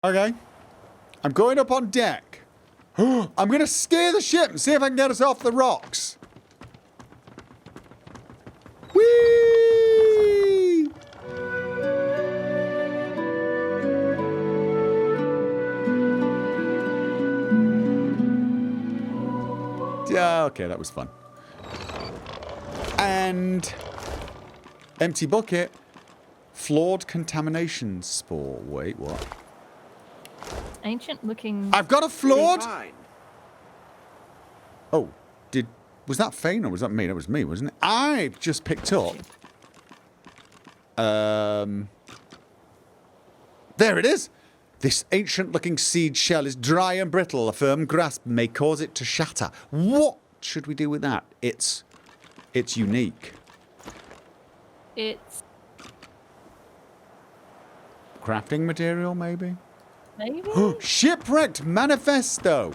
Okay. I'm going up on deck. I'm going to steer the ship and see if I can get us off the rocks. Whee! Yeah, okay, that was fun. And empty bucket. Flawed contamination spore. Wait, what? Ancient looking. I've got a flawed. Oh, was that Fane or was that me? That was me, wasn't it? I've just picked up. There it is. This ancient-looking seed shell is dry and brittle. A firm grasp may cause it to shatter. What should we do with that? It's unique. It's crafting material, maybe. maybe. Shipwrecked manifesto.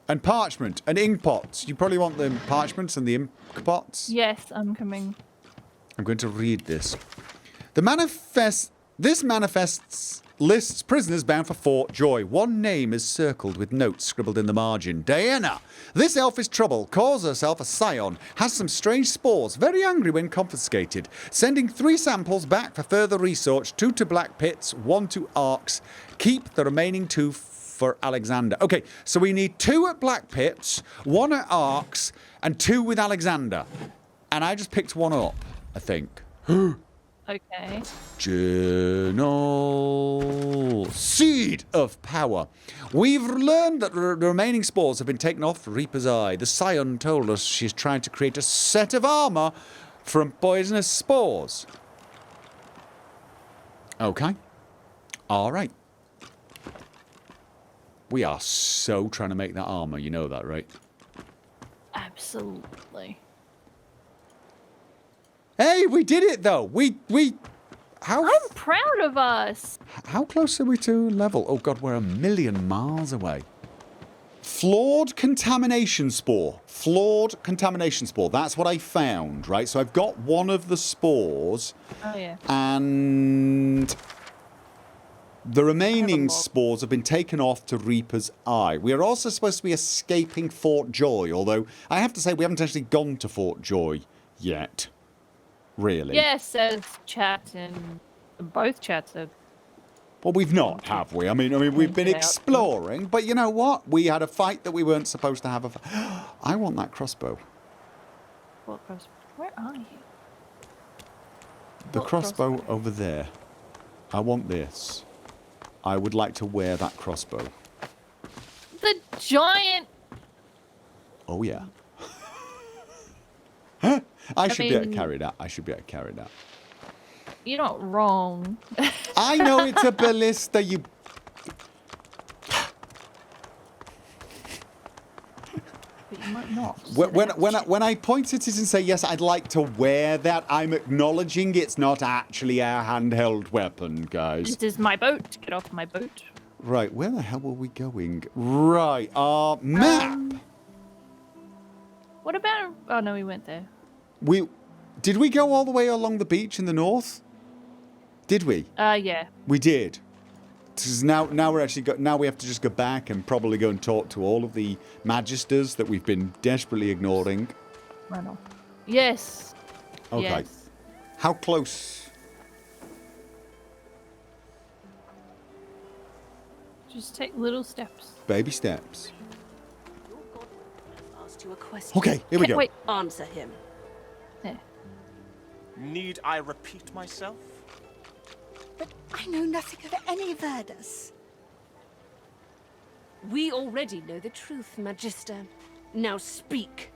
And parchment and ink pots. You probably want the parchments and the ink pots. Yes, I'm coming. I'm going to read this. This manifests lists prisoners bound for Fort Joy. One name is circled with notes scribbled in the margin. Diana. This elf is trouble. Calls herself a scion. Has some strange spores. Very angry when confiscated. Sending 3 samples back for further research. 2 to Black Pits, 1 to Arcs. Keep the remaining 2 for Alexander. Okay, so we need 2 at Black Pits, 1 at Arcs, and 2 with Alexander. And I just picked 1 up, I think. Okay. Journal. Seed of power. We've learned that the remaining spores have been taken off Reaper's Eye. The Scion told us she's trying to create a set of armor from poisonous spores. Okay. All right. We are so trying to make that armor. You know that, right? Absolutely. Hey, we did it though. I'm proud of us. How close are we to level? Oh god, we're 1,000,000 miles away. Flawed contamination spore. Flawed contamination spore. That's what I found, right? So I've got one of the spores. Oh yeah. And the remaining spores have been taken off to Reaper's Eye. We are also supposed to be escaping Fort Joy, although I have to say we haven't actually gone to Fort Joy yet. Really? Yes, says chat and both chats have. Well, we've not, have we? I mean, we've been exploring, but you know what? We had a fight that we weren't supposed to have. I want that crossbow. What crossbow? Where are you? The crossbow over there. I want this. I would like to wear that crossbow. The giant. Oh yeah. I should be able to carry that. I should be able to carry that. You're not wrong. I know it's a ballista, you... But you might not. When I point at it and say, yes, I'd like to wear that, I'm acknowledging it's not actually our handheld weapon, guys. This is my boat. Get off my boat. Right, where the hell were we going? Right, our map! What about... Oh, no, we went there. Did we go all the way along the beach in the north? Did we? Yeah. We did. Now we're actually now we have to just go back and probably go and talk to all of the magisters that we've been desperately ignoring. Right on. Yes. Okay. Yes. How close? Just take little steps. Baby steps. Asked you a question. Okay, here we go. Wait. Answer him. There. Need I repeat myself? But I know nothing of any Verdus. We already know the truth, Magister. Now speak.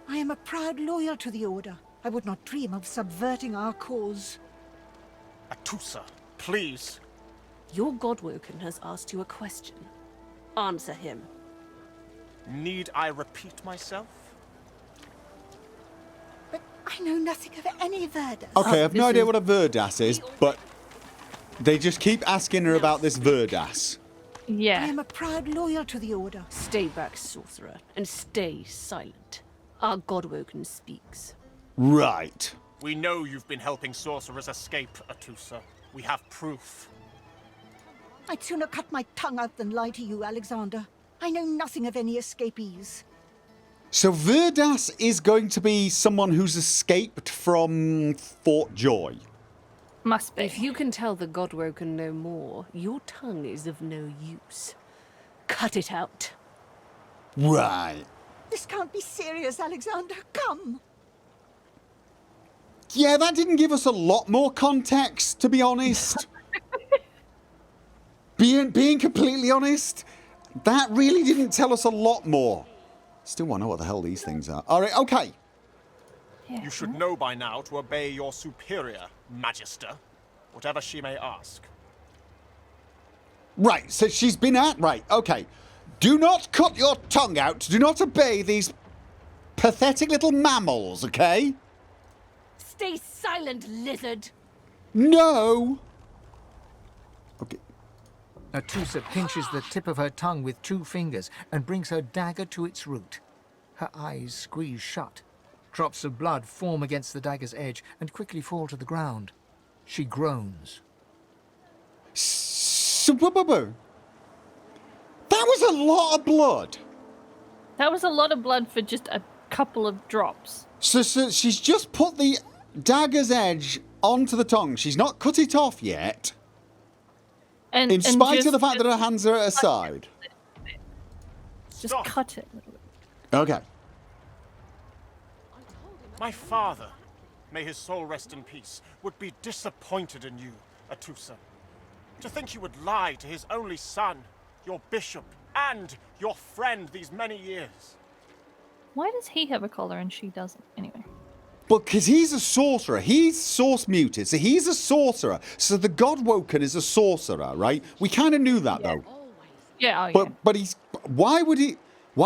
I am a proud loyal to the Order. I would not dream of subverting our cause. Atusa, please. Your Godwoken has asked you a question. Answer him. Need I repeat myself? But I know nothing of any Verdus. Okay, I've no idea what a Verdas is, but they just keep asking her about this Verdas. Yeah. I am a proud loyal to the Order. Stay back, Sorcerer, and stay silent. Our Godwoken speaks. Right. We know you've been helping Sorcerers escape, Atusa. We have proof. I'd sooner cut my tongue out than lie to you, Alexander. I know nothing of any escapees. So Verdas is going to be someone who's escaped from Fort Joy. Must be. If you can tell the Godwoken no more, your tongue is of no use. Cut it out. Right. This can't be serious, Alexander. Come. Yeah, that didn't give us a lot more context, to be honest. Being completely honest, that really didn't tell us a lot more. Still want to know what the hell these things are. All right, okay. Yeah. You should know by now to obey your superior, Magister, whatever she may ask. Right, so she's been at... Right, okay. Do not cut your tongue out. Do not obey these pathetic little mammals, okay? Stay silent, lizard. No. Okay. Atusa pinches the tip of her tongue with 2 fingers and brings her dagger to its root. Her eyes squeeze shut. Drops of blood form against the dagger's edge and quickly fall to the ground. She groans. That was a lot of blood. That was a lot of blood for just a couple of drops. So she's just put the dagger's edge onto the tongue. She's not cut it off yet. In spite of the fact that her hands are at her side. Just Stop. cut it a little bit. Okay. My father, may his soul rest in peace, would be disappointed in you, Atusa. To think you would lie to his only son, your bishop, and your friend these many years. Why does he have a collar and she doesn't? Anyway. But because he's a sorcerer. He's source muted, so he's a sorcerer. So the Godwoken is a sorcerer, right? We kind of knew that, though. Yeah, oh, yeah. But he's... Why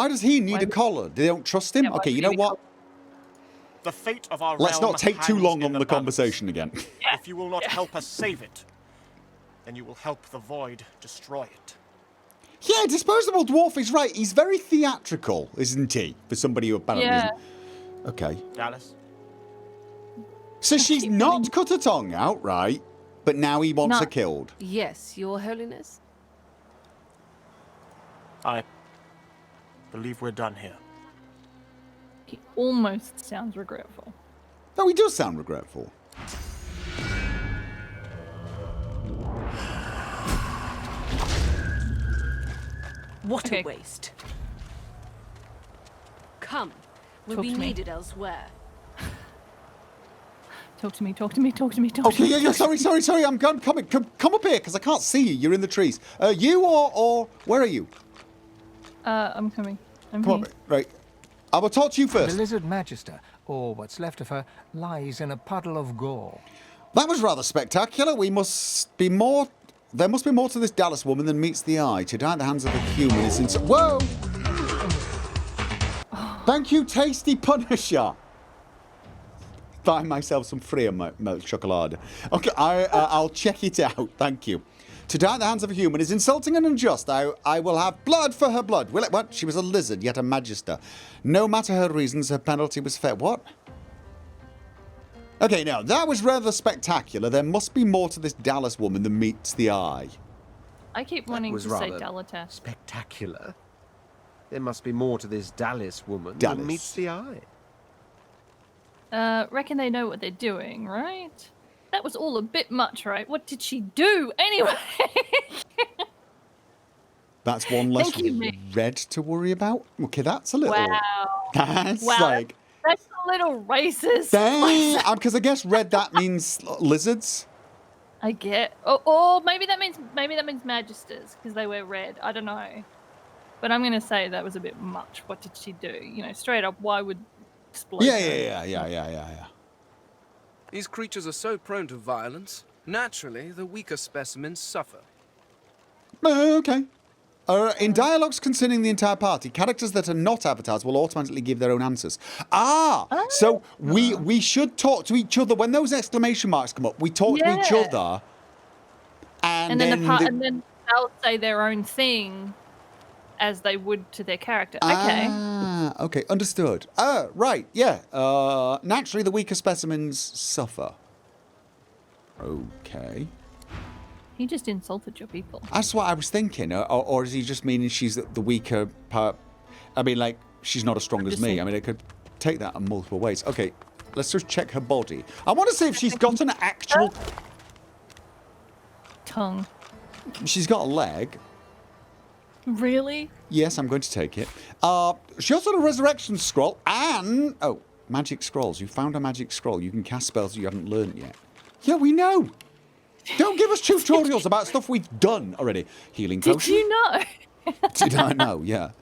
does he need a collar? They don't trust him? Yeah, why Okay, would you he know need a what? The fate of our Let's realm not take too hangs long in on the balance. conversation again. If you will not help us save it, then you will help the Void destroy it. Yeah, Disposable Dwarf is right. He's very theatrical, isn't he? For somebody who apparently Yeah. isn't. Okay. Dallas? So she's not cut her tongue out, right? But now he wants No. her killed. Yes, your holiness. I believe we're done here. He almost sounds regretful. No, he does sound regretful. What Okay. a waste. Come, we'll Talk be to me. needed elsewhere. Talk to me, talk to me, talk to me, talk to Okay, me. yeah, sorry. I'm coming. Come up here, because I can't see you. You're in the trees. You or where are you? I'm coming. I'm Come here. up. Right. I will talk to you The first. lizard magister, or what's left of her, lies in a puddle of gore. That was rather spectacular. There must be more to this Dallas woman than meets the eye. To die at the hands of a human is insane. Whoa! Thank you, Tasty Punisher. Buy myself some free milk chocolate. Okay, I'll check it out. Thank you. To die at the hands of a human is insulting and unjust. I will have blood for her blood. Will it? What? She was a lizard, yet a magister. No matter her reasons, her penalty was fair. What? Okay, now, that was rather spectacular. There must be more to this Dallas woman than meets the eye. I keep wanting was to say rather Dalatas. Spectacular. There must be more to this Dallas woman Dallas. than meets the eye. Reckon they know what they're doing, right? That was all a bit much, right? What did she do anyway? That's one less Thank you, mate. red to worry about. Okay, that's a little... Wow. That's Wow. like... That's a little racist. Because I guess red, that means lizards. I get. Or maybe that means magisters because they wear red. I don't know. But I'm gonna say that was a bit much. What did she do? You know, straight up, why would explode? Yeah. These creatures are so prone to violence. Naturally, the weaker specimens suffer. Okay. In dialogues concerning the entire party, characters that are not avatars will automatically give their own answers. So we should talk to each other. When those exclamation marks come up, we talk to each other. And then then they'll say their own thing as they would to their character. Okay. Okay, understood. Right, yeah. Naturally, the weaker specimens suffer. Okay. He just insulted your people. That's what I was thinking. Or is he just meaning she's the weaker part? I mean, like, she's not as strong as me. I mean, I could take that in multiple ways. Okay, let's just check her body. I want to see if she's got an actual... Tongue. She's got a leg. Really? Yes, I'm going to take it. She also had a resurrection scroll and... Oh, magic scrolls. You found a magic scroll. You can cast spells you haven't learned yet. Yeah, we know. Don't give us tutorials about stuff we've done already. Healing potion. Did you know? Did I know? Yeah.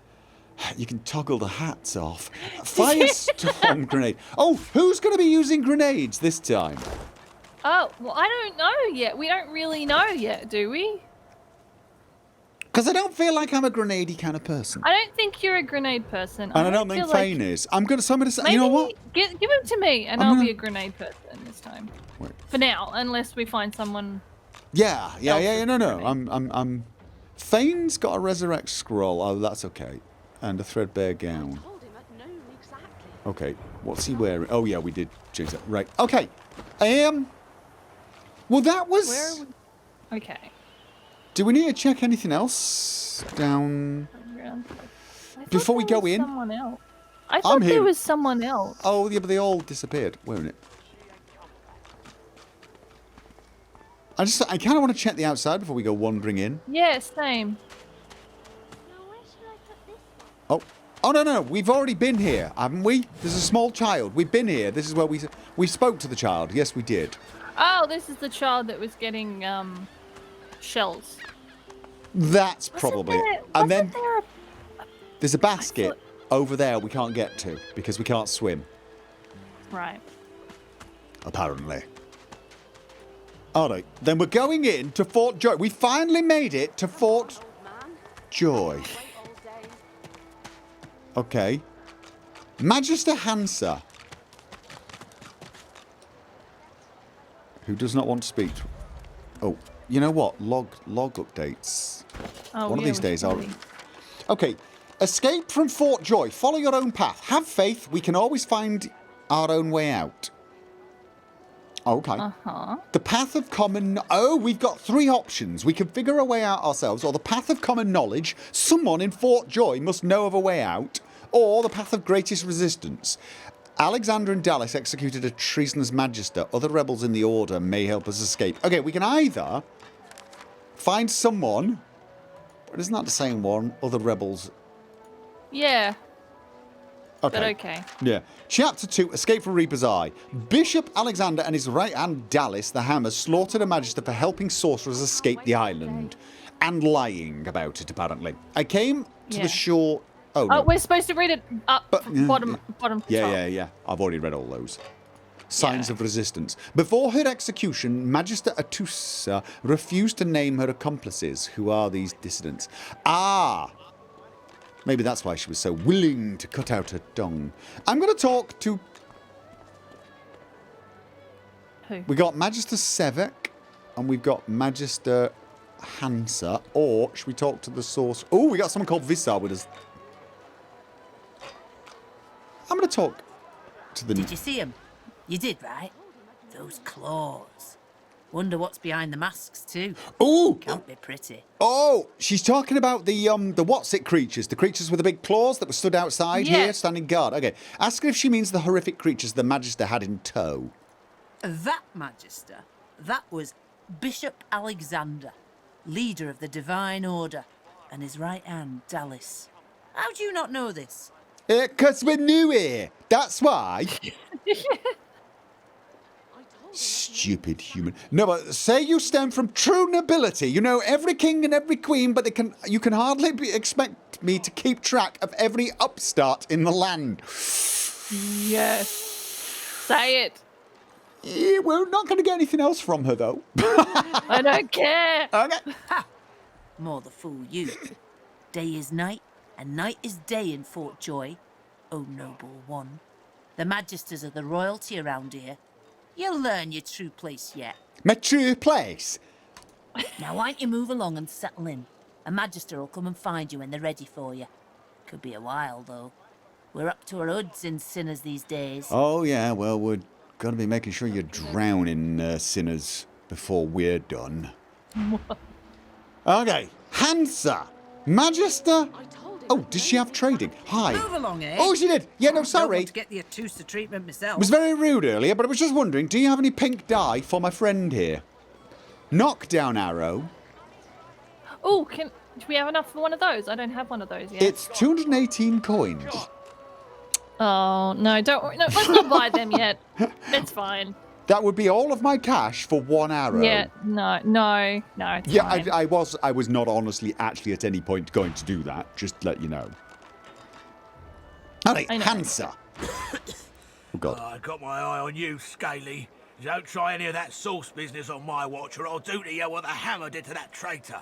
You can toggle the hats off. Firestorm grenade. Oh, who's going to be using grenades this time? Oh, well, I don't know yet. We don't really know yet, do we? Because I don't feel like I'm a grenadey kind of person. I don't think you're a grenade person. And I don't think Fane is. I'm going to say, maybe you know what? Give him to me, and I'll be a grenade person this time. Wait. For now, unless we find someone. Yeah. No. I'm. Fane's got a resurrect scroll. Oh, that's okay. And a threadbare gown. Okay, what's he wearing? Oh yeah, we did choose that. Right. Okay. Well, that was. Where are we? Okay. Do we need to check anything else down before we go in? Someone else. I thought there was someone else. Oh yeah, but they all disappeared, weren't it? I kind of want to check the outside before we go wandering in. Yeah, same. Oh no, we've already been here, haven't we? There's a small child. We've been here. This is where we spoke to the child. Yes, we did. Oh, this is the child that was getting shells. That's probably it. And then there's a basket over there we can't get to because we can't swim. Right. Apparently. Alright, then we're going in to Fort Joy. We finally made it to Fort Joy. Okay. Magister Hansa. Who does not want to speak to... Oh, you know what? Log updates. Oh, One of these days I'll... Okay. Escape from Fort Joy. Follow your own path. Have faith. We can always find our own way out. Okay. Uh-huh. The path of common... Oh, we've got 3 options. We can figure a way out ourselves, or the path of common knowledge. Someone in Fort Joy must know of a way out. Or the path of greatest resistance. Alexander and Dallas executed a treasonous magister. Other rebels in the Order may help us escape. Okay, we can either find someone... But isn't that the same one? Other rebels... Yeah. Okay. But okay. Yeah. Chapter 2, Escape from Reaper's Eye. Bishop Alexander and his right hand Dallas, the Hammer, slaughtered a magister for helping sorcerers escape the island. And lying about it, apparently. I came to the shore... Oh, no. We're supposed to read it up, bottom to top. Yeah. I've already read all those. Signs of resistance. Before her execution, Magister Atusa refused to name her accomplices. Who are these dissidents? Ah! Maybe that's why she was so willing to cut out her tongue. I'm going to talk to... Who? We got Magister Sevek, and we've got Magister Hansa. Or should we talk to the source? Oh, we got someone called Visar with us. I'm going to talk to the... Did you see him? You did, right? Those claws. Wonder what's behind the masks, too. Oh! Can't be pretty. Oh, she's talking about the what's-it creatures. The creatures with the big claws that were stood outside here, standing guard. Okay. Ask her if she means the horrific creatures the Magister had in tow. That Magister, that was Bishop Alexander, leader of the Divine Order, and his right hand, Dallas. How do you not know this? 'Cause we're new here. That's why. Stupid human. No, but say you stem from true nobility. You know every king and every queen, but you can hardly expect me to keep track of every upstart in the land. Yes. Say it. Yeah, we're not going to get anything else from her, though. I don't care. Okay. Ha! More the fool you. Day is night, and night is day in Fort Joy. O noble one. The Magisters are the royalty around here. You'll learn your true place yet. My true place? Now why don't you move along and settle in? A Magister will come and find you when they're ready for you. Could be a while, though. We're up to our hoods in sinners these days. Oh, yeah, well, we're going to be making sure you drown in sinners before we're done. Okay, Hansa, Magister. Oh, does she have trading? Hi. Move along, eh? Oh, she did. Yeah, no, I don't sorry. want to get the Atusa treatment It myself. was very rude earlier, but I was just wondering, do you have any pink dye for my friend here? Knockdown arrow. Oh, do we have enough for one of those? I don't have one of those yet. It's 218 coins. Oh, no, don't worry. No, let's not buy them yet. It's fine. That would be all of my cash for one arrow. Yeah, no, it's Yeah, fine. I was not honestly actually at any point going to do that. Just to let you know. Alright, I know. Hansa. Oh god. I got my eye on you, Scaly. Don't try any of that sauce business on my watch, or I'll do to you what the hammer did to that traitor.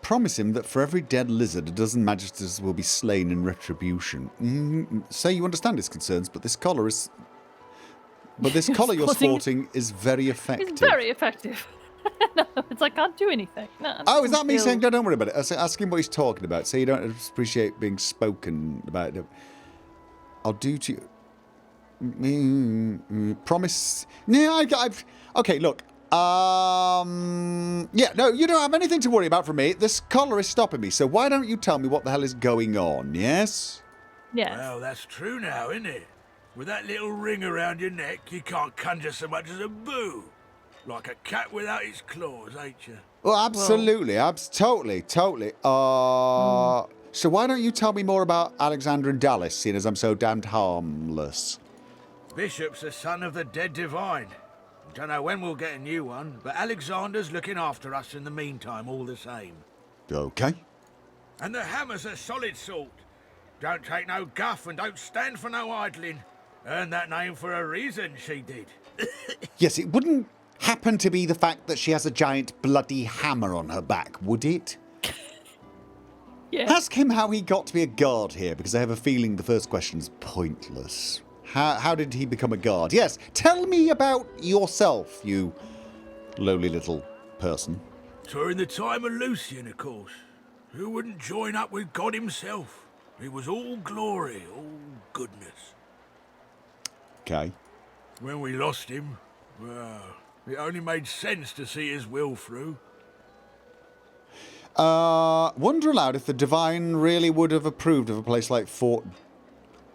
Promise him that for every dead lizard, a dozen magisters will be slain in retribution. Say you understand his concerns, but this collar is... But this collar you're sporting is very effective. It's very effective. No, it's like, I can't do anything. No, Oh, is that me saying, don't worry about it? Ask him what he's talking about. Say you don't appreciate being spoken about. I'll do to you. Promise. No, I've... Okay, look. Yeah, no, you don't have anything to worry about from me. This collar is stopping me, so why don't you tell me what the hell is going on, yes? Yes. Well, that's true now, isn't it? With that little ring around your neck, you can't conjure so much as a boo. Like a cat without its claws, ain't you? Well, absolutely. Totally. So why don't you tell me more about Alexander and Dallas, seeing as I'm so damned harmless? Bishop's the son of the dead divine. Don't know when we'll get a new one, but Alexander's looking after us in the meantime all the same. Okay. And the hammer's a solid sort. Don't take no guff and don't stand for no idling. Earned that name for a reason, she did. Yes, it wouldn't happen to be the fact that she has a giant bloody hammer on her back, would it? Yeah. Ask him how he got to be a guard here, because I have a feeling the first question's pointless. How did he become a guard? Yes, tell me about yourself, you lowly little person. During the time of Lucian, of course. Who wouldn't join up with God himself? He was all glory, all goodness. Okay. When we lost him, well, it only made sense to see his will through. Wonder aloud if the Divine really would have approved of a place like Fort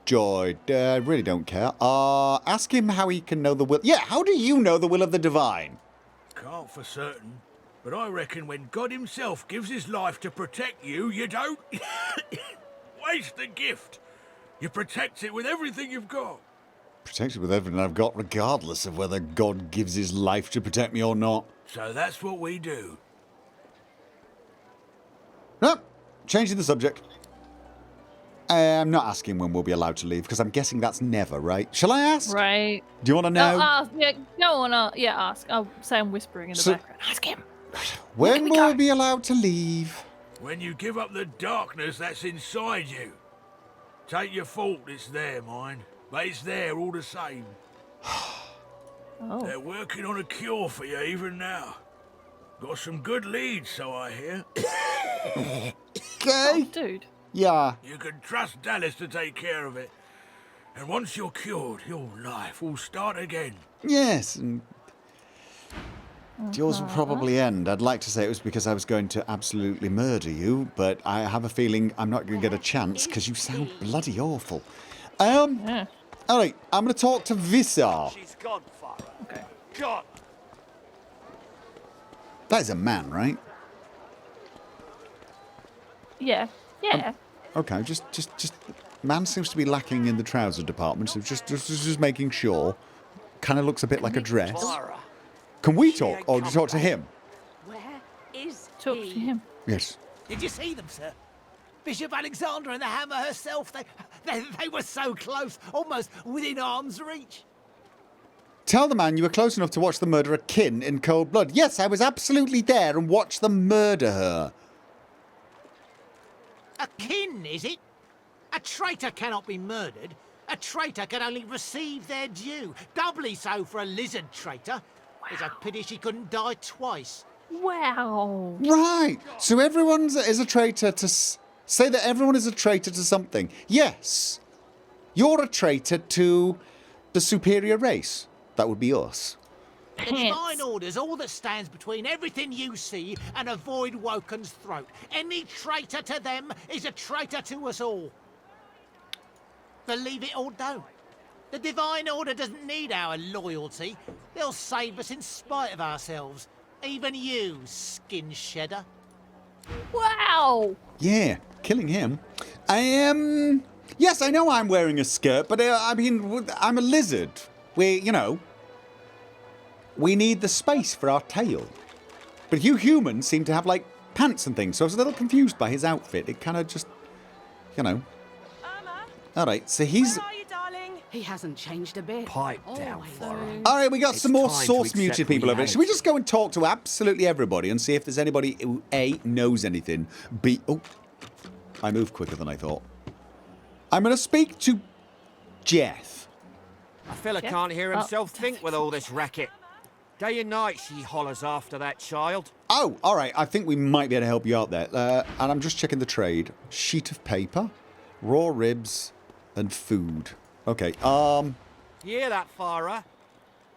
Joy. I really don't care. Ask him how he can know the will. Yeah, how do you know the will of the Divine? Can't for certain, but I reckon when God himself gives his life to protect you, you don't waste the gift. You protect it with everything you've got. Protect it with everything I've got, regardless of whether God gives his life to protect me or not. So that's what we do. No, changing the subject. I'm not asking when we'll be allowed to leave, because I'm guessing that's never, right? Shall I ask? Right. Do you want to know? Yeah, go on. Ask. I'll say I'm whispering in the background. Ask him. When will we be allowed to leave? When you give up the darkness that's inside you. Take your fault, it's there, mind. But it's there all the same. Oh. They're working on a cure for you even now. Got some good leads, so I hear. Okay. Oh, dude. Yeah. You can trust Dallas to take care of it. And once you're cured, your life will start again. Yes. And yours will probably end. I'd like to say it was because I was going to absolutely murder you, but I have a feeling I'm not going to get a chance because you sound bloody awful. Yeah. All right, I'm going to talk to Visar. She's gone, Father. Okay. Gone. That is a man, right? Yeah. Yeah. Okay, just man seems to be lacking in the trouser department, so just making sure. Kind of looks a bit like a dress. Can we talk, or do you talk to him? Where is Talk to him. Yes. Did you see them, sir? Bishop Alexander and the hammer herself, they were so close, almost within arm's reach. Tell the man you were close enough to watch the murder of Kin in cold blood. Yes, I was absolutely there and watched them murder her. A kin, is it? A traitor cannot be murdered. A traitor can only receive their due. Doubly so for a lizard traitor. It's a pity she couldn't die twice. Wow. Right. So everyone is a traitor to... Say that everyone is a traitor to something. Yes. You're a traitor to the superior race. That would be us. The Divine Order's all that stands between everything you see and a Void Woken's throat. Any traitor to them is a traitor to us all. Believe it or don't. The Divine Order doesn't need our loyalty. They'll save us in spite of ourselves. Even you, skin shedder. Wow. Yeah, killing him. Yes, I know I'm wearing a skirt, but I mean, I'm a lizard. We need the space for our tail. But you humans seem to have, like, pants and things, so I was a little confused by his outfit. It kind of just, Irma, All right, so he's... where are you, darling? He hasn't changed a bit. Pipe down for her. All right, we got some more time to source accept muted people over here. Should we reality. just go and talk to absolutely everybody and see if there's anybody who, A, knows anything, B... Oh, I moved quicker than I thought. I'm going to speak to Jeff. A fella can't hear himself think with all this racket. Day and night she hollers after that child. Oh, all right, I think we might be able to help you out there. And I'm just checking the trade. Sheet of paper, raw ribs, and food. Okay, You hear that, Farah?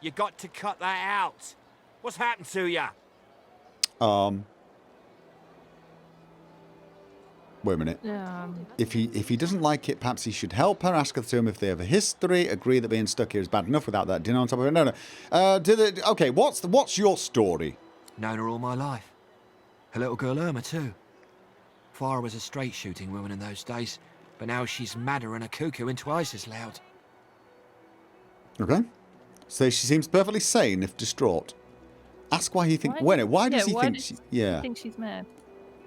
You got to cut that out. What's happened to ya? Wait a minute. If he doesn't like it, perhaps he should help her, ask her to him if they have a history, agree that being stuck here is bad enough without that dinner on top of it. No. Okay, what's your story? Known her all my life. Her little girl Irma, too. Farah was a straight shooting woman in those days, but now she's madder and a cuckoo and twice as loud. Okay. So she seems perfectly sane if distraught. Ask why he thinks... Why does he think... I think she's mad.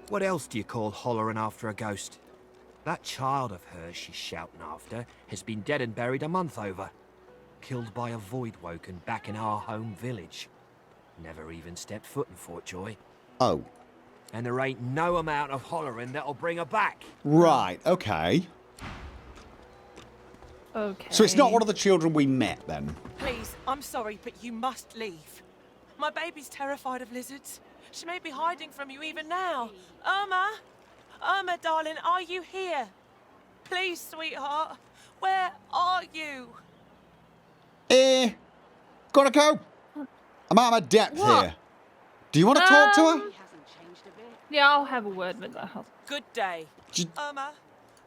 What else do you call hollering after a ghost? That child of hers she's shouting after has been dead and buried a month over. Killed by a void woken back in our home village. Never even stepped foot in Fort Joy. Oh. And there ain't no amount of hollering that'll bring her back. Right, okay. Okay. So it's not one of the children we met, then? Please, I'm sorry, but you must leave. My baby's terrified of lizards. She may be hiding from you even now. Irma! Irma, darling, are you here? Please, sweetheart. Where are you? Gotta go. I'm out of my depth here. Do you want to talk to her? Yeah, I'll have a word with her. Good day. Irma.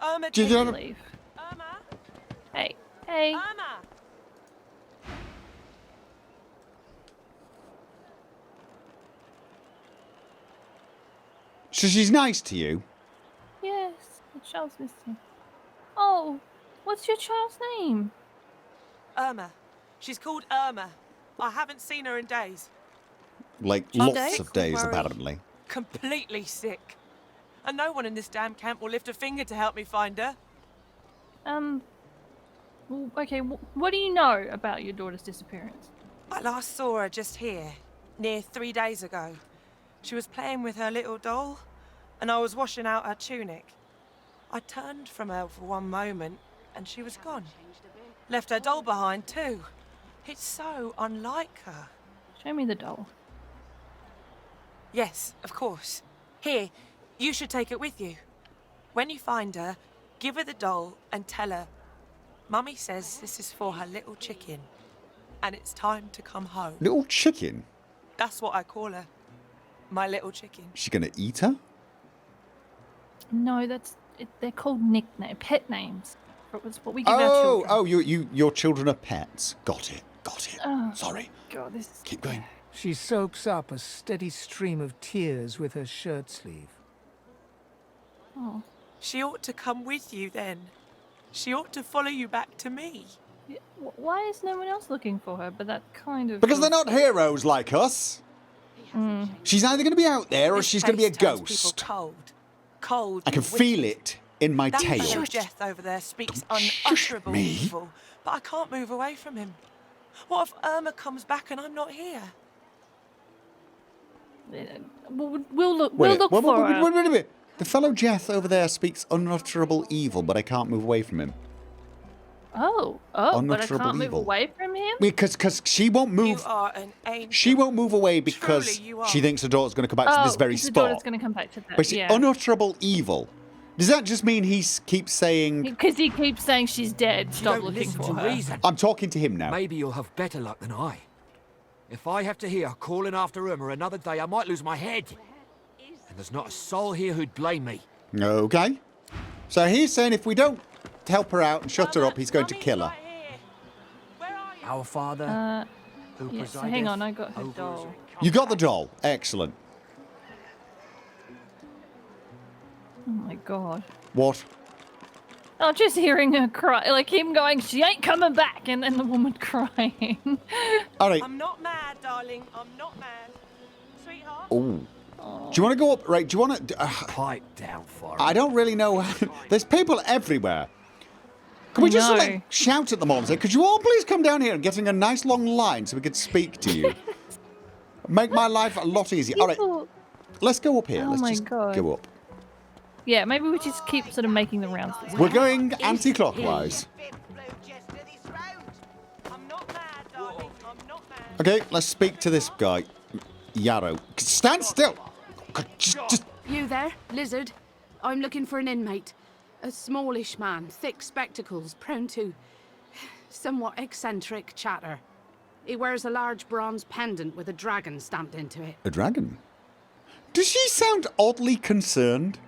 Irma, Do you take wanna- leave. Irma. Hey. Irma. So she's nice to you? Yes, the child's missing. Oh, what's your child's name? Irma. She's called Irma. I haven't seen her in days. Like, She's lots sick of with days, worry. apparently. Completely sick. And no one in this damn camp will lift a finger to help me find her. Okay, what do you know about your daughter's disappearance? I last saw her just here, near 3 days ago. She was playing with her little doll, and I was washing out her tunic. I turned from her for one moment, and she was gone. Left her doll behind, too. It's so unlike her. Show me the doll. Yes, of course. Here, you should take it with you. When you find her, give her the doll and tell her, Mummy says this is for her little chicken, and it's time to come home. Little chicken? That's what I call her. My little chicken. She gonna eat her? No, they're called pet names. It's what we give our children. Oh, your children are pets. Got it. Oh, Sorry. God, this is... Keep going. She soaks up a steady stream of tears with her shirt sleeve. Oh. She ought to come with you then. She ought to follow you back to me. Yeah, why is no one else looking for her? But that kind of... Because they're not heroes like us. She's either going to be out there or This she's going to be a place turns ghost. people cold. I can and feel wicked. it in my That tail. fellow Death over there speaks Shush unutterable me. evil, but I can't move away from him. What if Irma comes back and I'm not here? We'll look for her. Wait a minute. The fellow Jeth over there speaks unutterable evil, but I can't move away from him. Oh, but I Unutterable can't move evil. away from him? Because she won't You move. are an angel. She won't move away because Truly you are. she thinks her daughter's going to come back to this very his spot. daughter's going to come back to that, But she, yeah. unutterable evil. Does that just mean he keeps saying... Because he keeps saying she's dead. You Stop don't looking listen for to her. reason. I'm talking to him now. Maybe you'll have better luck than I. If I have to hear calling after Irma another day, I might lose my head. And there's not a soul here who'd blame me. Okay. So he's saying if we don't help her out and shut her up, he's going to kill her. Our Father, who Yes, presideth hang on, I got her over doll. You got the doll. Excellent. Oh my god. What? Oh, just hearing her cry, like him going, she ain't coming back, and then the woman crying. All right. I'm not mad, darling. I'm not mad. Sweetheart? Ooh. Do you want to go up? Right, do you want to... Pipe down for I don't really know. There's people everywhere. Can we just know. like shout at them all and say, could you all please come down here and get in a nice long line so we could speak to you? Make my life a lot easier. All right, let's go up here. Oh Let's my just God. go up. Yeah, maybe we just keep sort of making the rounds. This We're way. going anti-clockwise. Okay, let's speak to this guy. Yarrow. Stand still! Just... You there, lizard? I'm looking for an inmate. A smallish man, thick spectacles, prone to somewhat eccentric chatter. He wears a large bronze pendant with a dragon stamped into it. A dragon? Does she sound oddly concerned?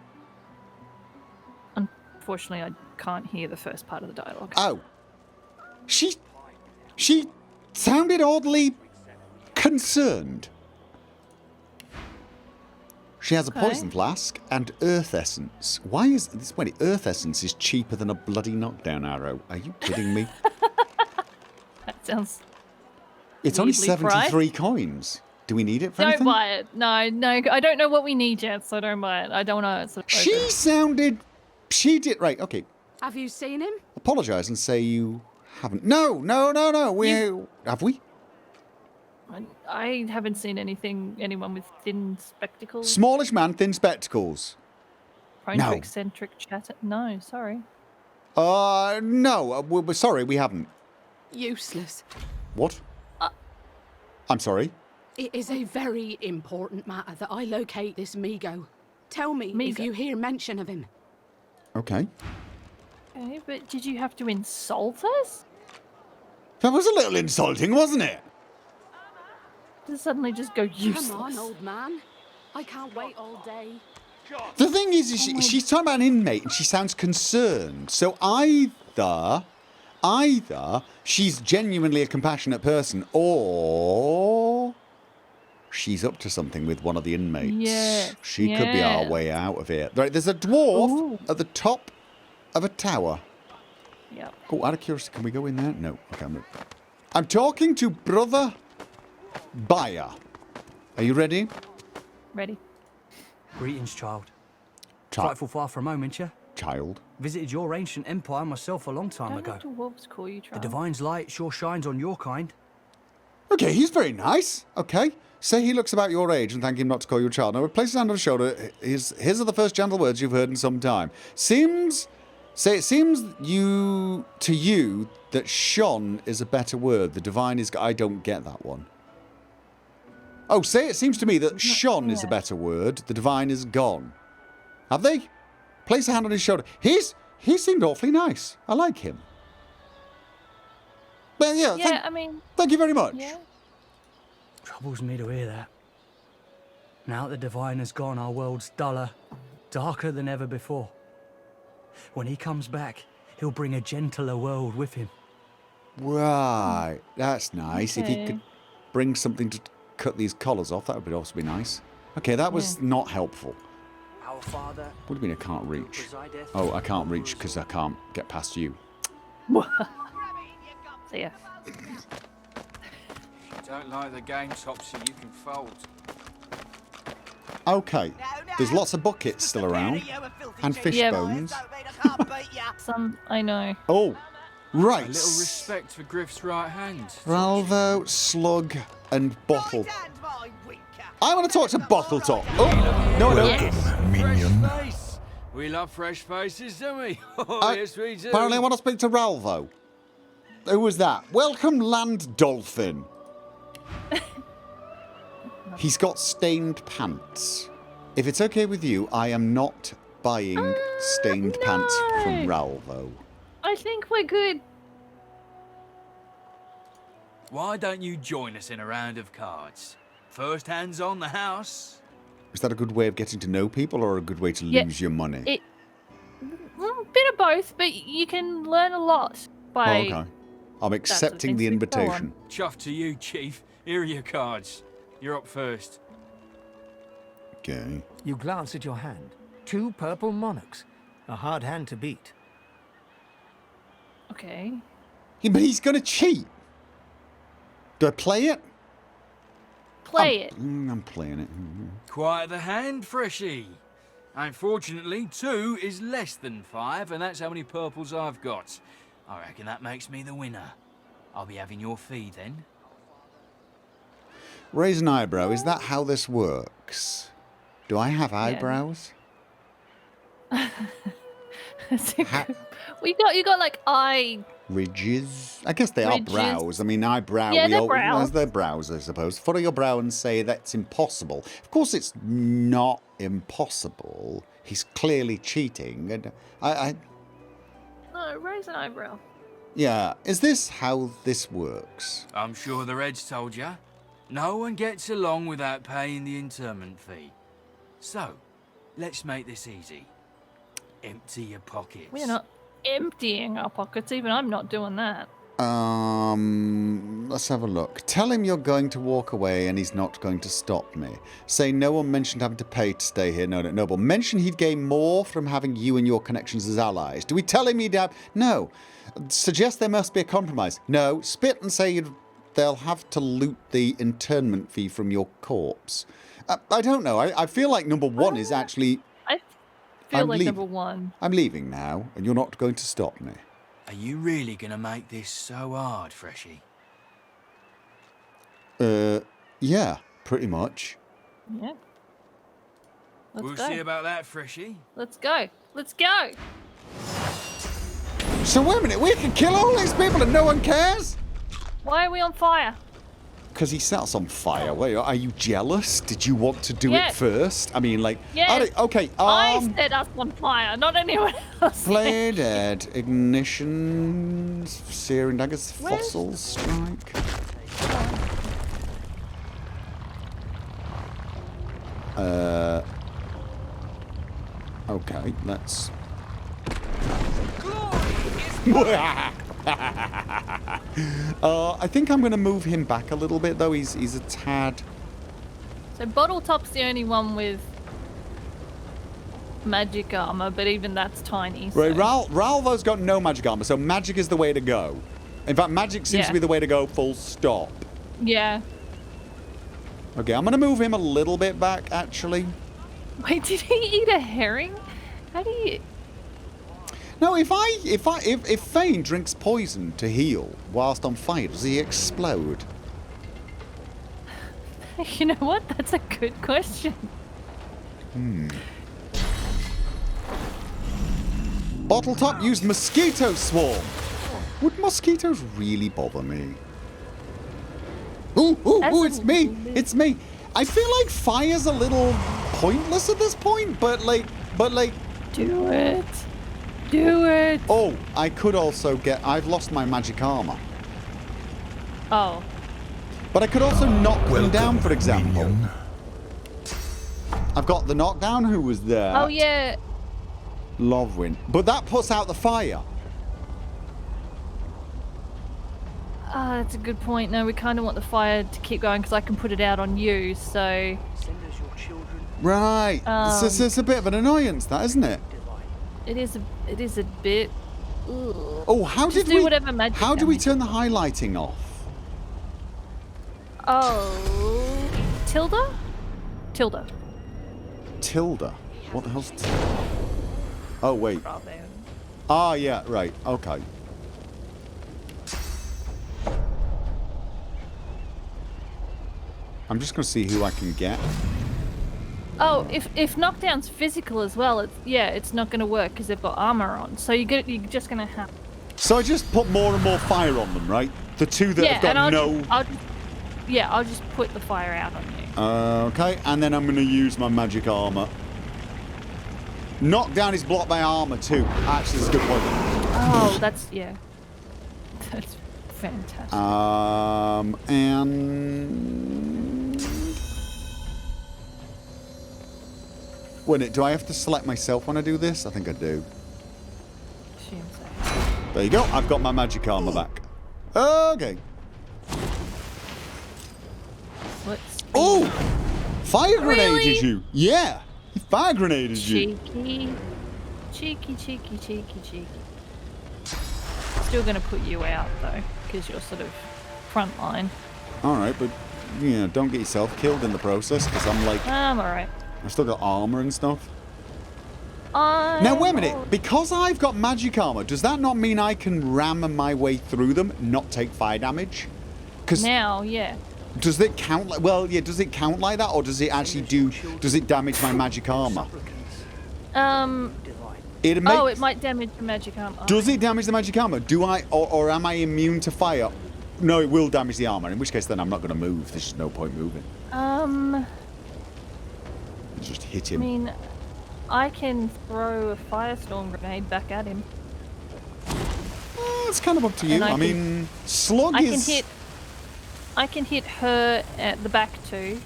Unfortunately, I can't hear the first part of the dialogue. Oh. She sounded oddly concerned. She has a poison flask and earth essence. Why is this? Wait, earth essence is cheaper than a bloody knockdown arrow. Are you kidding me? That sounds. It's only weirdly 73 priced. coins. Do we need it for Don't anything? buy it. No, I don't know what we need yet, so don't buy it. I don't know. It's She sounded. She did. Right, okay. Have you seen him? Apologise and say you haven't. No. Have we? I haven't seen anyone with thin spectacles. Smallish man, thin spectacles. Prone No. to eccentric chatter. No, sorry. No. We're sorry, we haven't. Useless. What? I'm sorry. It is a very important matter that I locate this Migo. Tell me if Migo? you hear mention of him. Okay. Okay, but did you have to insult us? That was a little insulting, wasn't it? To suddenly just go useless. Come on, old man. I can't wait all day. The thing is she's talking about an inmate and she sounds concerned. So either she's genuinely a compassionate person or she's up to something with one of the inmates. Yes, She could be our way out of here. Right, there's a dwarf at the top of a tower. Yep. Oh, out of curiosity, can we go in there? No. Okay, I'm talking to Brother Buyer. Are you ready? Ready. Greetings, child. Child. Frightful far from home, ain't you? Child. Visited your ancient empire myself a long time Don't ago. let dwarves call you The child. Divine's light sure shines on your kind. Okay, he's very nice. Okay. Say he looks about your age and thank him not to call you a child. Now, place his hand on his shoulder. His are the first gentle words you've heard in some time. It seems to you that shone is a better word. The divine is... I don't get that one. Oh, say it seems to me that shone is a better word. The divine is gone. Have they? Place a hand on his shoulder. He seemed awfully nice. I like him. But yeah, thank you very much. Yeah. Troubles me to hear that. Now that the Divine has gone, our world's duller, darker than ever before. When he comes back, he'll bring a gentler world with him. Right, that's nice. If he Okay. could bring something to cut these collars off, that would also be nice. Okay, that was not helpful. Our Father. What do you mean I can't reach? Oh, I can't reach because I can't get past you. See ya. Don't like the game, Topsy, you can fold. Okay, there's lots of buckets still around. And fish Yeah. bones. Some, I know. Oh, right. A little respect for Griff's right hand. Ralvo, Slug, and Bottle. I want to talk to Bottle Top. Oh, no, Minion. We love fresh faces, don't we? Oh, yes, we do. Apparently I want to speak to Ralvo. Who was that? Welcome, Land Dolphin. He's got stained pants. If it's okay with you, I am not buying stained pants from Ralvo. I think we're good. Why don't you join us in a round of cards? First hands on the house. Is that a good way of getting to know people or a good way to lose your money? Well, a bit of both, but you can learn a lot by... Okay. I'm accepting the invitation. Chuff to you, Chief. Here are your cards. You're up first. Okay. You glance at your hand. 2 purple monarchs. A hard hand to beat. Okay. Yeah, but he's going to cheat. Do I play it? Play it. I'm playing it. Quite the hand, Freshie. Unfortunately, 2 is less than 5, and that's how many purples I've got. I reckon that makes me the winner. I'll be having your fee then. Raise an eyebrow. Is that how this works? Do I have eyebrows? You got like eye ridges. I guess they are Ridges. brows. I mean, eyebrow. Yeah, we they're all brows. they're brows, I suppose. Furrow your brow and say that's impossible. Of course, it's not impossible. He's clearly cheating, and No, raise an eyebrow. yeah. Is this how this works? I'm sure the Reds told you. No one gets along without paying the interment fee. So, let's make this easy. Empty your pockets. We're not emptying our pockets. Even I'm not doing that. Let's have a look. Tell him you're going to walk away and he's not going to stop me. Say no one mentioned having to pay to stay here. No, but mention he'd gain more from having you and your connections as allies. Do we tell him he'd have... No. Suggest there must be a compromise. No. Spit and say they'll have to loot the internment fee from your corpse. I don't know. I feel like number 1 is actually... I feel I'm like leaving. number 1. I'm leaving now, and you're not going to stop me. Are you really going to make this so hard, Freshie? Yeah, pretty much. Yeah. We'll go. see about that, Freshie. Let's go. Let's go. So wait a minute, we can kill all these people and no one cares? Why are we on fire? Because he set us on fire. Wait, are you jealous? Did you want to do Yes. it first? I mean, like... Yes. Okay, I set us on fire, not anyone else. Play dead. Ignition... Searing daggers. Fossil strike. Okay, let's... I think I'm going to move him back a little bit, though. He's a tad... So Bottle Top's the only one with magic armor, but even that's tiny. So. Right, Ralvo's got no magic armor, so magic is the way to go. In fact, magic seems to be the way to go, full stop. Yeah. Okay, I'm going to move him a little bit back, actually. Wait, did he eat a herring? How do you... No, if Fane drinks poison to heal whilst on fire, does he explode? You know what? That's a good question. Bottle Top used mosquito swarm. Would mosquitoes really bother me? Ooh, it's me! It's me! I feel like fire's a little pointless at this point, but like... Do it. Do it. Oh, I could also get... I've lost my magic armor. Oh. But I could also knock them down, for example. I've got the knockdown. Who was there? Oh, yeah. Lovewin. But that puts out the fire. Ah, that's a good point. No, we kind of want the fire to keep going because I can put it out on you, so... Right. It's a bit of an annoyance, that, isn't it? It is a bit... Ugh. Oh, how Just did do we... whatever magic How do we damage. turn the highlighting off? Oh... Tilda? Tilda. Tilda. What the hell's Tilda? Oh, wait. Ah, yeah, right. Okay. I'm just going to see who I can get. Oh, if knockdown's physical as well, it's not going to work because they've got armor on. So you're just going to have... So I just put more and more fire on them, right? The two that have got I'll just put the fire out on you. Okay, and then I'm going to use my magic armor. Knockdown is blocked by armor too. Actually, that's a good point. Oh, that's... Yeah. That's Fantastic. And wait, do I have to select myself when I do this? I think I do. Assume so. There you go. I've got my magic armor back. Okay. Oh! Fire grenaded you! Yeah! He fire grenaded you. Cheeky. Still gonna put you out though, because you're sort of front line. Alright, but yeah, don't get yourself killed in the process, because I'm like... I'm alright. I've still got armor and stuff. Now wait a minute, because I've got magic armor, does that not mean I can ram my way through them, not take fire damage? Now, yeah. Does it count like... Well, yeah, does it count like that, or does it actually do... Does it damage my magic armor? It might damage the magic armor. Does it damage the magic armor? Do I... Or am I immune to fire? No, it will damage the armor, in which case then I'm not going to move. There's just no point moving. Just hit him. I mean, I can throw a firestorm grenade back at him. It's kind of up to you. I mean, slug is... I can hit her at the back too.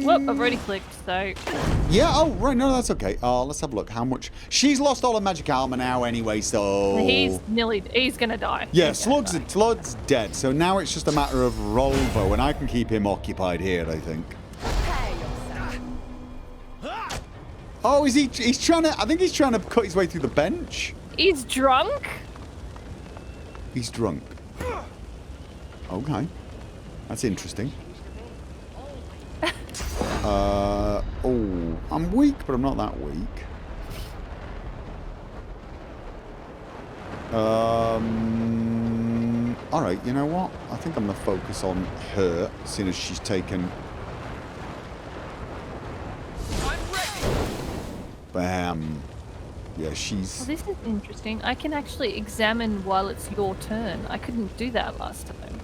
Whoop, I've already clicked, so... Yeah, oh, right, no, that's okay. Let's have a look. How much... She's lost all her magic armor now anyway, so... He's gonna die. Yeah, Slug's dead, so now it's just a matter of Rolvo, and I can keep him occupied here, I think. Oh, he's trying to... I think he's trying to cut his way through the bench. He's drunk? He's drunk. Okay. That's interesting. Oh, I'm weak, but I'm not that weak. Alright, you know what? I think I'm going to focus on her, seeing as she's taken... Bam. Yeah, she's... Well, this is interesting. I can actually examine while it's your turn. I couldn't do that last time.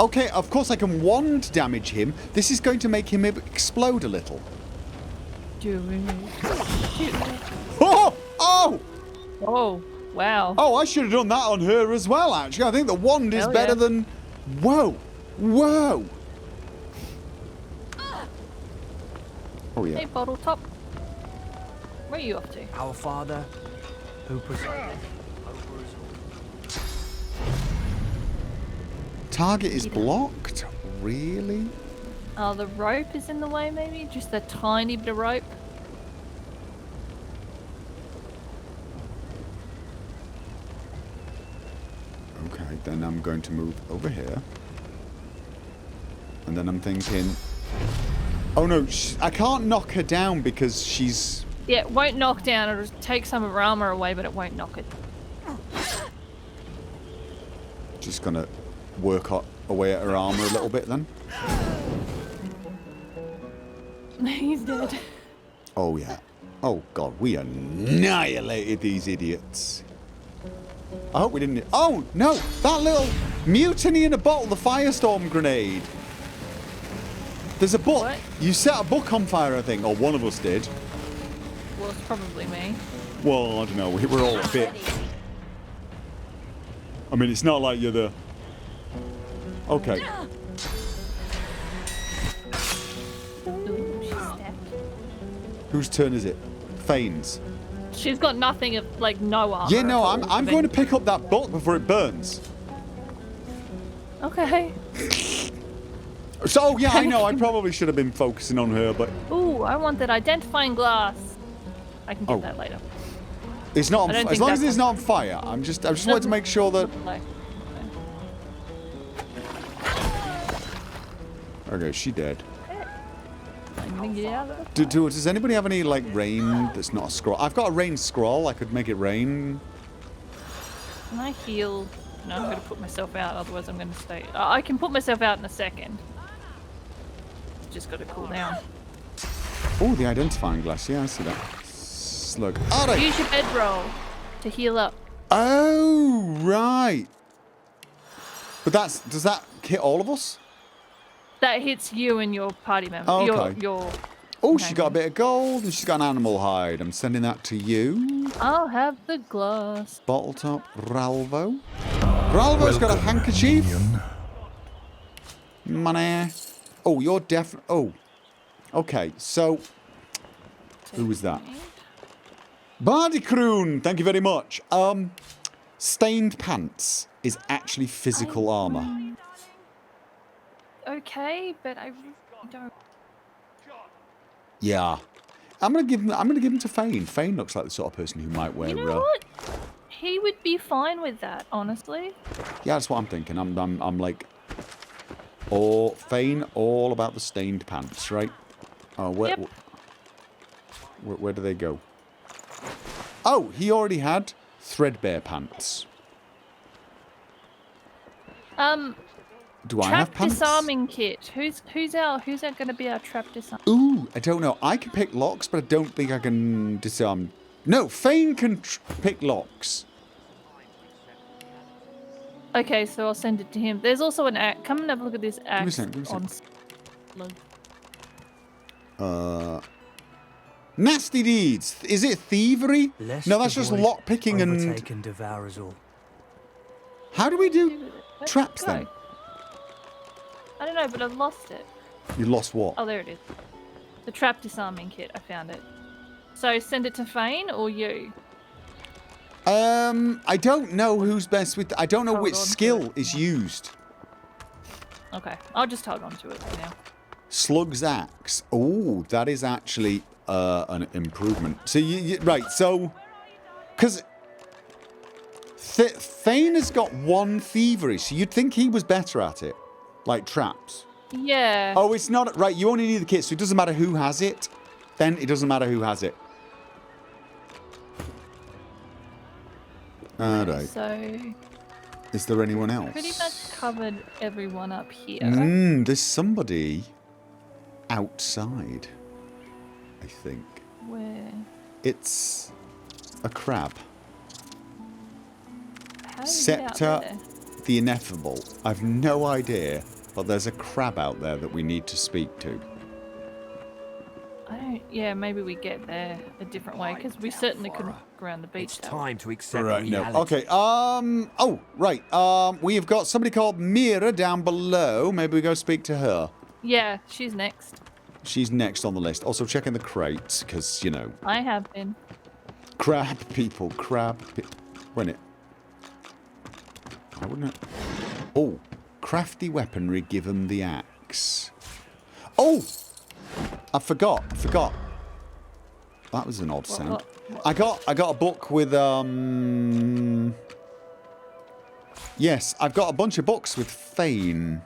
Okay, of course I can wand damage him. This is going to make him explode a little. Oh! Oh! Oh, wow. Oh, I should have done that on her as well, actually. I think the wand is better than... Whoa! Whoa! Oh, yeah. Hey, bottle top. Where are you off to? Our Father, who presided. Target is blocked? Really? Oh, the rope is in the way, maybe? Just a tiny bit of rope? Okay, then I'm going to move over here. And then I'm thinking... Oh no, I can't knock her down because she's... Yeah, it won't knock down. It'll just take some of her armor away, but it won't knock it. Just gonna work away at her armor a little bit then. He's dead. Oh yeah. Oh god, we annihilated these idiots. I hope we didn't... Oh no! That little mutiny in a bottle, the firestorm grenade. There's a book. What? You set a book on fire, I think, or one of us did. Well, it's probably me. Well, I don't know. We're all a bit... I mean, it's not like you're the... Okay. Ooh, she's stabbed. Whose turn is it? Fane's. She's got nothing of, like, no armor. Yeah, no, I'm going to pick up that book before it burns. Okay. So, yeah, I know. I probably should have been focusing on her, but... Ooh, I want that identifying glass. I can get that later. It's not on, as long as it's not on fire. I just wanted to make sure that... Okay, she dead. I'm gonna get out of it. Does anybody have any, like, rain that's not a scroll? I've got a rain scroll. I could make it rain. Can I heal? No, I'm going to put myself out, otherwise I'm going to stay. I can put myself out in a second. Just got to cool down. Oh, the identifying glass. Yeah, I see that. Slug. Use your bedroll to heal up. Oh, right. But does that hit all of us? That hits you and your party member. Oh, okay. Your Oh, she got a bit of gold and she's got an animal hide. I'm sending that to you. I'll have the glass. Bottle top, Ralvo. Ralvo's got a handkerchief. Money. Oh, you're definitely... Oh. Okay, so... Who was that? Bardicroon, thank you very much. Stained pants is actually physical armor. Okay, but I really don't... Yeah. I'm gonna give him to Fane. Fane looks like the sort of person who might wear... You know what? He would be fine with that, honestly. Yeah, that's what I'm thinking. I'm like... Oh, Fane, all about the stained pants, right? Oh, where do they go? Oh, he already had threadbare pants. Do I have trap pants? disarming kit. Who's going to be our trap disarm? Ooh, I don't know. I can pick locks, but I don't think I can disarm. No, Fane can pick locks. Okay, so I'll send it to him. There's also an axe. Come and have a look at this axe. Give me a second. Nasty deeds. Is it thievery? No, that's just lock picking and devour us all. How do we do traps then? I don't know, but I've lost it. You lost what? Oh, there it is. The trap disarming kit. I found it. So send it to Fane or you? I don't know who's best with... I don't know which skill is used. Okay, I'll just hold on to it for now. Slug's axe. Oh, that is actually an improvement. So, right, so... Because... Fane has got one thievery, so you'd think he was better at it. Like traps. Yeah. Oh, it's not... Right, you only need the kit, so it doesn't matter who has it. Then it doesn't matter who has it. Alright. So... Is there anyone else? Pretty much covered everyone up here. There's somebody outside, I think. Where? It's a crab. How do you get out Scepter there? the Ineffable. I've no idea, but there's a crab out there that we need to speak to. Yeah, maybe we get there a different way, because we certainly couldn't go around the beach. It's time to accept Right, no. reality. Okay, oh, right. We have got somebody called Mira down below. Maybe we go speak to her. Yeah, she's next. She's next on the list. Also, checking the crates, because, you know... I have been. Crab people, When it... I wouldn't... Oh, crafty weaponry, give him the axe. Oh! I forgot. That was an odd sound. I got a book with yes, I've got a bunch of books with Fane.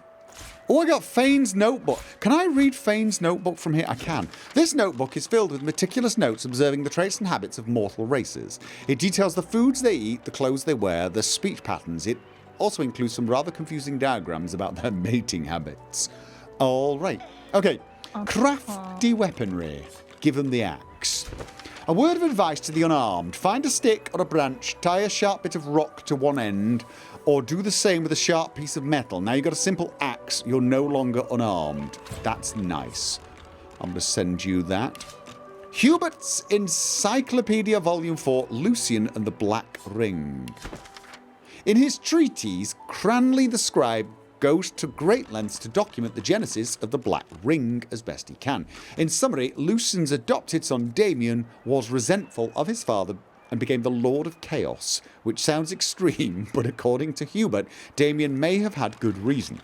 Oh, I got Fane's notebook. Can I read Fane's notebook from here? I can. This notebook is filled with meticulous notes observing the traits and habits of mortal races. It details the foods they eat, the clothes they wear, their speech patterns. It also includes some rather confusing diagrams about their mating habits. All right. Okay. Crafty weaponry. Give them the axe. A word of advice to the unarmed. Find a stick or a branch, tie a sharp bit of rock to one end, or do the same with a sharp piece of metal. Now you've got a simple axe. You're no longer unarmed. That's nice. I'm going to send you that. Hubert's Encyclopedia Volume 4, Lucian and the Black Ring. In his treatise, Cranley the Scribe goes to great lengths to document the genesis of the Black Ring as best he can. In summary, Lucian's adopted son Damien was resentful of his father and became the Lord of Chaos, which sounds extreme, but according to Hubert, Damien may have had good reason.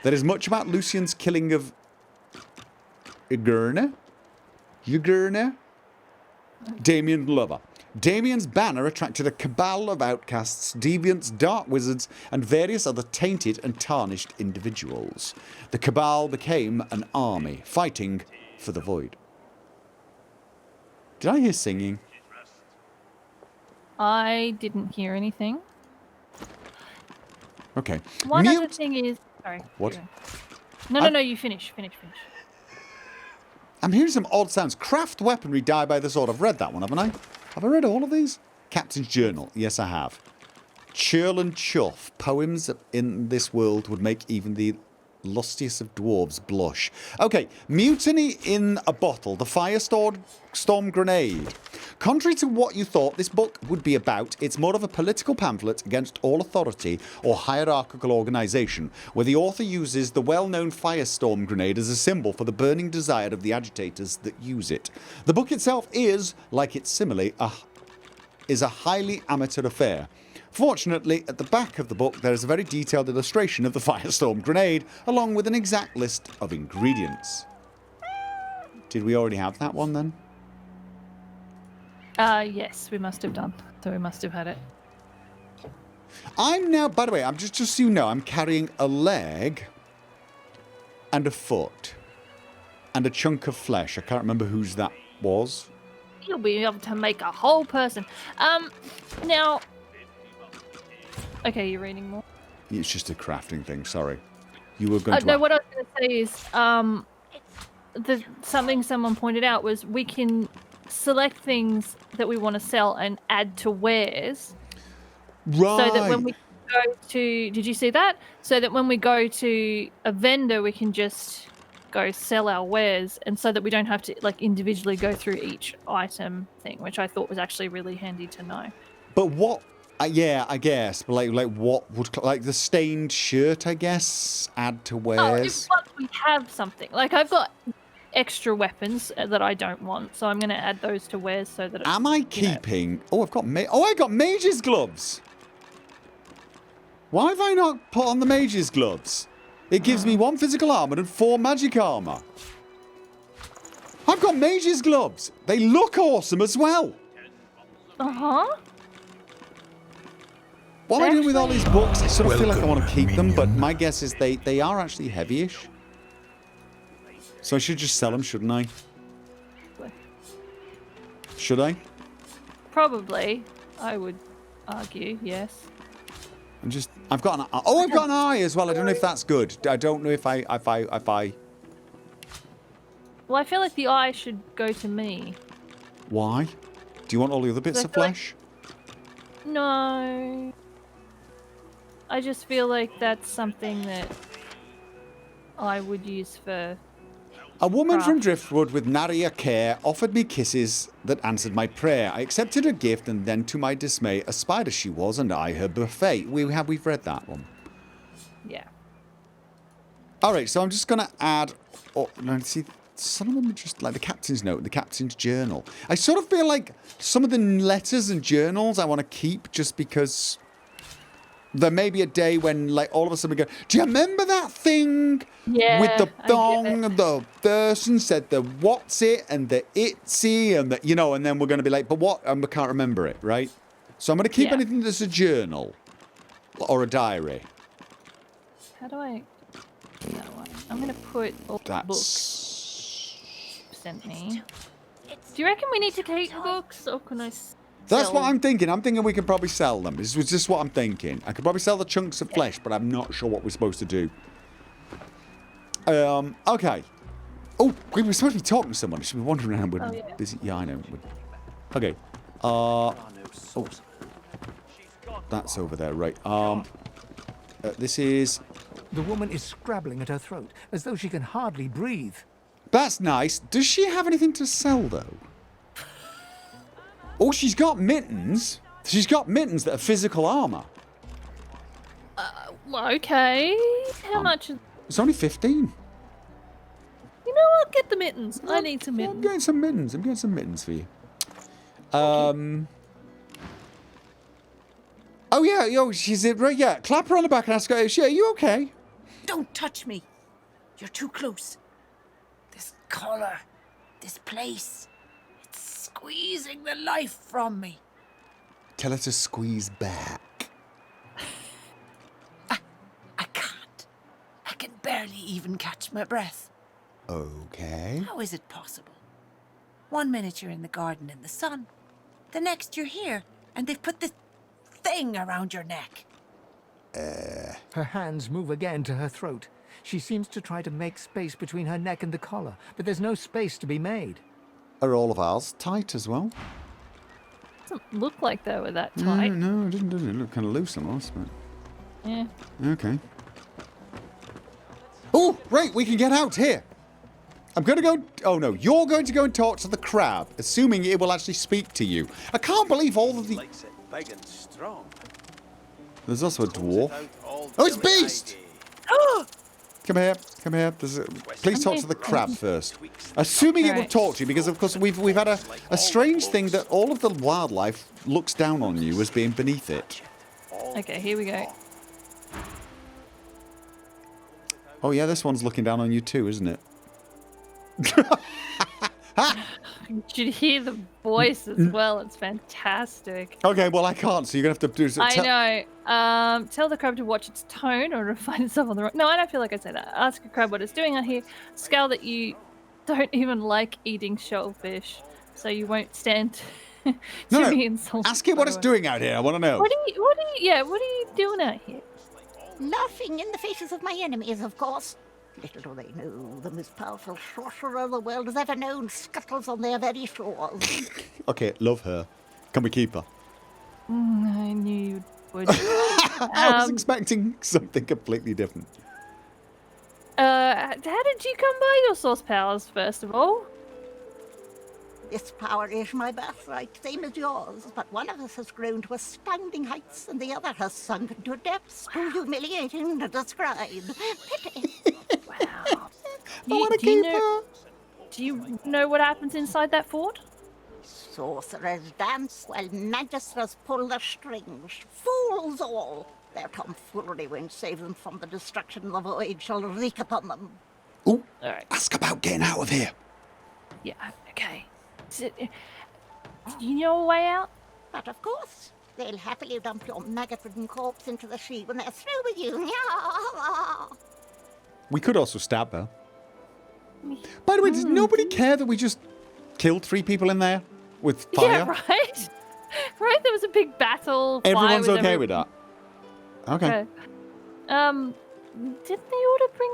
There is much about Lucian's killing of Igurna? Damien Glover. Damien's banner attracted a cabal of outcasts, deviants, dark wizards, and various other tainted and tarnished individuals. The cabal became an army, fighting for the void. Did I hear singing? I didn't hear anything. Okay. One other thing is... Sorry. What? No, you finish. I'm hearing some odd sounds. Craft weaponry, die by the sword. I've read that one, haven't I? Have I read all of these? Captain's Journal. Yes, I have. Churl and Chuff. Poems in this world would make even the Lustiest of dwarves blush. Okay, Mutiny in a Bottle, the Firestorm Grenade. Contrary to what you thought this book would be about, it's more of a political pamphlet against all authority or hierarchical organisation, where the author uses the well-known Firestorm Grenade as a symbol for the burning desire of the agitators that use it. The book itself is, like its simile, a highly amateur affair. Fortunately, at the back of the book there is a very detailed illustration of the Firestorm Grenade, along with an exact list of ingredients. Did we already have that one then? Yes, we must have done. So we must have had it. I'm now, by the way, I'm just so you know, I'm carrying a leg and a foot and a chunk of flesh. I can't remember whose that was. You'll be able to make a whole person. Now... Okay, you're reading more? It's just a crafting thing, sorry. You were going to... No, what I was going to say is... something someone pointed out was we can select things that we want to sell and add to wares. Right. So that when we go to... Did you see that? So that when we go to a vendor, we can just go sell our wares, and so that we don't have to like individually go through each item thing, which I thought was actually really handy to know. But what... yeah, I guess. But like what would... Like the stained shirt, I guess, add to wares? Oh, if we have something. Like I've got extra weapons that I don't want, so I'm going to add those to wares so that... Am I keeping... Oh, I've got... I got mage's gloves! Why have I not put on the mage's gloves? It gives me 1 physical armor and 4 magic armor. I've got mage's gloves. They look awesome as well. Uh-huh. What am I doing with all these books? I sort of feel like I want to keep them, but my guess is they are actually heavy-ish. So I should just sell them, shouldn't I? Should I? Probably. I would argue, yes. I've got an eye. Oh, I've got an eye as well. I don't know if that's good. I don't know if I... Well, I feel like the eye should go to me. Why? Do you want all the other bits of flesh? No. I just feel like that's something that I would use for... A woman from Driftwood with narier care offered me kisses that answered my prayer. I accepted her gift, and then to my dismay, a spider she was, and I her buffet. We've read that one. Yeah. Alright, so I'm just going to add... Oh, no, see, some of them are just like the captain's note, the captain's journal. I sort of feel like some of the letters and journals I want to keep just because... There may be a day when, like, all of a sudden we go, do you remember that thing with the thong and the person said the what's it and the itsy and the, you know, and then we're going to be like, but what? And we can't remember it, right? So I'm going to keep anything that's a journal or a diary. How do I... That one. I'm going to put all the books sent me. Do you reckon we need to keep books, or can I... That's what I'm thinking. I'm thinking we can probably sell them. This was just what I'm thinking. I could probably sell the chunks of flesh, but I'm not sure what we're supposed to do. Okay. Oh, we were supposed to be talking to someone. Should be wandering around with busy. Yeah, I know. Okay. Oh, that's over there, right? This is... The woman is scrabbling at her throat, as though she can hardly breathe. That's nice. Does she have anything to sell, though? Oh, she's got mittens. She's got mittens that are physical armor. Okay. How much is... It's only 15. You know what? Get the mittens. I need some mittens. I'm getting some mittens. I'm getting some mittens for you. Oh, yeah. Yo, she's right. Yeah. Clap her on the back and ask her, are you okay? Don't touch me. You're too close. This collar, this place... squeezing the life from me. Tell her to squeeze back. I can't. I can barely even catch my breath. Okay. How is it possible? 1 minute you're in the garden in the sun. The next you're here, and they've put this thing around your neck. Her hands move again to her throat. She seems to try to make space between her neck and the collar, but there's no space to be made. Are all of ours tight as well? Doesn't look like they were that tight. No, it didn't. It looked kind of loose on us, but... Yeah. Okay. Oh, Oh, right, we can get out here. I'm going to go... Oh, no, you're going to go and talk to the crab, assuming it will actually speak to you. I can't believe all of the... Big and strong. There's also a dwarf. Oh, it's Beast! Come here, come here. Please talk to the crab first. Assuming it will talk to you, because of course we've had a strange thing that all of the wildlife looks down on you as being beneath it. Okay, here we go. Oh yeah, this one's looking down on you too, isn't it? You should hear the voice as well. It's fantastic. Okay, well I can't, so you're gonna have to do. I know. Tell the crab to watch its tone or to find itself on the wrong. No, I don't feel like I say that. Ask a crab what it's doing out here. Scale that you don't even like eating shellfish, so you won't stand to be insulted. Ask it what it's doing out here. I want to know. What are you doing out here? Laughing in the faces of my enemies, of course. Little do they know, the most powerful sorcerer the world has ever known scuttles on their very shores. Okay, love her. Can we keep her? I knew you would. I was expecting something completely different. How did you come by your source powers, first of all? This power is my birthright, same as yours, but one of us has grown to astounding heights and the other has sunk to depths too humiliating to describe. Pity. Wow. Do you know what happens inside that fort? Sorcerers dance while magisters pull the strings. Fools all! Their tomfoolery won't save them from the destruction the void shall wreak upon them. Ooh, ask about getting out of here. Yeah, okay. Do you know a way out? But of course, they'll happily dump your maggot-ridden corpse into the sea when they're through with you. We could also stab her. By the way, does nobody care that we just killed 3 people in there with fire? Yeah, right? Right? There was a big battle. Everyone's okay with that? Okay. Didn't the order bring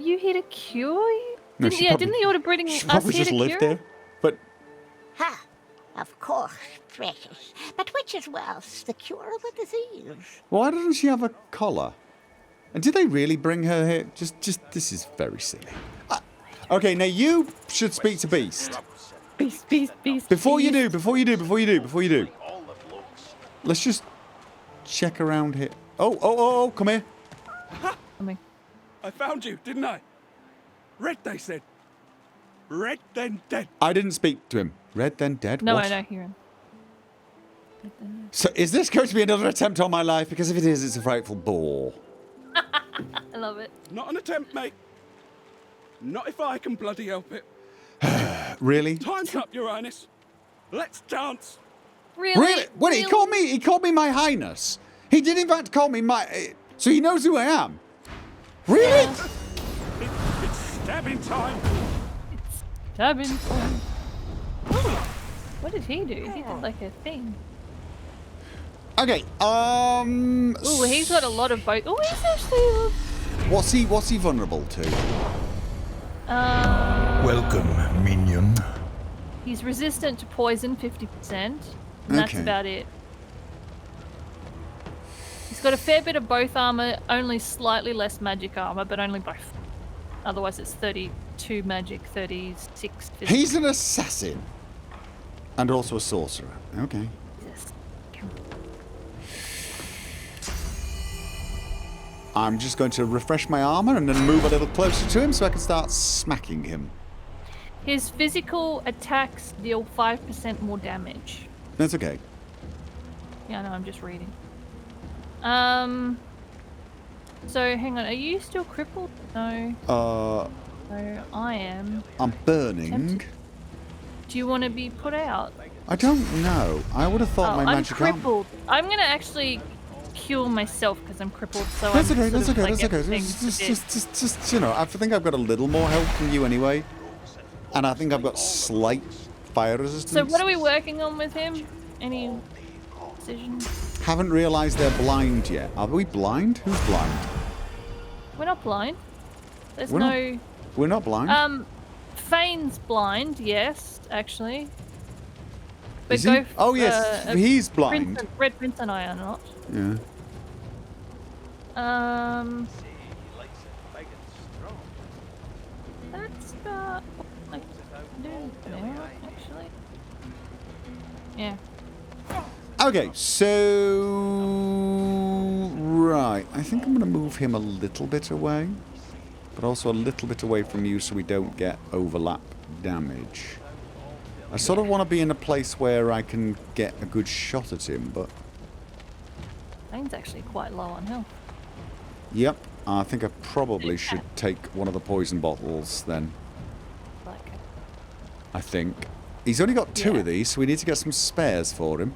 you here to cure you? No, Didn't the order bring she us probably here just to lived cure? there. But Ha! Of course, precious. But which is worse, the cure or the disease? why doesn't she have a collar? And did they really bring her here? Just this is very silly. Okay, now you should speak to Beast. Beast. Before you do. Let's just check around here. Oh, come here. Coming. I found you, didn't I? Red, they said. Red, then dead. I didn't speak to him. Red, then dead? No, What? I don't hear him. So is this going to be another attempt on my life? Because if it is, it's a frightful bore. I love it. Not an attempt, mate. Not if I can bloody help it. Really? Time's up, Your Highness. Let's dance. Really? Wait, he called me my highness. He did in fact call me my... So he knows who I am. Really? It's stabbing time. Stabbing time. What did he do? He did like a thing. Okay, Ooh, he's got a lot of both. Oh, he's actually... What's he vulnerable to? Welcome, minion. He's resistant to poison 50%. And that's Okay. about it. He's got a fair bit of both armor, only slightly less magic armor, but only both. Otherwise it's 32 magic, 36 physical. He's an assassin. And also a sorcerer. Okay. Yes. I'm just going to refresh my armor and then move a little closer to him so I can start smacking him. His physical attacks deal 5% more damage. That's okay. Yeah, no, I'm just reading. So hang on, are you still crippled? No. No, I am. I'm burning. Do you want to be put out? I don't know. I would have thought my I'm magic armor... crippled. I'm gonna actually cure myself because I'm crippled. So That's I'm okay, sort that's of, okay, like, that's okay. everything Just, you know, I think I've got a little more health than you anyway. And I think I've got slight fire resistance. So what are we working on with him? Any decisions? Haven't realised they're blind yet. Are we blind? Who's blind? We're not blind. There's We're no... We're not blind? Fane's blind, yes, actually. But Is he? Oh, yes, he's blind. Red Prince and I are not. Yeah. I can do there, actually. Yeah. Okay, so... Right, I think I'm going to move him a little bit away. But also a little bit away from you so we don't get overlap damage. I sort of want to be in a place where I can get a good shot at him, but... Lane's actually quite low on health. Yep, I think I probably should take one of the poison bottles then. Like, I think. He's only got 2 of these, so we need to get some spares for him.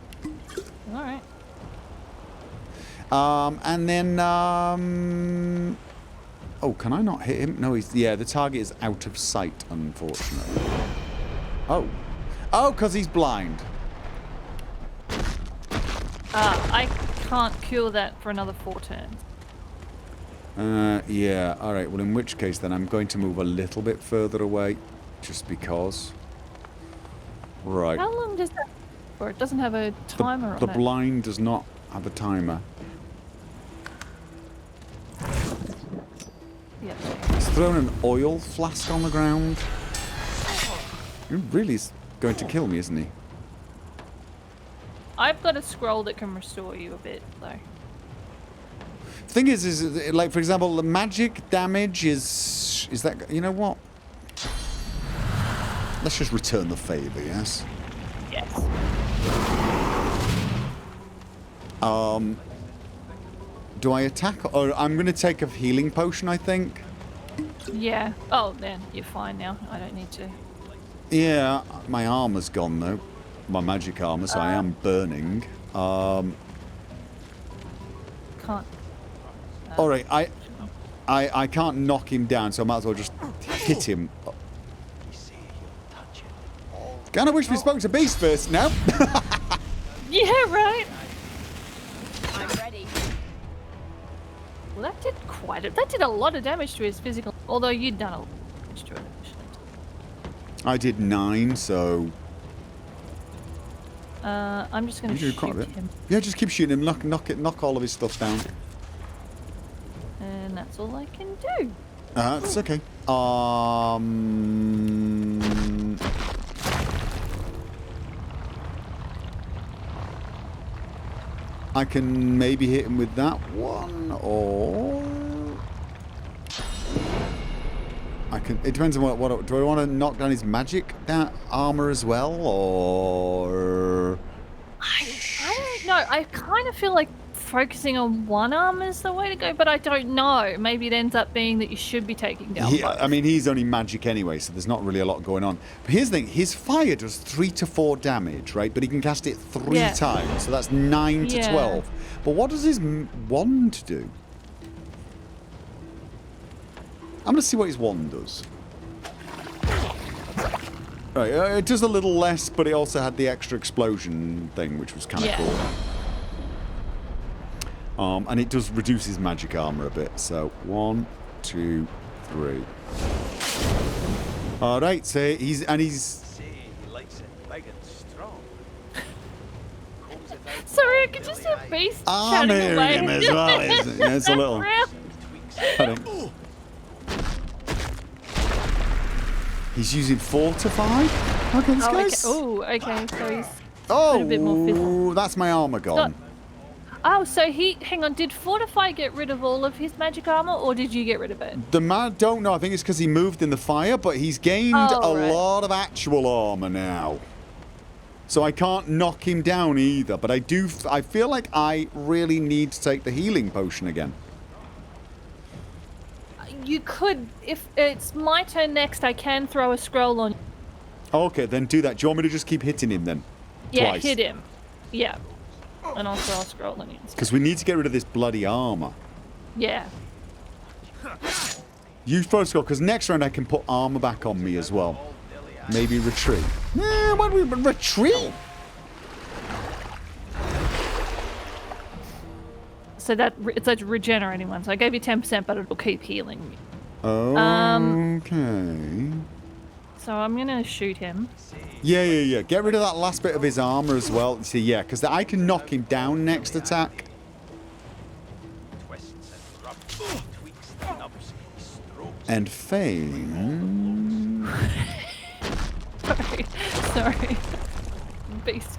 alright. And then, oh, can I not hit him? No, he's... Yeah, the target is out of sight, unfortunately. Oh. Oh, because he's blind. I can't cure that for another 4 turns. Yeah, alright. Well, in which case, then, I'm going to move a little bit further away. Just because. Right. How long does that... Or it doesn't have a timer on it. The blind does not have a timer. Yeah. He's thrown an oil flask on the ground. He really is going to kill me, isn't he? I've got a scroll that can restore you a bit, though. Thing is like, for example, the magic damage is that... You know what? Let's just return the favour, yes? Yes. Do I attack? Or I'm going to take a healing potion, I think. Yeah. Oh, then you're fine now. I don't need to. Yeah, my armor's gone, though. My magic armor, so I am burning. Can't. Alright, I can't knock him down, so I might as well just hit him. Kinda wish we spoke to Beast first now. Yeah, right. I'm ready. Well, that did that did a lot of damage to his physical. Although you'd done a lot of damage to it initially. I did 9, so... I'm just going to You do shoot quite a bit. him. Yeah, just keep shooting him. Knock all of his stuff down. And that's all I can do. It's okay. I can maybe hit him with that one, or I can. It depends on what do I want to knock down his magic armor as well, or I don't know. I kind of feel like focusing on one arm is the way to go, but I don't know. Maybe it ends up being that you should be taking down both. I mean, he's only magic anyway, so there's not really a lot going on. But here's the thing: his fire does 3 to 4 damage, right? But he can cast it 3 times, so that's 9 to 12. But what does his wand do? I'm gonna see what his wand does. Right, it does a little less, but it also had the extra explosion thing, which was kind of cool. And it does reduce his magic armor a bit. So 1, 2, 3. All right, so he's. Sorry, I could just hear Beast I'm chatting hearing away. him as well. It's a little. He's using Fortify. Okay, this guy's. Oh, okay. So he's Oh, a bit more physical. that's my armor gone. Oh, so hang on, did Fortify get rid of all of his magic armor, or did you get rid of it? The man, don't know. I think it's because he moved in the fire, but he's gained a lot of actual armor now. So I can't knock him down either. But I feel like I really need to take the healing potion again. You could, if it's my turn next, I can throw a scroll on. Okay, then do that. Do you want me to just keep hitting him then? Yeah, Twice? hit him. Yeah. And I'll throw a scroll on you. Because we need to get rid of this bloody armor. Yeah. Use throw scroll, because next round I can put armor back on me as well. Maybe retreat. Yeah, why don't we retreat? So it's a regenerating one. So I gave you 10%, but it'll keep healing me. Okay. So I'm gonna shoot him. Yeah. Get rid of that last bit of his armor as well. See, yeah, because I can knock him down next attack. And feign. Sorry. Beast.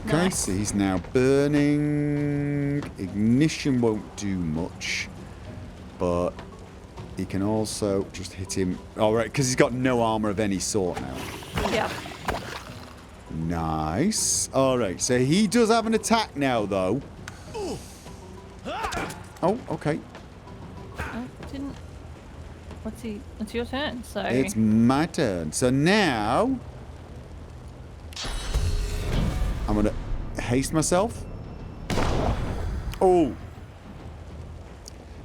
Okay, so he's now burning. Ignition won't do much, but he can also just hit him. All right, because he's got no armor of any sort now. Yeah. Nice. All right, so he does have an attack now, though. Oh, okay. Oh, didn't. It's your turn. So It's my turn. So now I'm gonna haste myself. Oh.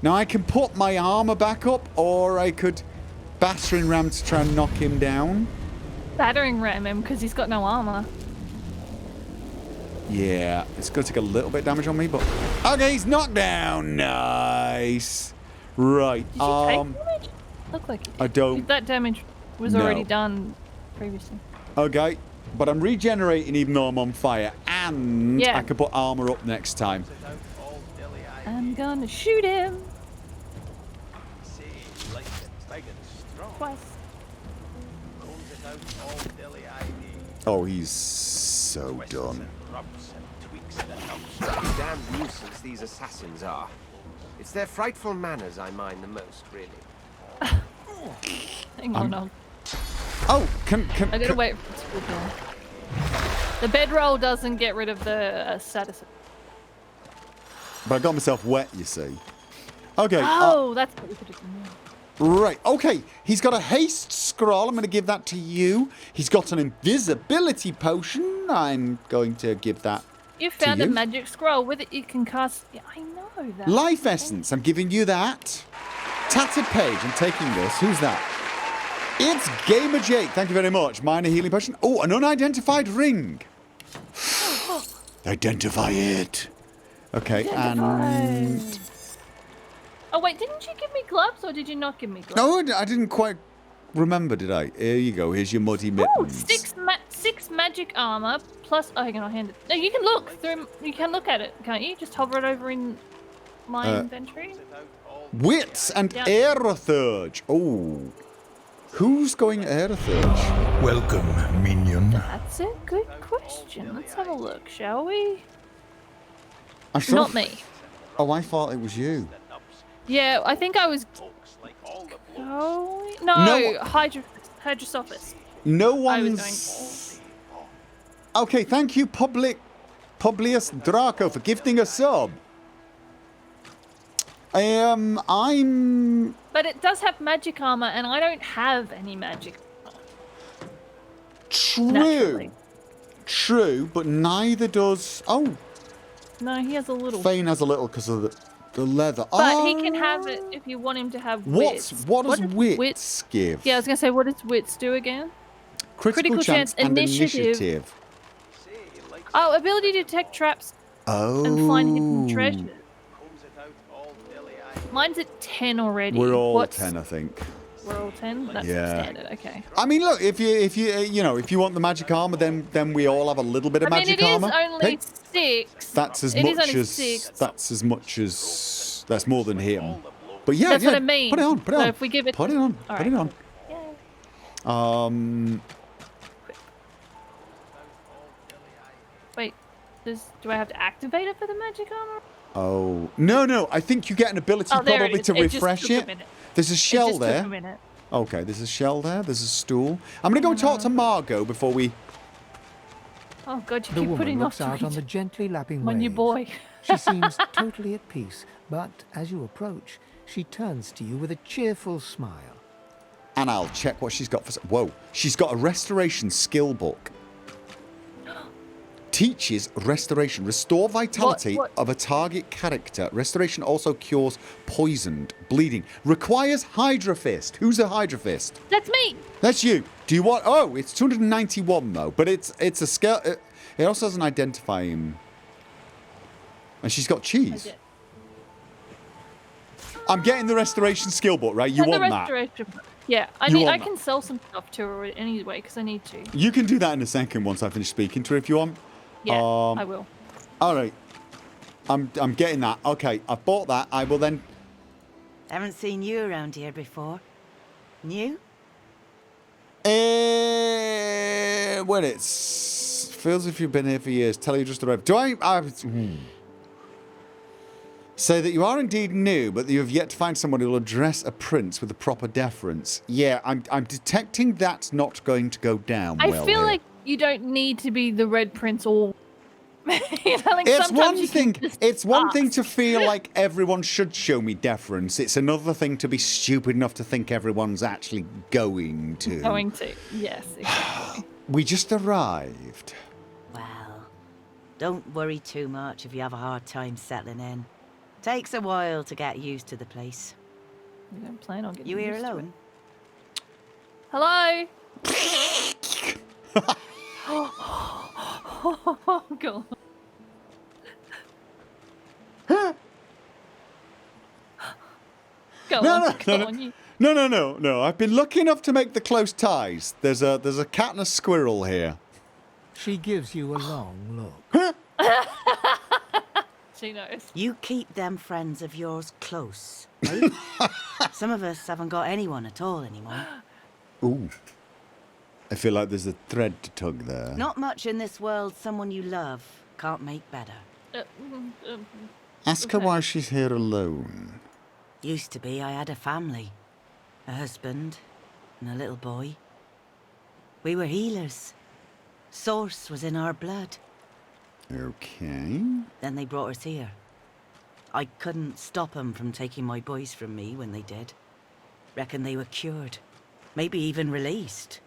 Now I can put my armor back up, or I could battering ram to try and knock him down. battering ram him because he's got no armor. Yeah, it's going to take a little bit of damage on me, but... Okay, he's knocked down. Nice. Right. Did you take damage? Look like you did. I don't... That damage was already done previously. Okay, but I'm regenerating even though I'm on fire, and Yeah. I can put armor up next time. I'm gonna shoot him. Twice. Oh, he's so done. Damn nuisance these assassins are. It's their frightful manners I mind the most, really. Hang on, Oh, I gotta wait for it to go. The bedroll doesn't get rid of the status. But I got myself wet, you see. Okay. Oh, that's what we could have done. Right, okay. He's got a haste scroll. I'm going to give that to you. He's got an invisibility potion. I'm going to give that You found to a you. magic scroll. With it, you can cast. Yeah, I know that. Life essence. I'm giving you that. Tattered page. I'm taking this. Who's that? It's Gamer Jake. Thank you very much. Minor healing potion. Oh, an unidentified ring. Identify it. Okay, and... Oh wait, didn't you give me gloves or did you not give me gloves? No, I didn't quite remember, did I? Here you go. Here's your muddy mittens. Ooh, six magic armor plus. Oh, hang on, I'll hand it. No, you can look through. You can look at it, can't you? Just hover it over in my inventory. Wits and Yep. Aerothurge. Oh. Who's going Aerothurge? Welcome, minion. That's a good question. Let's have a look, shall we? I sort Not of- me. Oh, I thought it was you. Yeah, I think I was. Oh no, No. Hydrosophis. No I was one's... Okay, thank you, Publius Draco, for gifting a sub. I'm... But it does have magic armor, and I don't have any magic armor. True. Naturally. True, but neither does... Oh, No, he has a little. Fane has a little because of the leather. But he can have it if you want him to have wits. What does wits give? Yeah, I was gonna say, what does wits do again? Critical chance and initiative. Oh, ability to detect traps Oh. and find hidden treasure. Mine's at 10 already. We're all What's- 10, I think. We're all 10. That's Yeah. standard. Okay. I mean, look, if you want the magic armor, then we all have a little bit of I mean, magic it is armor. only 6. That's as It is much only as 6. that's more than him. But yeah, That's yeah, what I mean. put it on, put it So on. if we give it- put it on, All put it right. on. Wait, do I have to activate it for the magic armor? Oh no! I think you get an ability Oh, there it probably is. to It just refresh took a it. minute. There's a shell it just there. Took a minute. Okay, there's a shell there. There's a stool. I'm gonna go and talk to Margot before we. Oh god, you The keep woman putting looks off out on the gently lapping my new waves. boy. She seems totally at peace, but as you approach, she turns to you with a cheerful smile. And I'll check what she's got for. Whoa, she's got a restoration skill book. Teaches restoration. Restore vitality What? of a target character. Restoration also cures poisoned, bleeding. Requires Hydra Fist. Who's a Hydra Fist? That's me. That's you. Do you want? Oh, it's 291 though. But it's a skill. It also doesn't identify him. And she's got cheese. I'm getting the restoration skill book, right? You And the want that? restoration. Yeah, I You need. want I that. can sell some stuff to her anyway because I need to. You can do that in a second once I finish speaking to her if you want. Yeah, I will. All right. I'm getting that. Okay, I've bought that. I will then... Haven't seen you around here before. New? Well, it's... Feels as if you've been here for years. Tell you just arrived. Do I... Say that you are indeed new, but that you have yet to find someone who will address a prince with the proper deference. Yeah, I'm detecting that's not going to go down well I feel here. like you don't need to be the Red Prince or... you know, like It's sometimes one you thing. can just It's one thing ask. to feel like everyone should show me deference. It's another thing to be stupid enough to think everyone's actually going to. Going to, yes, exactly. We just arrived. Well, don't worry too much if you have a hard time settling in. Takes a while to get used to the place. You don't plan on getting You here used to alone? Hello? Oh, God. Go on, you. No. I've been lucky enough to make the close ties. There's a cat and a squirrel here. She gives you a long look. She knows. You keep them friends of yours close, right? Some of us haven't got anyone at all anymore. Ooh. I feel like there's a thread to tug there. Not much in this world someone you love can't make better. Ask her why she's here alone. Used to be I had a family. A husband and a little boy. We were healers. Source was in our blood. Okay. Then they brought us here. I couldn't stop them from taking my boys from me when they did. Reckon they were cured. Maybe even released.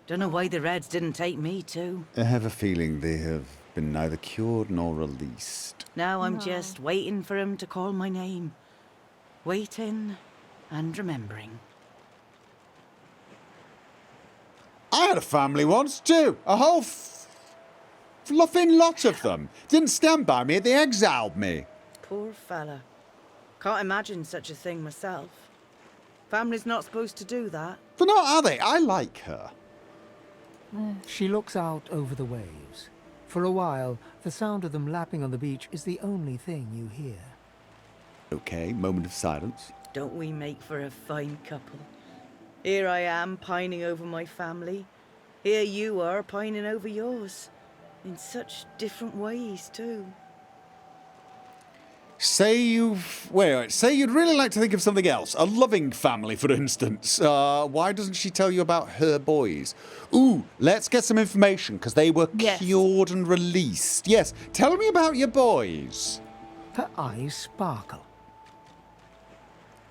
Don't know why the Reds didn't take me too. I have a feeling they have been neither cured nor released. Now I'm just waiting for him to call my name. Waiting and remembering. I had a family once too. A whole fluffing lot of them. Didn't stand by me, they exiled me. Poor fella. Can't imagine such a thing myself. Family's not supposed to do that. They're not, are they? I like her. She looks out over the waves. For a while, the sound of them lapping on the beach is the only thing you hear. Okay, moment of silence. Don't we make for a fine couple? Here I am pining over my family. Here you are pining over yours. In such different ways, too. Say say you'd really like to think of something else. A loving family, for instance. Why doesn't she tell you about her boys? Ooh, let's get some information, because they were cured and released. Yes, tell me about your boys. Her eyes sparkle.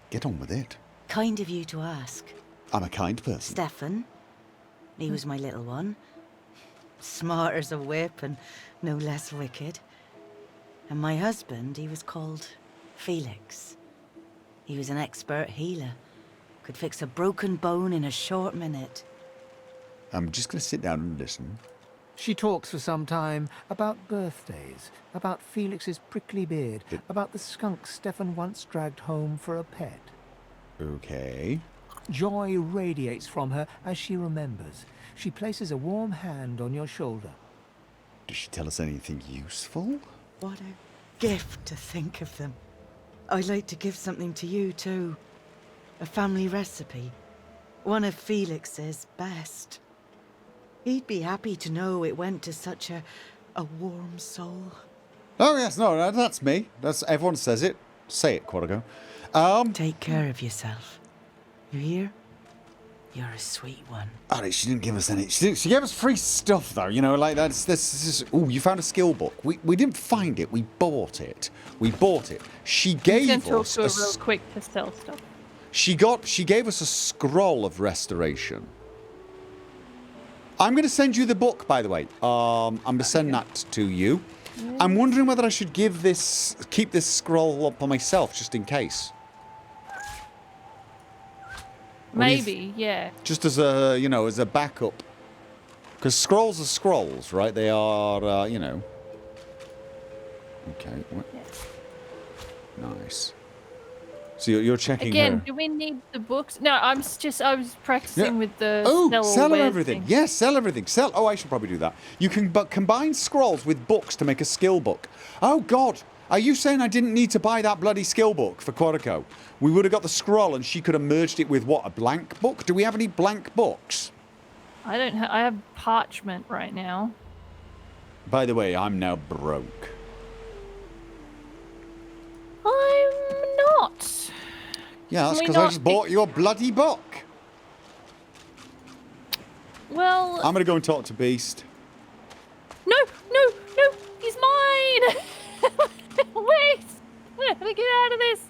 Get on with it. Kind of you to ask. I'm a kind person. Stefan. He was my little one. Smart as a whip and no less wicked. And my husband, he was called Felix. He was an expert healer. Could fix a broken bone in a short minute. I'm just going to sit down and listen. She talks for some time about birthdays, about Felix's prickly beard, about the skunk Stefan once dragged home for a pet. Okay. Joy radiates from her as she remembers. She places a warm hand on your shoulder. Does she tell us anything useful? What a gift to think of them. I'd like to give something to you, too. A family recipe. One of Felix's best. He'd be happy to know it went to such a warm soul. Oh, yes, no, that's me. Everyone says it. Say it, Quadigo. Take care of yourself. You hear? You're a sweet one. Alright, she didn't give us any. She gave us free stuff, though. You know, like this is. Ooh, you found a skill book. We didn't find it. We bought it. She gave I'm going us to talk to her real quick to sell stuff. She gave us a scroll of restoration. I'm going to send you the book, by the way. I'm going to send that to you. Yeah. I'm wondering whether I should keep this scroll up for myself, just in case. Maybe, yeah. Just as a, as a backup. Because scrolls are scrolls, right? They are, Okay. Yes. Nice. So you're checking Again, her. do we need the books? No, I was practicing with the sell her wares everything. thing. Yes, sell everything. Sell. Oh, I should probably do that. You can combine scrolls with books to make a skill book. Oh God, are you saying I didn't need to buy that bloody skill book for Quorico? We would have got the scroll, and she could have merged it with what? A blank book? Do we have any blank books? I don't. I have parchment right now. By the way, I'm now broke. I'm not. Yeah, that's Can we because I not just bought you a bloody book. Well. I'm gonna go and talk to Beast. No, he's mine. Wait, we have to get out of this.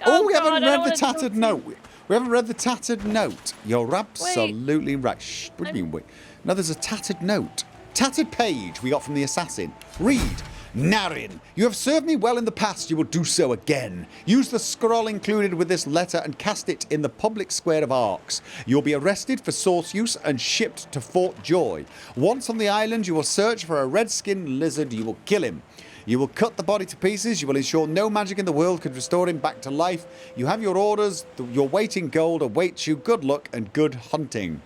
Oh, we God, haven't I don't read the wanna talk tattered to- note. We haven't read the tattered note. You're absolutely right. Shh, what do you mean wait? No, there's a tattered note. Tattered page we got from the assassin. Read. Narin, you have served me well in the past. You will do so again. Use the scroll included with this letter and cast it in the public square of Arcs. You will be arrested for source use and shipped to Fort Joy. Once on the island, you will search for a red-skinned lizard. You will kill him. You will cut the body to pieces. You will ensure no magic in the world could restore him back to life. You have your orders. Your weight in gold awaits you. Good luck and good hunting.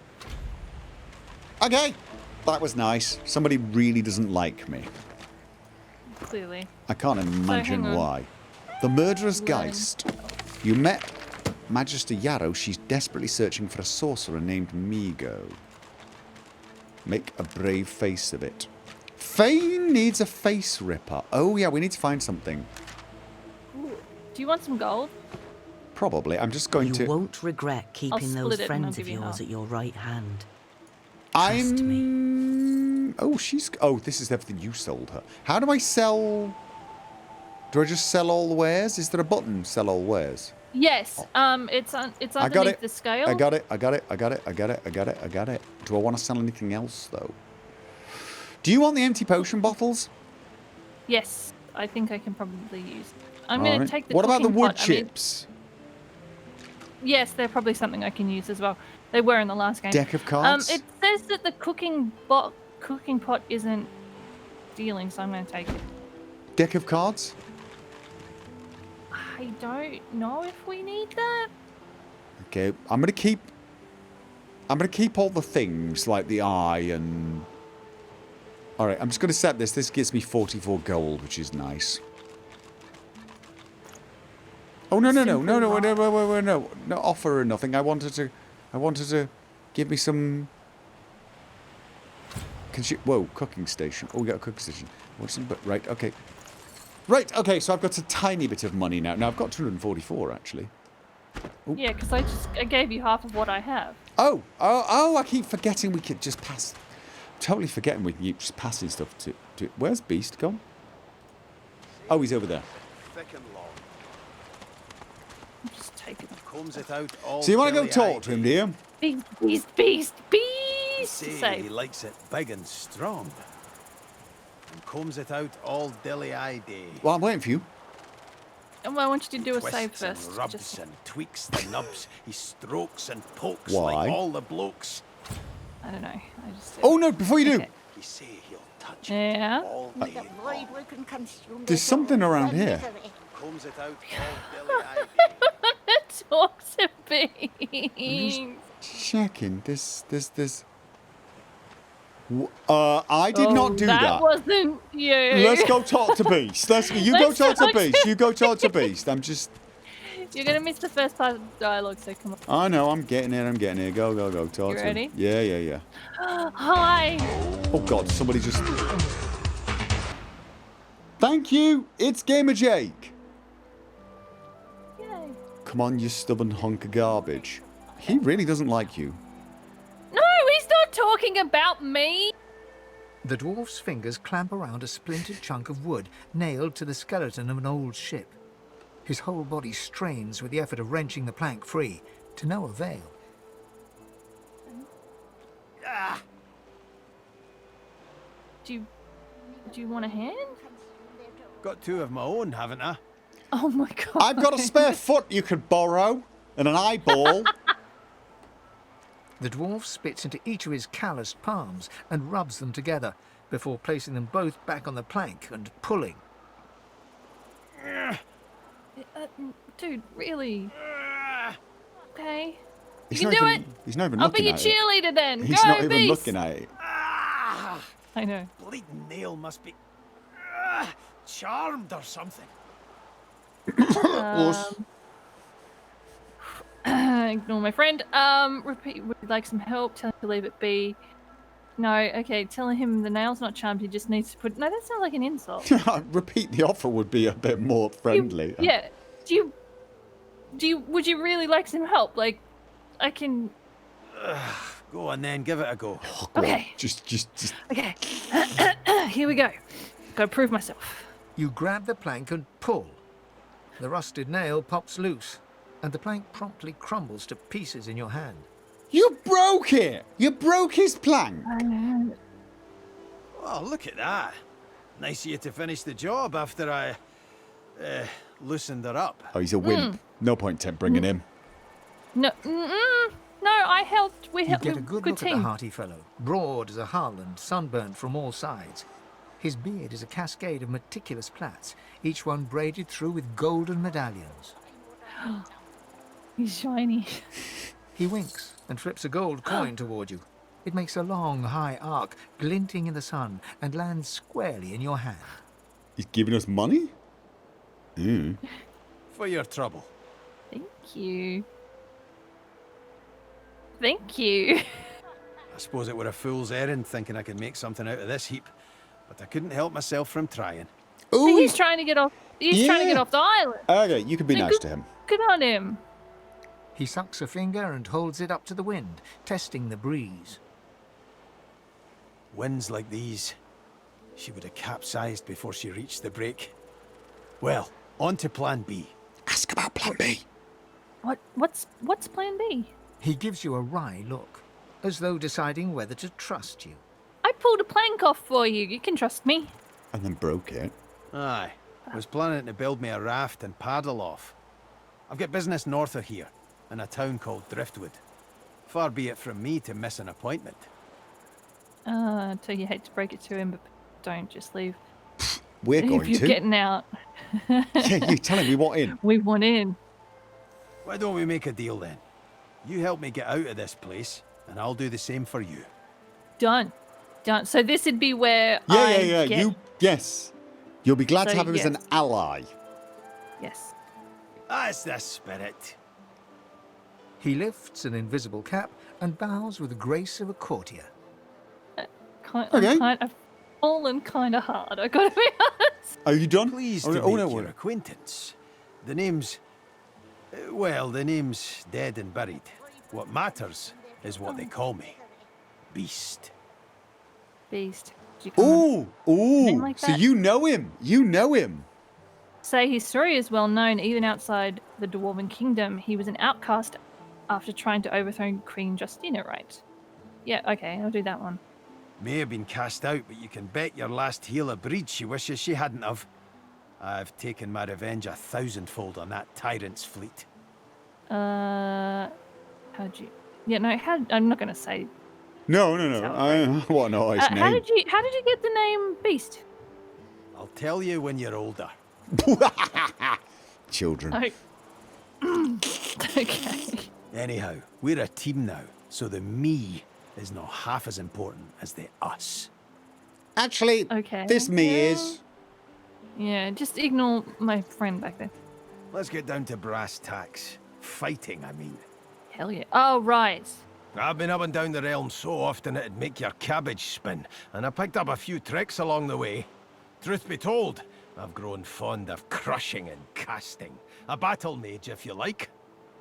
Okay, that was nice. Somebody really doesn't like me. Clearly. I can't imagine hang on. why. The murderous Geist. You met Magister Yarrow. She's desperately searching for a sorcerer named Migo. Make a brave face of it. Fane needs a face ripper. Oh yeah, we need to find something. Ooh. Do you want some gold? Probably. I'm just going to... You won't regret keeping those split it and I'll friends give of you yours half. at your right hand. Oh, she's... Oh, this is everything you sold her. How do I sell... Do I just sell all wares? Is there a button, sell all wares? Yes. It's I got underneath it. the scale. I got it. Do I want to sell anything else, though? Do you want the empty potion bottles? Yes, I think I can probably use. I'm All going right. to take the. What about the cooking wood pot. I mean, chips? yes, they're probably something I can use as well. They were in the last game. Deck of cards? It says that the cooking pot isn't dealing, so I'm going to take it. Deck of cards? I don't know if we need that. Okay, I'm gonna keep all the things like the eye and. All right, I'm just gonna set this. This gives me 44 gold, which is nice. Oh no! No! Offer or nothing. I wanted to give me some. Whoa, cooking station. Oh, we got a cooking station. What's in? Right. Okay. Right. Okay. So I've got a tiny bit of money now. Now I've got 244 actually. Ooh. Yeah, because I gave you half of what I have. Oh! I keep forgetting we could just pass. Totally forgetting we can keep just passing stuff to. Where's Beast gone? Oh, he's over there. Thick and long. Just take it. Combs it out all So you want to go dilly talk to him, do you? Beast! Say Save. he likes it big and strong. And combs it out all dilly-eyed day. Well, I'm waiting for you. And I want you to do a save Twists and first. rubs Just... and tweaks the nubs. He strokes and pokes Why? like all the blokes. I don't know. I just. Oh no! Before you do, Okay. He say he'll touch Yeah. all The day void long. can consume there's something around here. Combs it out all dilly-eyed day. Talk to me. Checking. I did not do that. That wasn't you. Let's go talk to Beast. You go Let's talk to talk to- Beast. You go talk to Beast. I'm just. You're gonna miss the first part of the dialogue, so come on. I know. I'm getting it. Go. Talk You to ready? him. Yeah. Hi. Oh God! Somebody just. Thank you. It's Gamer Jake. Yay. Come on, you stubborn hunk of garbage. He really doesn't like you. No, he's not talking about me. The dwarf's fingers clamp around a splintered chunk of wood nailed to the skeleton of an old ship. His whole body strains with the effort of wrenching the plank free, to no avail. Do you want a hand? Got two of my own, haven't I? Oh my god. I've got a spare foot you could borrow and an eyeball. The dwarf spits into each of his calloused palms and rubs them together before placing them both back on the plank and pulling. Dude, really? Okay. He's You not can do even, it. He's not even I'll be looking your at it. cheerleader then. He's Go, not even Beast. looking at it. I know. Bleeding nail must be charmed or something. Ignore my friend. Repeat. Would you like some help? Tell him to leave it be. No, okay. Telling him the nail's not charmed. He just needs to put. No, that sounds like an insult. Repeat the offer would be a bit more friendly. Yeah. Would you really like some help? Like, I can. Go on then, give it a go. Okay. Just. Okay. Here we go. Gotta prove myself. You grab the plank and pull. The rusted nail pops loose, and the plank promptly crumbles to pieces in your hand. You broke it! You broke his plank! Oh, look at that. Nice of you to finish the job after I loosened her up. Oh, he's a wimp. No point in bringing him. No, no, I helped. We You helped. get a good look team. at the hearty fellow, broad as a hull and sunburnt from all sides. His beard is a cascade of meticulous plaits, each one braided through with golden medallions. He's shiny. He winks and flips a gold coin toward you. It makes a long, high arc, glinting in the sun, and lands squarely in your hand. He's giving us money? For your trouble. Thank you. Thank you. I suppose it were a fool's errand thinking I could make something out of this heap, but I couldn't help myself from trying. Ooh, He's trying to get off. He's trying to get off the island. Okay, you can be So nice to him. Good on him. He sucks a finger and holds it up to the wind, testing the breeze. Winds like these, she would have capsized before she reached the break. Well, on to plan B. Ask about plan B. What's plan B? He gives you a wry look, as though deciding whether to trust you. I pulled a plank off for you. You can trust me. And then broke it. Aye, was planning to build me a raft and paddle off. I've got business north of here, in a town called Driftwood. Far be it from me to miss an appointment. So you hate to break it to him, but don't just leave. We're going If you're to. getting out. Yeah, you telling me what in? We want in. Why don't we make a deal then? You help me get out of this place, and I'll do the same for you. Done. Done. So this would be where Yeah. get... Yes. You'll be glad to So, have him as an yes. ally. Yes. That's the spirit. He lifts an invisible cap and bows with the grace of a courtier. I've fallen kind of hard, I gotta be honest. Are you done? Pleased Oh, to no, make no, your no. acquaintance. The name's... well, the name's dead and buried. What matters is what they call me. Beast. Beast. Did you come Name Ooh. like So that? you know him. You know him. Say his story is well known even outside the Dwarven Kingdom. He was an outcast after trying to overthrow Queen Justina, right? Yeah, okay, I'll do that one. May have been cast out, but you can bet your last heel of breed she wishes she hadn't have. I've taken my revenge 1,000-fold on that tyrant's fleet. How'd you... Yeah, no, I'm not gonna say... No. What a nice name. How did you get the name Beast? I'll tell you when you're older. Children. Okay. Anyhow, we're a team now, so the me is not half as important as the us. Actually, Okay. this me is. Yeah, just ignore my friend back there. Let's get down to brass tacks. Fighting, I mean. Hell yeah. Oh, right. I've been up and down the realm so often it'd make your cabbage spin, and I picked up a few tricks along the way. Truth be told, I've grown fond of crushing and casting. A battle mage, if you like.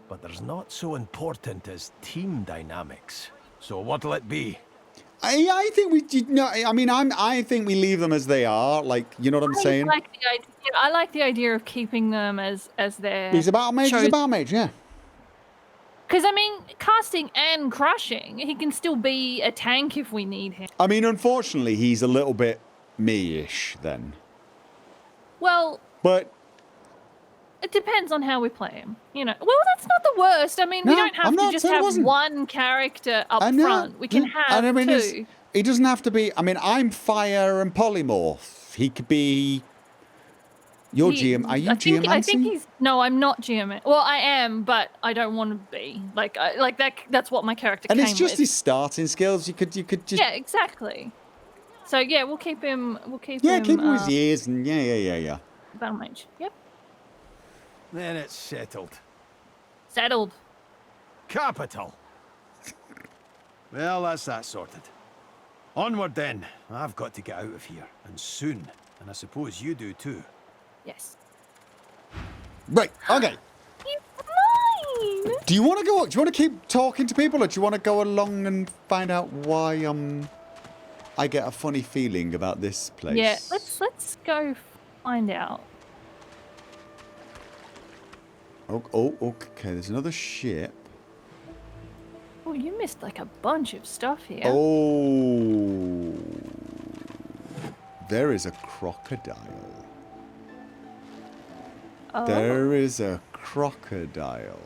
But there's not so important as team dynamics. So what'll it be? I think we did not. I mean, I think we leave them as they are. Like, you know what I'm saying? I like the idea of keeping them as their. He's a battle mage. He's a battle mage. Yeah. Because I mean, casting and crushing, he can still be a tank if we need him. I mean, unfortunately, he's a little bit me-ish then. Well, But it depends on how we play him. You know. Well, that's not the worst. I mean, we No, don't have I'm to not just saying it have wasn't. one character up I know. front. We can have And I mean, two. he doesn't have to be. I mean, I'm fire and polymorph. He could be. You're GM. Are you GM? I think he's. No, I'm not GM. Well, I am, but I don't want to be. Like that. That's what my character. And came it's just with. his starting skills. You could just. Yeah, exactly. So yeah, we'll keep him. Yeah, keep him with his ears and yeah. Battle mage. Yep. Then it's settled. Settled. Capital. Well, that's that sorted. Onward then. I've got to get out of here, and soon. And I suppose you do too. Yes. Right. Okay. Do you want to go? Do you want to keep talking to people, or do you want to go along and find out why I get a funny feeling about this place? Yeah. Let's go find out. Oh, okay. There's another ship. Oh, you missed like a bunch of stuff here. Oh. There is a crocodile. Oh. There is a crocodile.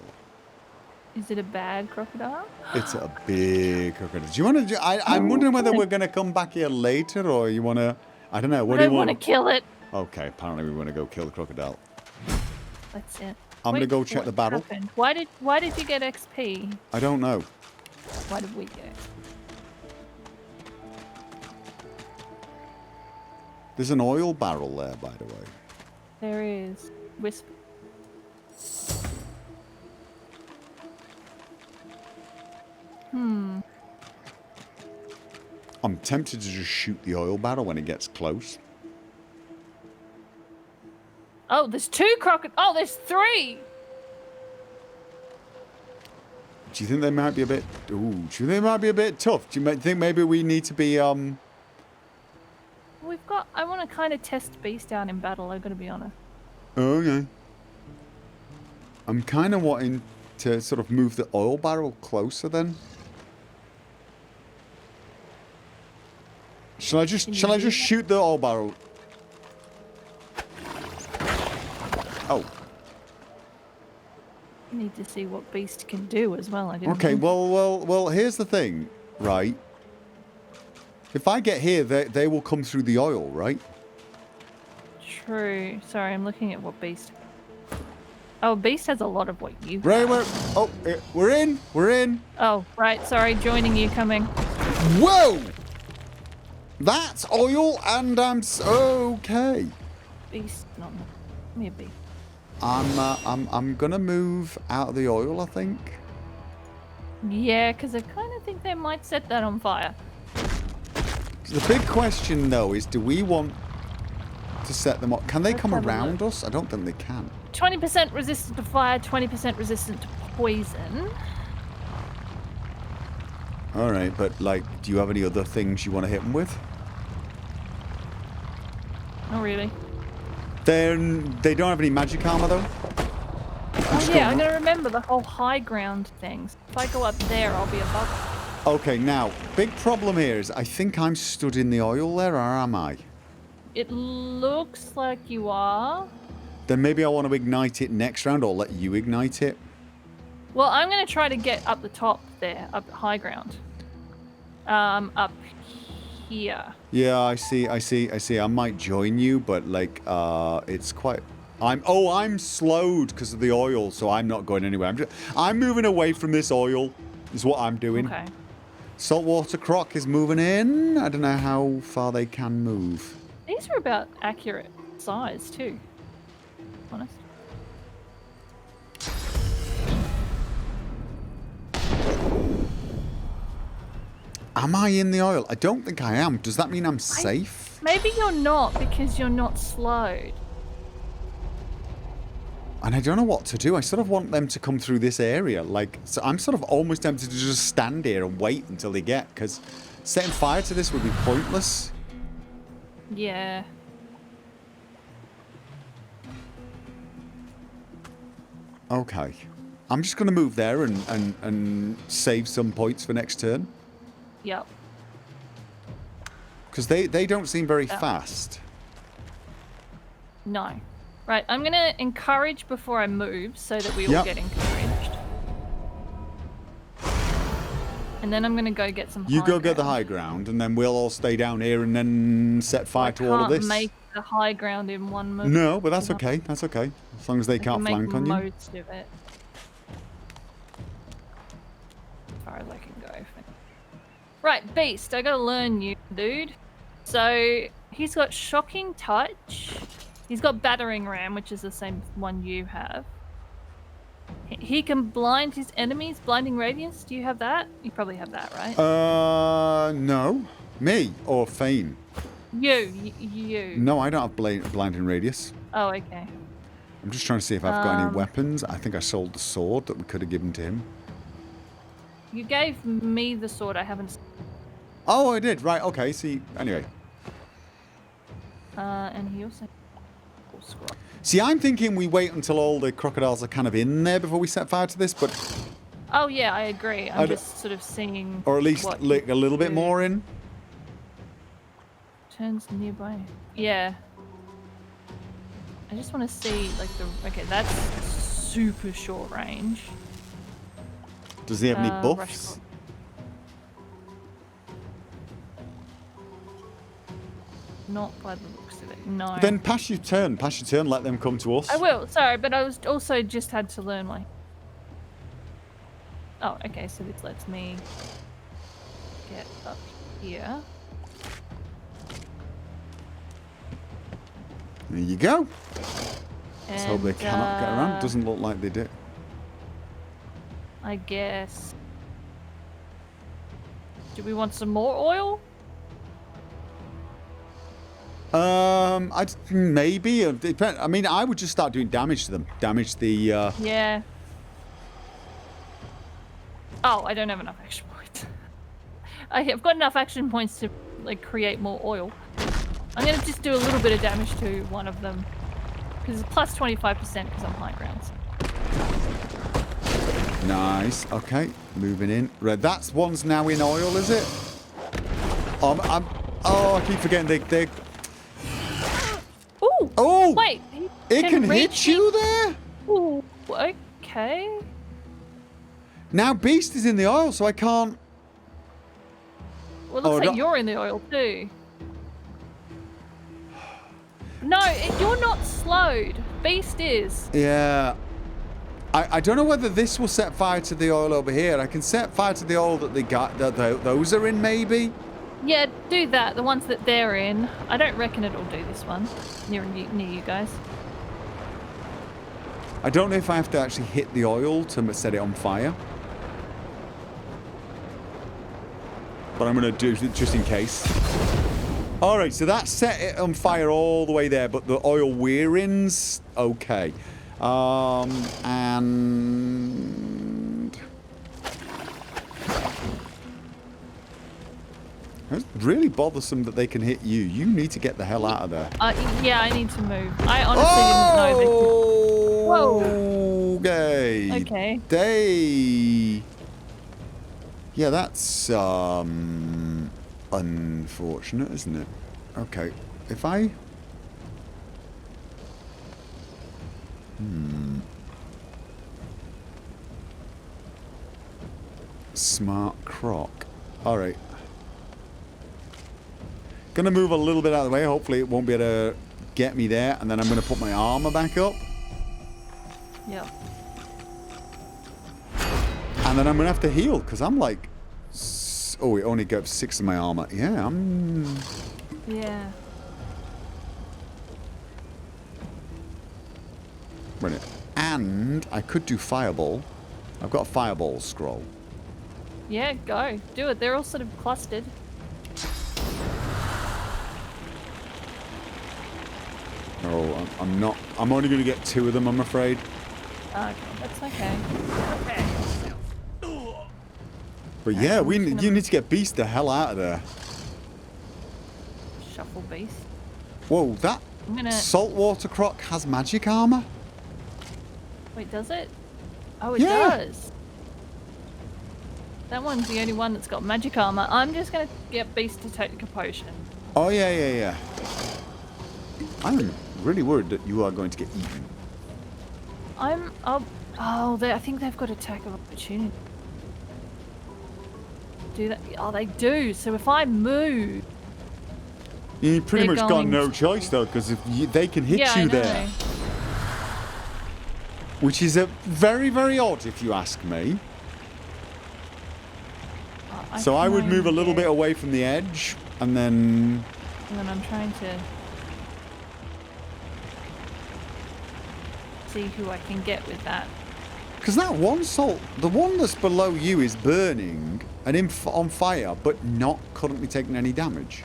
Is it a bad crocodile? It's a big crocodile. Do you want to? I'm wondering whether we're going to come back here later, or you want to? I don't know. What do you want? I want to kill it. Okay, apparently we want to go kill the crocodile. That's it. I'm going to go check the battle. Happened? Why did you get XP? I don't know. Why did we get it? There's an oil barrel there, by the way. There is. Wisp. I'm tempted to just shoot the oil barrel when it gets close. Oh, there's 2 crocodiles. Oh, there's 3. Do you think they might be a bit? Ooh, do you think they might be a bit tough? Do you think maybe we need to be We've got. I want to kind of test beast out in battle. I've got to be honest. Okay. I'm kind of wanting to sort of move the oil barrel closer then. Shall I just shoot the oil barrel? Oh. I need to see what beast can do as well. I didn't. Okay. Well. Here's the thing, right? If I get here, they will come through the oil, right? True. Sorry, I'm looking at what beast. Oh, beast has a lot of what you. Right. We're in. We're in. Oh, right. Sorry, joining you. Coming. Whoa! That's oil, and I'm okay. Beast, not me. A beast. I'm gonna move out of the oil, I think. Yeah, because I kind of think they might set that on fire. The big question, though, is do we want to set them up? Can they come around us? I don't think they can. 20% resistant to fire, 20% resistant to poison. All right, but like, do you have any other things you want to hit them with? Not really. They don't have any magic armor, though. Oh yeah, I'm gonna remember the whole high ground things. If I go up there, I'll be above. Okay, now, big problem here is I think I'm stood in the oil there, or am I? It looks like you are. Then maybe I want to ignite it next round, or let you ignite it. Well, I'm gonna try to get up the top there, up high ground. Up here. Yeah, I see. I might join you, but like, it's quite... I'm slowed because of the oil, so I'm not going anywhere. I'm moving away from this oil, is what I'm doing. Okay. Saltwater croc is moving in. I don't know how far they can move. These are about accurate size too. Honest. Am I in the oil? I don't think I am. Does that mean I'm safe? Maybe you're not because you're not slowed. And I don't know what to do. I sort of want them to come through this area. Like, so I'm sort of almost tempted to just stand here and wait until they get, because setting fire to this would be pointless. Yeah. Okay. I'm just going to move there and save some points for next turn. Yep. Because they don't seem very fast. No. Right, I'm going to encourage before I move so that we all get encouraged. And then I'm going to go get some You go get the high ground, and then we'll all stay down here and then set fire to all of this. I can't make the high ground in one move. No, but that's okay. That's okay. As long as they I can't can flank make on you. most of it. As far as I can go. Right, Beast, I gotta learn you, dude. So, he's got Shocking Touch. He's got Battering Ram, which is the same one you have. He can blind his enemies, Blinding Radiance. Do you have that? You probably have that, right? No. Me or Fane? You. No, I don't have blinding radius. Oh, okay. I'm just trying to see if I've got any weapons. I think I sold the sword that we could have given to him. You gave me the sword. I haven't. Oh, I did. Right. Okay. See. Anyway. And he also. See, I'm thinking we wait until all the crocodiles are kind of in there before we set fire to this, but. Oh yeah, I agree. I'm just sort of seeing. Or at least like a little bit more in. Turns nearby. Yeah. I just want to see like the. Okay, that's super short range. Does he have any buffs? Not by the looks of it. No. Then pass your turn. Pass your turn. Let them come to us. I will. Sorry, but I was also just had to learn my. Oh, okay. So this lets me get up here. There you go. Let's hope they cannot get around. Doesn't look like they do. I guess. Do we want some more oil? Maybe. I mean, I would just start doing damage to them. Damage the. Yeah. Oh, I don't have enough action points. I've got enough action points to like create more oil. I'm gonna just do a little bit of damage to one of them because it's plus 25% because I'm high grounds. Nice. Okay, moving in. Right, that's one's now in oil, is it? I keep forgetting they. Ooh. Oh. Wait. It can hit you there. Ooh. Okay. Now Beast is in the oil, so I can't. Well, it looks like you're in the oil too. No, you're not slowed. Beast is. Yeah. I don't know whether this will set fire to the oil over here. I can set fire to the oil that they got. Those are in, maybe. Yeah, do that. The ones that they're in. I don't reckon it'll do this one near you guys. I don't know if I have to actually hit the oil to set it on fire. But I'm going to do it just in case. Alright, so that set it on fire all the way there, but the oil we're in's okay. And it's really bothersome that they can hit you. You need to get the hell out of there. Yeah, I need to move. I honestly didn't know they could... Whoa! Okay. Okay. They... Yeah, that's unfortunate, isn't it? Okay, if I... Smart croc. Alright. Gonna move a little bit out of the way. Hopefully it won't be able to get me there. And then I'm gonna put my armor back up. Yeah. And then I'm gonna have to heal, because I'm like... Oh, it only gets 6 of my armor. Yeah, I'm... Yeah. Brilliant. And I could do fireball. I've got a fireball scroll. Yeah, go. Do it. They're all sort of clustered. Oh, I'm not... I'm only going to get 2 of them, I'm afraid. Okay, that's okay. Okay. But yeah, you need to get Beast the hell out of there. Shuffle Beast. Whoa, that saltwater croc has magic armor? Wait, does it? Oh, it Yeah. does. That one's the only one that's got magic armor. I'm just going to get Beast to take the potion. Oh, yeah. I'm really worried that you are going to get eaten. I think they've got attack of opportunity. Do that? Oh, they do. So if I move, You pretty They're much got going no to- choice though, because if they can hit Yeah, I you know. there, which is a very, very odd if you ask me. So I would move a little bit away from the edge, and then I'm trying to see who I can get with that. because that one salt, the one that's below you is burning and on fire, but not currently taking any damage.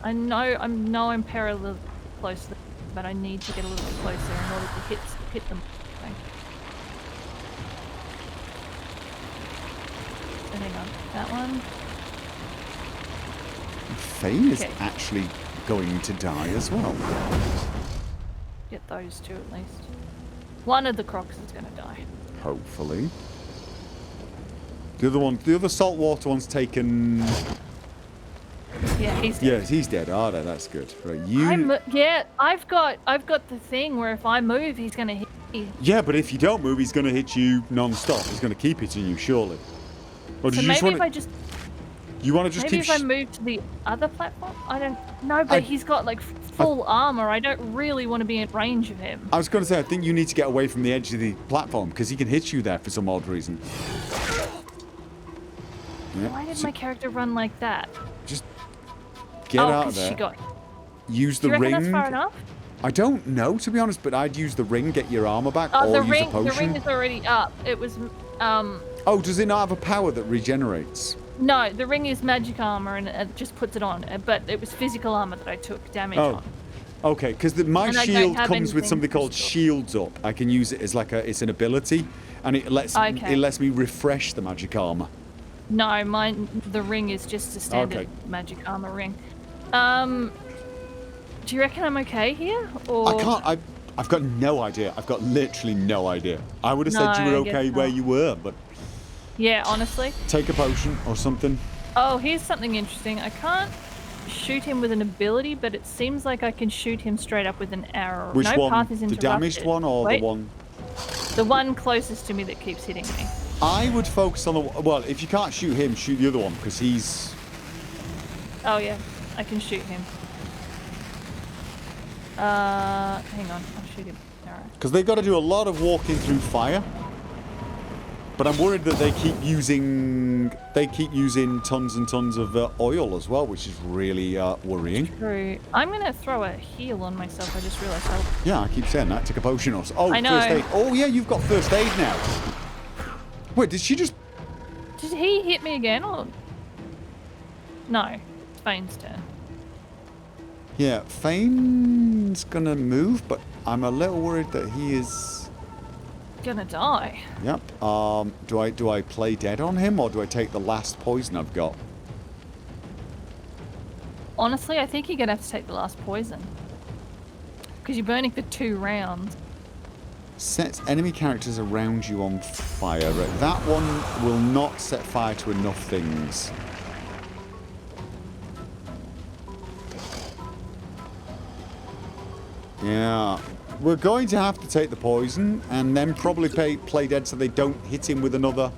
I know I'm parallel close to them, but I need to get a little bit closer in order to hit them. Okay. So hang on, that one. Fane is Okay. actually going to die as well. Get those two at least. One of the crocs is going to die. Hopefully. The other saltwater one's taken. Yeah, he's dead. Yes, he's dead. Oh, no, that's good. Right, you. Yeah, I've got the thing where if I move, he's going to hit me. Yeah, but if you don't move, he's going to hit you non-stop. He's going to keep hitting you, surely. Or So do you maybe just want if I just You want to just maybe keep. if I move to the other platform, I don't know. But he's got like full armor. I don't really want to be in range of him. I was going to say, I think you need to get away from the edge of the platform because he can hit you there for some odd reason. Yeah, Why did so my character run like that? just get oh, out of 'cause there. she got. Use Do the you reckon ring. that's far enough? I don't know, to be honest, but I'd use the ring, get your armor back, Oh, or the use ring. a potion. The ring is already up. It was. Oh, does it not have a power that regenerates? No, the ring is magic armor and it just puts it on. But it was physical armor that I took damage Oh, on. okay. Because my And I don't shield have comes with anything something called Shields Up. I can use it as like it's an ability, and it lets me refresh the magic armor. No, the ring is just a standard Okay. magic armor ring. Do you reckon I'm okay here? Or I can't. I've got no idea. I've got literally no idea. I would have said you No, were I guess okay where not. you were, but Yeah, honestly. take a potion or something. Oh, here's something interesting. I can't shoot him with an ability, but it seems like I can shoot him straight up with an arrow. Which no one? path is The interrupted. damaged one or Wait. the one? The one closest to me that keeps hitting me. I would focus on the. Well, if you can't shoot him, shoot the other one because he's. Oh yeah, I can shoot him. Hang on, I'll shoot him. Alright. Because they've got to do a lot of walking through fire. But I'm worried that they keep using tons and tons of oil as well, which is really worrying. True. I'm gonna throw a heal on myself. I just realised how. Yeah, I keep saying that. Take a potion or oh, I know. first aid. Oh yeah, you've got first aid now. Wait, did she just? Did he hit me again or? No, it's Fane's turn. Yeah, Fane's gonna move, but I'm a little worried that he is. Gonna die. Yep. Do I play dead on him or do I take the last poison I've got? Honestly, I think you're gonna have to take the last poison. Because you're burning for 2 rounds. Sets enemy characters around you on fire. Right, that one will not set fire to enough things. Yeah. We're going to have to take the poison and then probably play dead so they don't hit him with another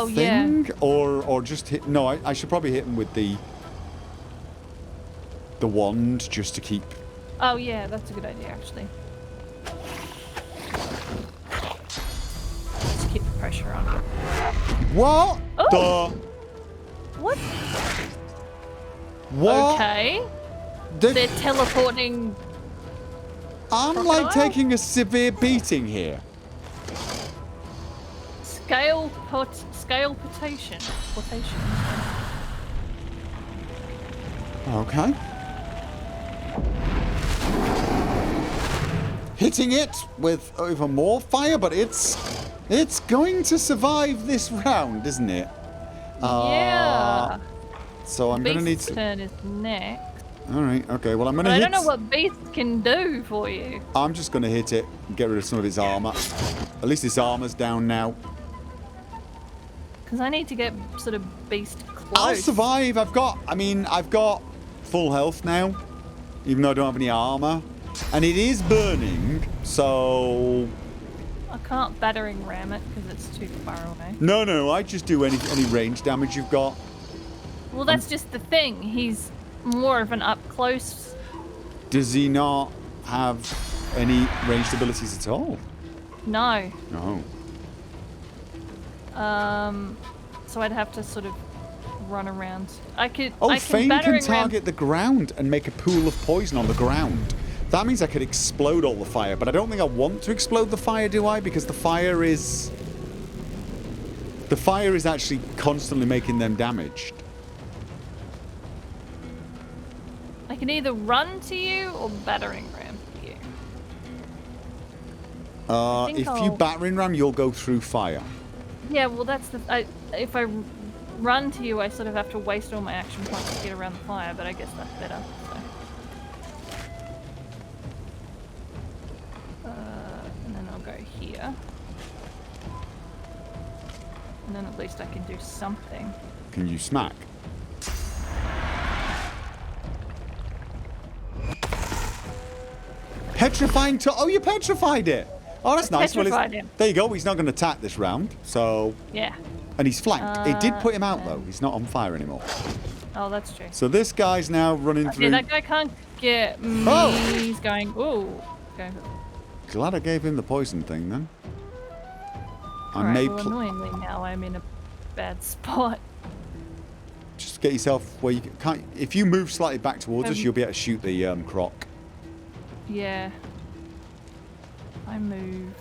thing. Yeah. Or just hit... No, I should probably hit him with the wand just to keep... Oh yeah, that's a good idea actually. Just keep the pressure on. What? Oh. What? What? Okay. They're teleporting. I'm Crocodile? like taking a severe beating here. Scale portation. Okay. Hitting it with even more fire, but it's going to survive this round, isn't it? Yeah. So I'm gonna need Beast's to. turn is next. All right. Okay. Well, I'm gonna But I hit. don't know what Beast can do for you. I'm just gonna hit it and get rid of some of its armor. At least its armor's down now. Because I need to get sort of Beast close. I'll survive. I've got full health now, even though I don't have any armor, and it is burning. So I can't battering ram it because it's too far away. no. I just do any range damage you've got. Well, that's just the thing. He's more of an up close. Does he not have any ranged abilities at all? No. No. So I'd have to sort of run around. I could. Oh, I Fane can battering target the ground and make a pool of poison on the ground. That means I could explode all the fire, but I don't think I want to explode the fire, do I? Because the fire is actually constantly making them damaged. I can either run to you or battering ram to you. If you battering ram, you'll go through fire. Yeah, well, that's the. If I run to you, I sort of have to waste all my action points to get around the fire, but I guess that's better. So. And then I'll go here. And then at least I can do something. Can you smack? Petrifying to. Oh, you petrified it. Oh, that's nice. Petrified him. There you go. He's not going to attack this round. So. Yeah. And he's flanked. It did put him out, and- though. He's not on fire anymore. Oh, that's true. So this guy's now running through. Yeah, that guy can't get me. Oh! He's going. Ooh. Okay. Glad I gave him the poison thing then. I Alright, may well, annoyingly now I'm in a bad spot. just get yourself where you can't. If you move slightly back towards us, you'll be able to shoot the croc. Yeah. I move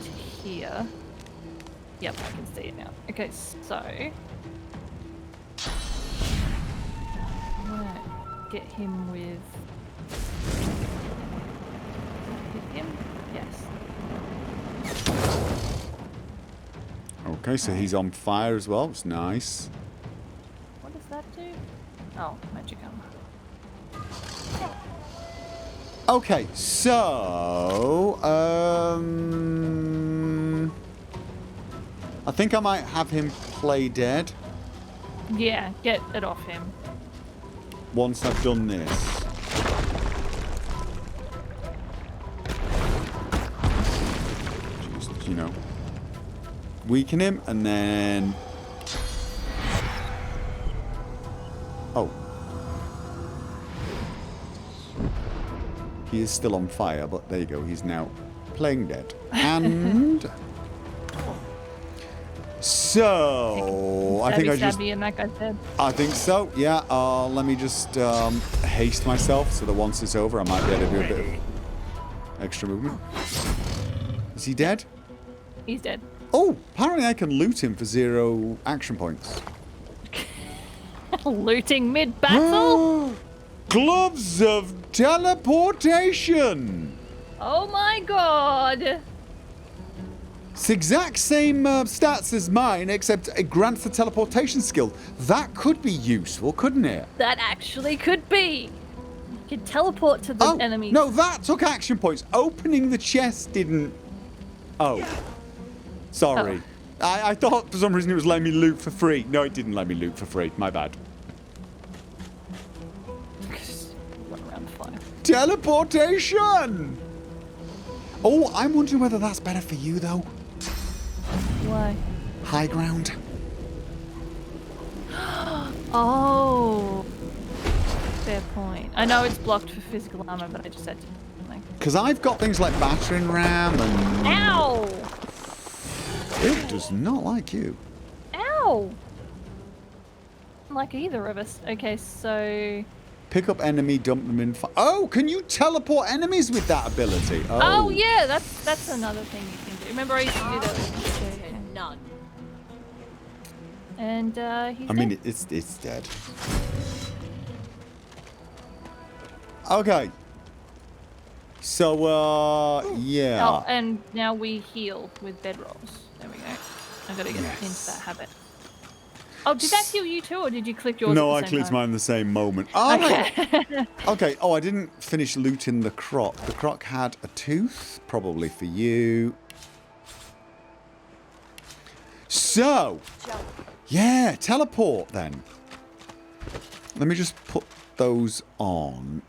to here. Yep, I can see it now. Okay, so I'm gonna get him with. Hit him? Yes. Okay, so he's on fire as well. It's nice. What does that do? Oh, magic armor. Okay, so I think I might have him play dead Yeah, get it off him. once I've done this. Just, you know, weaken him and then. Oh. He is still on fire, but there you go. He's now playing dead. And so I think I just. Stabby and that guy's dead. I think so. Yeah. Let me just haste myself so that once it's over, I might be able to do a bit of extra movement. Is he dead? He's dead. Oh, apparently I can loot him for 0 action points. Looting mid-battle? Gloves of teleportation. Oh my god! It's the exact same stats as mine, except it grants the teleportation skill. That could be useful, couldn't it? That actually could be. You could teleport to the enemy. No, that took action points. Opening the chest didn't. Oh. Sorry. I thought for some reason it was letting me loot for free. No, it didn't let me loot for free. My bad. Run around the fire. Teleportation! Oh, I'm wondering whether that's better for you, though. Why? High ground. Oh. Fair point. I know it's blocked for physical armor, but I just had to. Because I've got things like battering ram and. Ow! It does not like you. Ow! Like either of us. Okay, so. Pick up enemy, dump them in. Oh, can you teleport enemies with that ability? Oh, yeah, that's another thing you can do. Remember I used to do that with None. And he's I mean, it's dead. Okay. So, yeah. Oh, and now we heal with bedrolls. There we go. I gotta get into that habit. Oh, did that heal you too, or did you click yours? No, at I the same clicked time? mine the same moment. Oh, Okay. Okay. Oh, I didn't finish looting the croc. The croc had a tooth, probably for you. So, yeah, teleport then. Let me just put those on.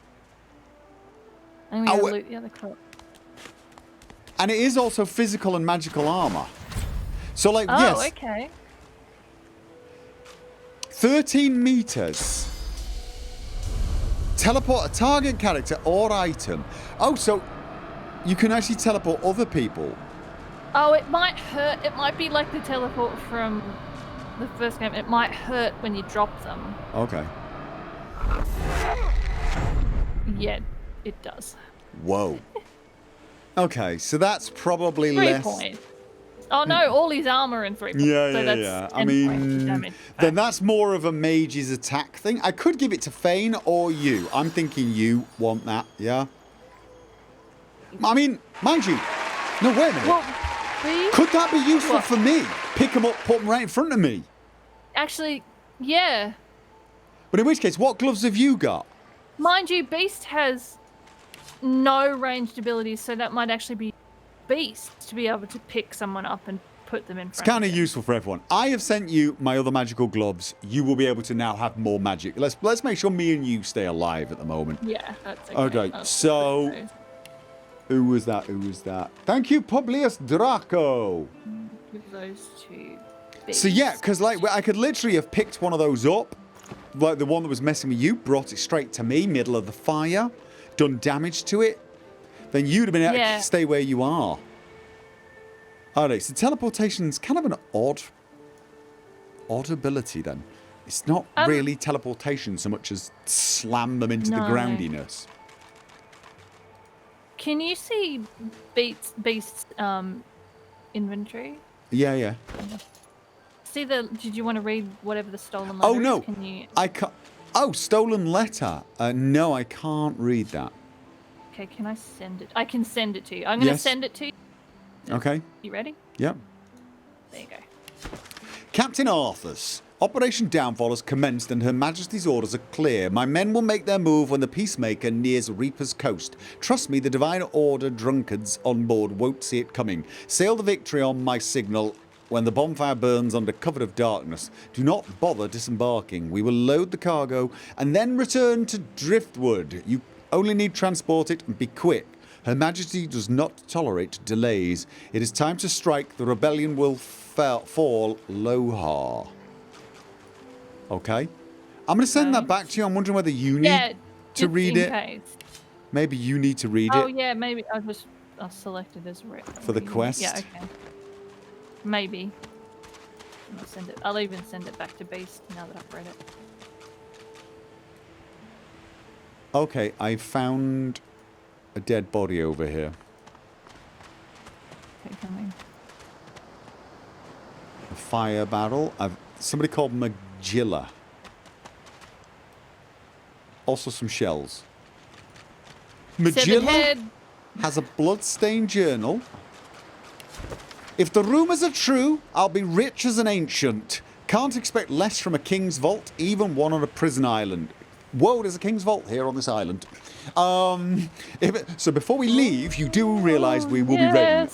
I'm gonna loot the other croc. And it is also physical and magical armor. So, like, Oh, yes. okay. 13 meters. Teleport a target character or item. Oh, so you can actually teleport other people. Oh, it might hurt. It might be like the teleport from the first game. It might hurt when you drop them. Okay. Yeah, it does. Whoa. Okay, so that's probably 3 less. points. Oh no, all his armor and 3 points. Yeah, so yeah, that's yeah. 10 I points of mean, damage. then that's more of a mage's attack thing. I could give it to Fane or you. I'm thinking you want that, yeah? I mean, mind you. No, wait a minute. Well, could that be useful for me? Pick them up, put them right in front of me. Actually, yeah. But in which case, what gloves have you got? Mind you, Beast has no ranged abilities, so that might actually be Beast to be able to pick someone up and put them in It's front kind of useful for everyone. I have sent you my other magical gloves. You will be able to now have more magic. Let's make sure me and you stay alive at the moment. Yeah, that's okay. Okay, so who was that? Who was that? Thank you, Publius Draco. Give those to So yeah, because like I could literally have picked one of those up, like the one that was messing with you, brought it straight to me, middle of the fire, done damage to it. Then you'd have been able to stay where you are. Alright, so teleportation's kind of an odd ability then. It's not really teleportation so much as slam them into the groundiness. Can you see Beast's inventory? Yeah, yeah. See did you want to read whatever the stolen letter Oh no, is? Can you... I can't. Oh, stolen letter. No, I can't read that. Okay, can I send it? I can send it to you. I'm going to send it to you. Okay. You ready? Yep. There you go. Captain Arthur's. Operation Downfall has commenced and Her Majesty's orders are clear. My men will make their move when the Peacemaker nears Reaper's Coast. Trust me, the Divine Order drunkards on board won't see it coming. Sail the Victory on my signal when the bonfire burns under cover of darkness. Do not bother disembarking. We will load the cargo and then return to Driftwood. You only need transport it and be quick. Her Majesty does not tolerate delays. It is time to strike. The rebellion will fall Lohar. Okay. I'm going to send that back to you. I'm wondering whether you need to read it. Case. Maybe you need to read Oh it yeah, maybe I was selected as for the quest. Yeah, okay. Maybe. I'll even send it back to Beast now that I've read it. Okay, I found a dead body over here. Okay, coming. A fire barrel. Somebody called Magilla. Also some shells. Magilla has a blood-stained journal. If the rumours are true, I'll be rich as an ancient. Can't expect less from a king's vault, even one on a prison island. Whoa, there's a king's vault here on this island. So before we leave, you do realise we will be ready.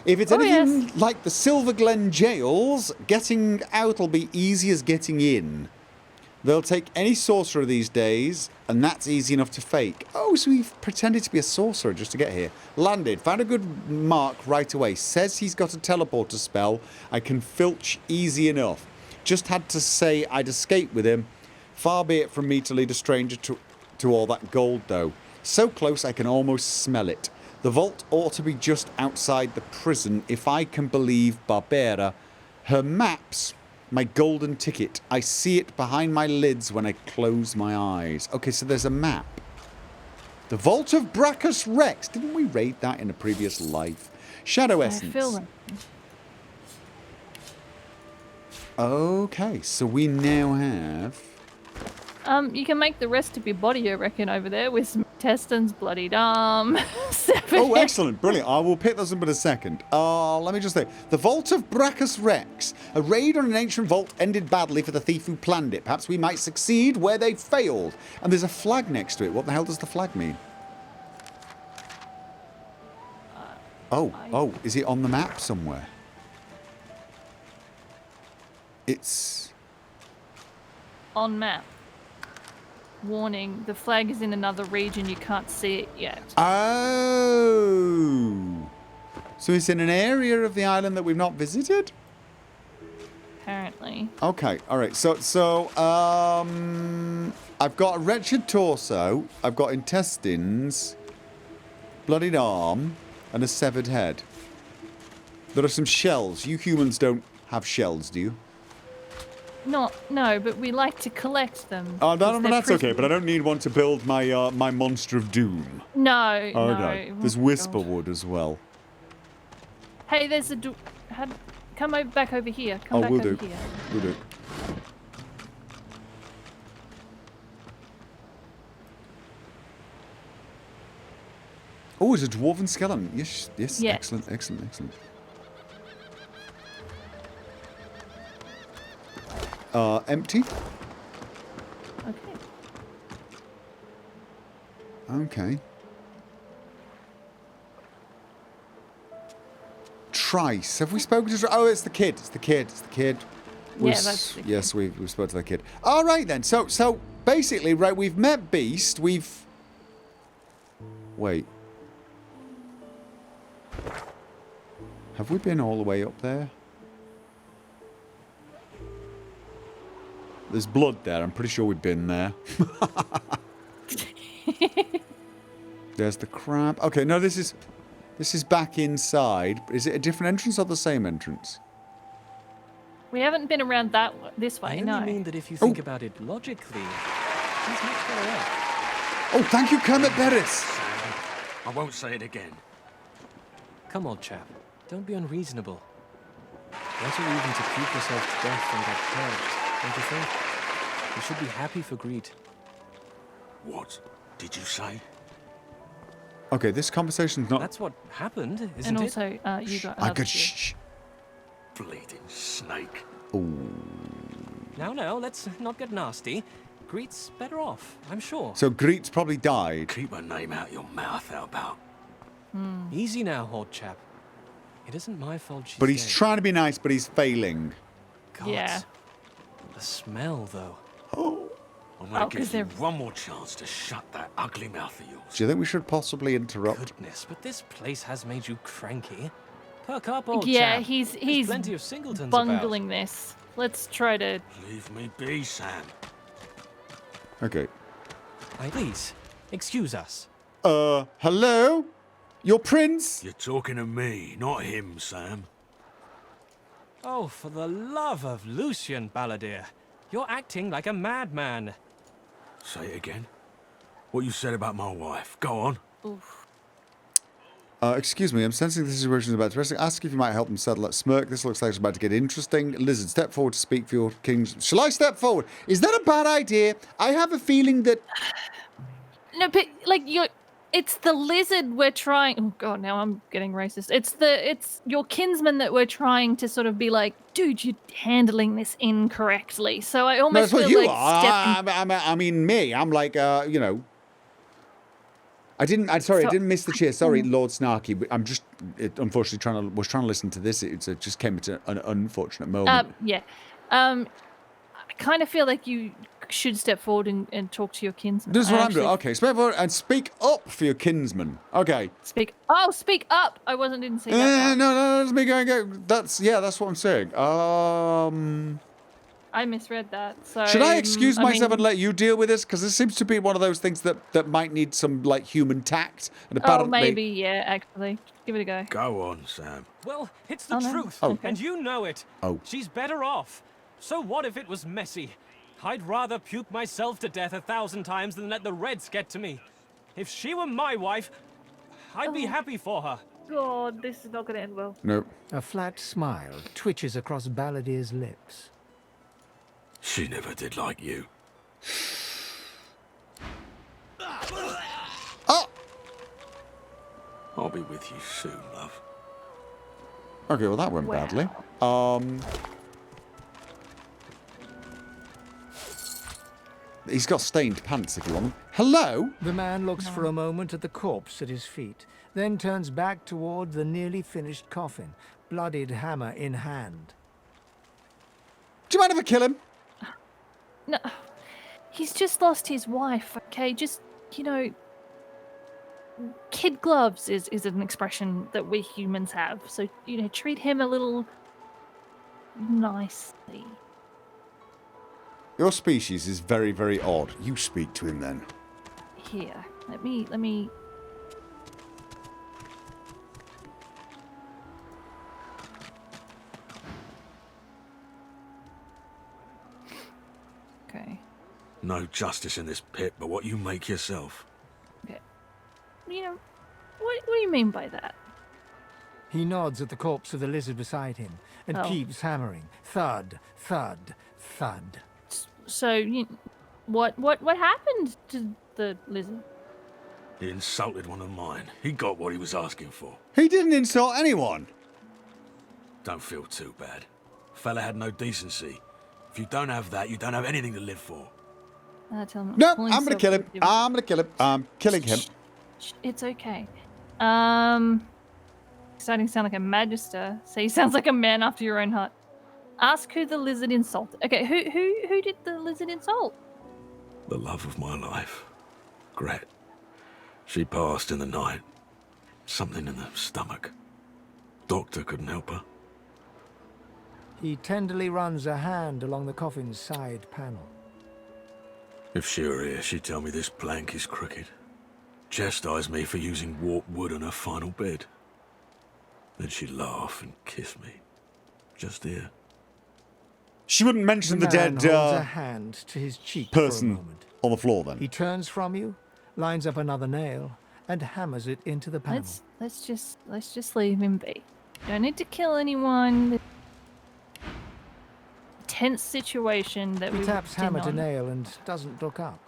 If it's anything like the Silver Glen jails, getting out will be easy as getting in. They'll take any sorcerer these days, and that's easy enough to fake. Oh, so we've pretended to be a sorcerer just to get here. Landed, found a good mark right away. Says he's got a teleporter spell. I can filch easy enough. Just had to say I'd escape with him. Far be it from me to lead a stranger to all that gold, though. So close I can almost smell it. The vault ought to be just outside the prison, if I can believe Barbera. Her maps, my golden ticket. I see it behind my lids when I close my eyes. Okay, so there's a map. The Vault of Brachus Rex. Didn't we raid that in a previous life? Shadow Essence. I feel like... Okay, so we now have... you can make the rest of your body, I reckon, over there with some intestines, bloodied arm. Oh, excellent. Brilliant. I will pick those up in a second. Let me just say. The Vault of Brachus Rex. A raid on an ancient vault ended badly for the thief who planned it. Perhaps we might succeed where they failed. And there's a flag next to it. What the hell does the flag mean? Oh, is it on the map somewhere? It's... On map. Warning, the flag is in another region, you can't see it yet. Oh! So it's in an area of the island that we've not visited? apparently. Okay, all right. So, I've got a wretched torso. I've got intestines, bloodied arm, and a severed head. There are some shells. You humans don't have shells, do you? No, but we like to collect them. Oh, because they're that's okay. prisoners. But I don't need one to build my my monster of doom. No, Okay. no. There's whisper wood as well. Hey, there's a come back over here. Come back we'll over do. here. We'll do. Oh, it's a dwarven skeleton. Yes. Yes. Excellent. Empty. Okay. Trice. Have we spoken to? Oh, it's the kid. Yeah, that's the kid. Yes, we've spoken to the kid. All right then. So basically, right, we've met Beast. Wait. Have we been all the way up there? There's blood there. I'm pretty sure we've been there. There's the crab. Okay, no, this is back inside. Is it a different entrance or the same entrance? We haven't been around this way. I No. only mean that if you think about it logically, he's much better off. Oh, thank you, Kermit Beres. I won't say it again. Come on, chap. Don't be unreasonable. Better even to puke yourself to death than get purged, don't you think? You should be happy for greed. What did you say? Okay, this conversation's not. That's what happened, isn't And it? also, you got. I another could two. shh. Bleeding snake. Ooh. Now, let's not get nasty. Greet's better off, I'm sure. So Greet's probably died. Keep her name out your mouth, how about? Easy now, old chap. It isn't my fault she's But he's dead. trying to be nice, but he's failing. God. Yeah. The smell, though. I'm gonna Oh, 'cause give you they're- one more chance to shut that ugly mouth of yours. Do you think we should possibly interrupt? Goodness, but this place has made you cranky. Perk up, old Yeah, chap. he's There's plenty of singletons bungling this. Let's try to. Leave me be, Sam. Okay. Please, excuse us. Hello? Your prince? You're talking to me, not him, Sam. Oh, for the love of Lucian, Balladeer. You're acting like a madman. Say it again. What you said about my wife. Go on. Oof. Excuse me, I'm sensing the situation is about to rest. Ask if you might help them settle that smirk. This looks like it's about to get interesting. Lizard, step forward to speak for your kings. Shall I step forward? Is that a bad idea? I have a feeling that... No, but like it's the lizard we're trying. Oh god, now I'm getting racist. It's your kinsman that we're trying to sort of be like, dude, you're handling this incorrectly. So I almost That's what feel you like are. I mean, me. I'm like, you know. I didn't miss the cheer. Sorry, Lord Snarky. But I'm just, unfortunately, was trying to listen to this. It just came at an unfortunate moment. Yeah. I kind of feel like you should step forward and talk to your kinsman. This is what I'm doing. Okay, step forward and speak up for your kinsman. Okay. Speak up. I didn't see that. No, that's me going. That's what I'm saying. I misread that. So Should I excuse myself mean, and let you deal with this? Because this seems to be one of those things that might need some like human tact. And Oh, apparently, maybe, yeah, actually. Give it a go. Go on, Sam. Well, it's the no. truth, Oh. and you know it. Oh. She's better off. So what if it was messy? I'd rather puke myself to death 1,000 times than let the Reds get to me. If she were my wife, I'd be happy for her. God, this is not going to end well. No. A flat smile twitches across Balladeer's lips. She never did like you. Oh! I'll be with you soon, love. Okay, well that went badly. He's got stained pants if you want them. Hello? The man looks for a moment at the corpse at his feet, then turns back toward the nearly finished coffin, bloodied hammer in hand. Do you mind if I kill him? No, he's just lost his wife, okay? Just, kid gloves is an expression that we humans have. So, treat him a little nicely. Your species is very, very odd. You speak to him then. Here, let me. Okay. No justice in this pit but what you make yourself. Okay. You know, what do you mean by that? He nods at the corpse of the lizard beside him and Oh. keeps hammering. Thud, thud, thud. So, what happened to the lizard? He insulted one of mine. He got what he was asking for. He didn't insult anyone. Don't feel too bad. Fella had no decency. If you don't have that, you don't have anything to live for. Tell him No, calling I'm gonna yourself kill him. a- I'm gonna kill him. I'm killing him. It's okay. Starting to sound like a magister. So he sounds like a man after your own heart. Ask who the lizard insulted. Okay, who did the lizard insult? The love of my life. Gret. She passed in the night. Something in the stomach. Doctor couldn't help her. He tenderly runs a hand along the coffin's side panel. If she were here, she'd tell me this plank is crooked. Chastise me for using warped wood on her final bed. Then she'd laugh and kiss me. Just here. She wouldn't mention the man dead holds a hand to his cheek for a person moment. on the floor then. He turns from you, lines up another nail, and hammers it into the panel. Let's just leave him be. Don't need to kill anyone. Tense situation that He we taps were hammer to on. nail and doesn't look up.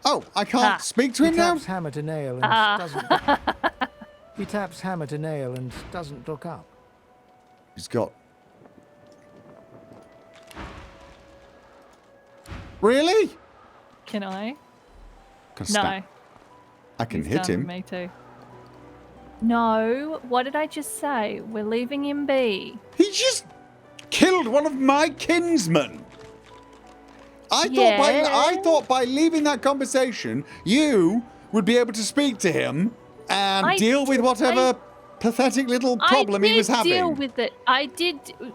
Oh, I can't speak to him He now? taps hammer to nail and doesn't look up. He taps hammer to nail and doesn't look up. He's got... Really? Can I? Can No. snap. I can He's hit done him. Me too. No, what did I just say? We're leaving him be. He just killed one of my kinsmen. I thought by leaving that conversation, you would be able to speak to him and deal with whatever pathetic little problem he was I did having. deal with it.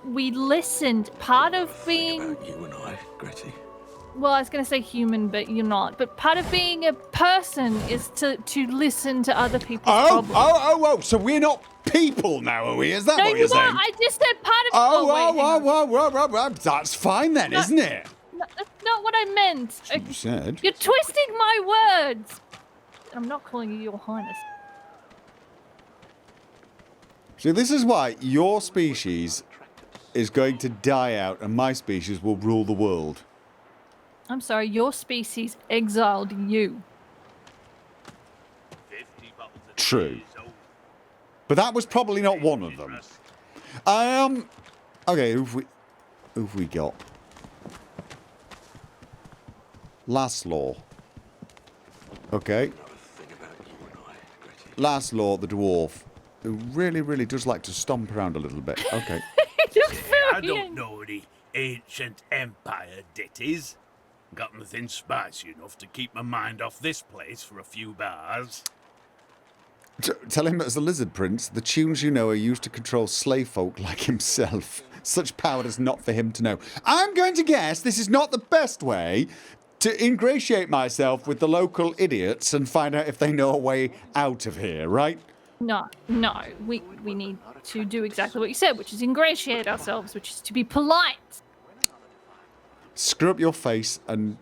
We listened. Part of being... You and I, Gretty. Well, I was going to say human, but you're not. But part of being a person is to listen to other people's problems. So we're not people now, are we? Is that No, what you you're saying? are. I just said part of... Oh, that's fine then, isn't it? No, that's not what I meant. You said. You're twisting my words. I'm not calling you Your Highness. See, this is why your species is going to die out and my species will rule the world. I'm sorry, your species exiled you. True. But that was probably not one of them. Okay, who've we got? Laszlo. Okay. Laszlo, the dwarf, who really, really does like to stomp around a little bit. Okay. I don't know any ancient empire ditties. Got nothing spicy enough to keep my mind off this place for a few bars. Tell him as the Lizard Prince, the tunes you know are used to control slave folk like himself. Such power is not for him to know. I'm going to guess this is not the best way to ingratiate myself with the local idiots and find out if they know a way out of here, right? No. We need to do exactly what you said, which is ingratiate ourselves, which is to be polite. Screw up your face and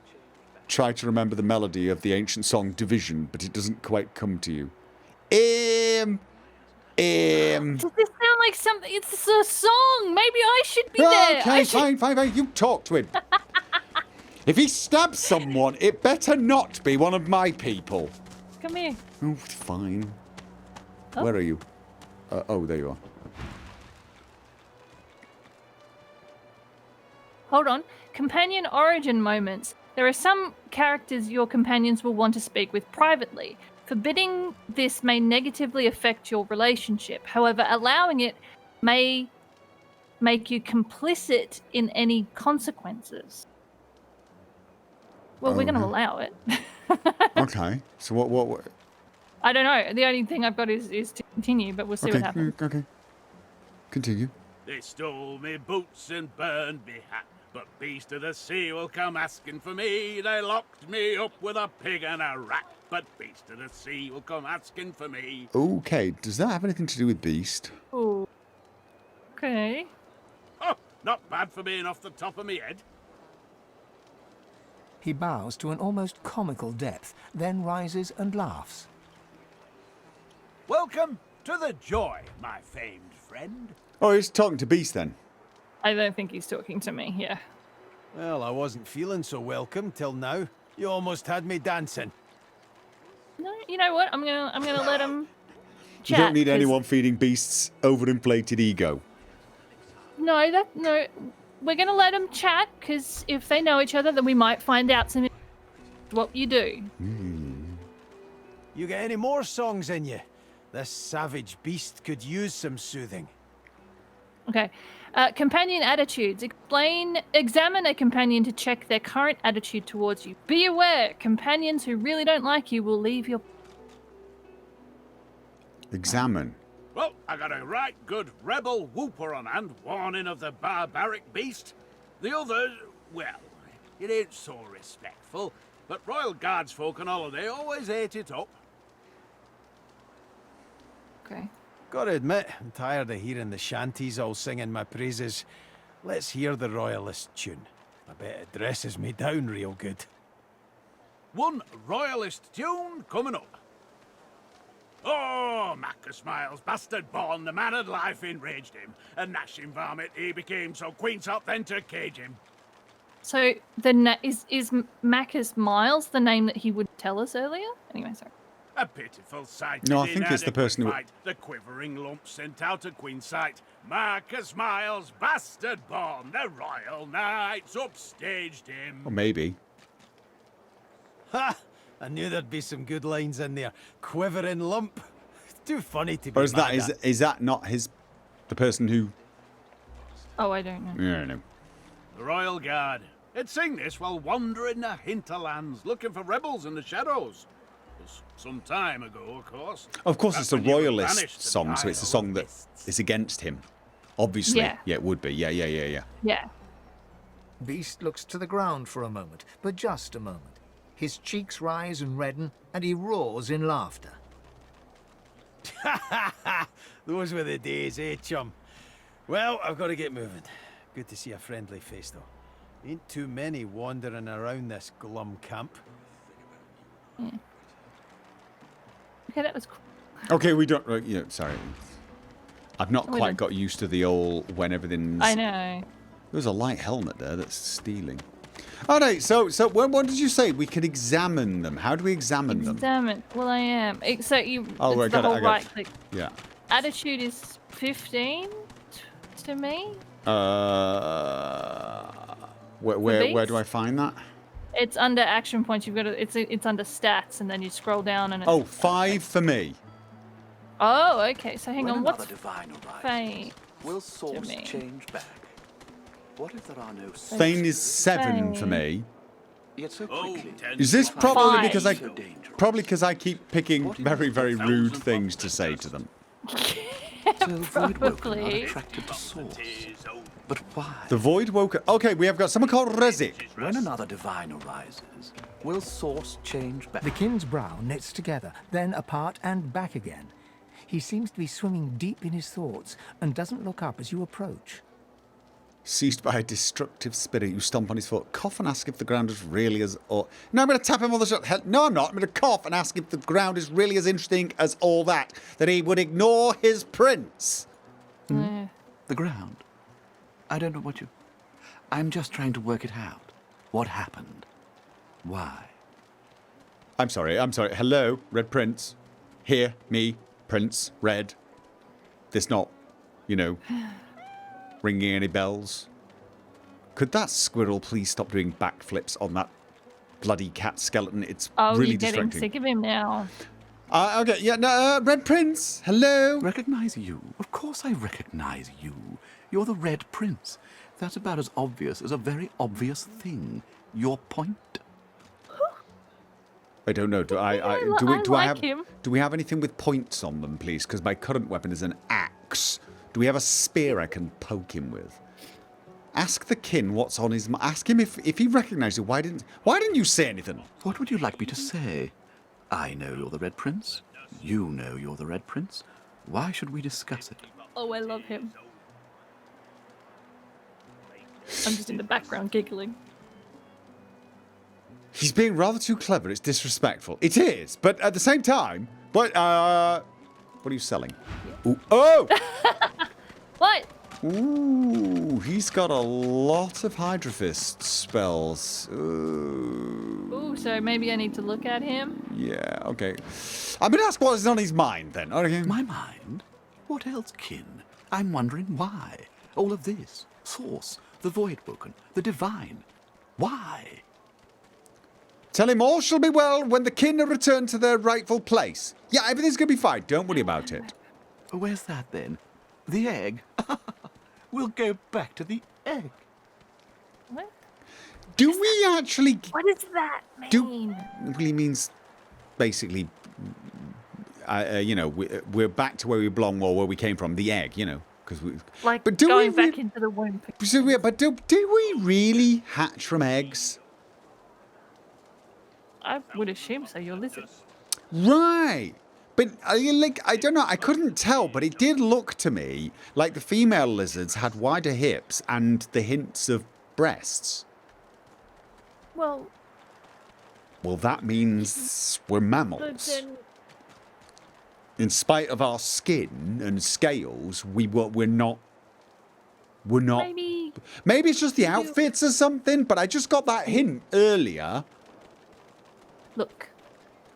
try to remember the melody of the ancient song Division, but it doesn't quite come to you. Does this sound like something? It's a song. Maybe I should be there. Okay, fine. You talk to him. If he stabs someone, it better not be one of my people. Come here. Oh, fine. Oh. Where are you? Oh, there you are. Hold on. Companion origin moments. There are some characters your companions will want to speak with privately. Forbidding this may negatively affect your relationship. However, allowing it may make you complicit in any consequences. Well, we're going to allow it. Okay. So what? I don't know. The only thing I've got is to continue, but we'll see what happens. Okay. Continue. They stole me boots and burned me hat. But Beast of the Sea will come asking for me. They locked me up with a pig and a rat. But Beast of the Sea will come asking for me. Okay, does that have anything to do with Beast? Oh. Okay. Oh, not bad for being off the top of me head. He bows to an almost comical depth, then rises and laughs. Welcome to the Joy, my famed friend. Oh, he's talking to Beast then. I don't think he's talking to me, yeah. Well, I wasn't feeling so welcome till now. You almost had me dancing. No, you know what? I'm gonna let him chat. You don't need 'cause- anyone feeding Beast's overinflated ego. No, we're gonna let them chat because if they know each other, then we might find out some. What you do? You got any more songs in you? This savage beast could use some soothing. Okay. Companion attitudes. Examine a companion to check their current attitude towards you. Be aware, companions who really don't like you will leave your. Examine. Well, I got a right good rebel whooper on hand, warning of the barbaric beast. The others, well, it ain't so respectful, but Royal Guards folk on holiday always ate it up. Okay. Gotta admit, I'm tired of hearing the shanties all singing my praises. Let's hear the Royalist tune. I bet it dresses me down real good. One Royalist tune coming up. Oh, Macca Miles, bastard born, the man of life enraged him. A gnashing varmint he became, so Queen sought then to cage him. So is Macus Miles the name that he would tell us earlier? Anyway, sorry. A pitiful sight. No, I an think it's the person who- inadequate fight. The quivering lump sent out of Queen's sight. Marcus Miles, bastard born, the royal knights upstaged him. Or maybe. Ha! I knew there'd be some good lines in there. Quivering lump. Too funny to be Or is that mad at. is that not the person who? Oh, I don't know. I don't know. The Royal Guard. It sing this while wandering the hinterlands, looking for rebels in the shadows. It was some time ago, of course. Of course, Back it's a when you were royalist banished to the song, so it's a Isle song of that Mists. is against him. Obviously, Yeah. it would be. Yeah. Yeah. Beast looks to the ground for a moment, but just a moment. His cheeks rise and redden, and he roars in laughter. Those were the days, eh, chum? Well, I've got to get moving. Good to see a friendly face, though. Ain't too many wandering around this glum camp. Okay, that was cool. Okay, we don't. Sorry, I've not We quite don't- got used to the old when everything's. I know. There's a light helmet there that's stealing. All right, so what did you say? We can examine them. How do we examine them? Examine. Well, I am. So you. Oh, it's I the got it, whole I got right it. click. Yeah. Attitude is 15 to me. Where do I find that? It's under action points. You've got to. It's under stats, and then you scroll down and. It's, Oh, 5 for me. Oh, okay. So hang When on. another What's divine arises, Fane? will source me? change back? What if there are no Fane is 7 for me. Yet so quickly. Is this probably Five. because I keep picking very, very rude things to say to them? So void woken are Probably. attracted to source. But why? The Void Woker. Okay, we have got someone called Rezik. When another divine arises, will source change back? The kin's brow knits together, then apart and back again. He seems to be swimming deep in his thoughts and doesn't look up as you approach. Seized by a destructive spirit, you stomp on his foot, cough and ask if the ground is really as... No, I'm going to tap him on the shoulder. No, I'm not. I'm going to cough and ask if the ground is really as interesting as all that he would ignore his prince. Yeah. The ground? I don't know what you... I'm just trying to work it out. What happened? Why? I'm sorry. Hello, Red Prince. Here, me, Prince, Red. This not, ringing any bells. Could that squirrel please stop doing backflips on that bloody cat skeleton? It's Oh, really you're getting distracting. sick of him now. Okay, yeah, no, Red Prince, hello. Recognize you? Of course I recognize you. You're the Red Prince. That's about as obvious as a very obvious thing. Your point? I don't know. Do like I have him. Do we have anything with points on them, please? Because my current weapon is an axe. Do we have a spear I can poke him with? Ask the kin what's on his mind. Ask him if he recognises you. Why didn't you say anything? What would you like me to say? I know you're the Red Prince. You know you're the Red Prince. Why should we discuss it? Oh, I love him. I'm just in the background giggling. He's being rather too clever. It's disrespectful. It is, but at the same time, what are you selling? Ooh, oh! What? Ooh, he's got a lot of Hydra Fist spells. Ooh, so maybe I need to look at him? Yeah, okay. I'm going to ask what is on his mind, then. Okay. My mind? What else, kin? I'm wondering why. All of this. Source, the Voidwoken, the Divine. Why? Tell him all shall be well when the kin are returned to their rightful place. Yeah, everything's going to be fine. Don't worry about it. Where's that, then? The egg? We'll go back to the egg. What? Do we actually... What does that mean? Really means, basically, we're back to where we belong or where we came from. The egg, because we... Like but do going we back into the womb. So, but do we really hatch from eggs? I would assume so. You're lizard. Right. But I don't know. I couldn't tell, but it did look to me like the female lizards had wider hips and the hints of breasts. Well, that means we're mammals. but then In spite of our skin and scales, we're not. We're not. Maybe it's just the outfits or something. But I just got that hint earlier. Look.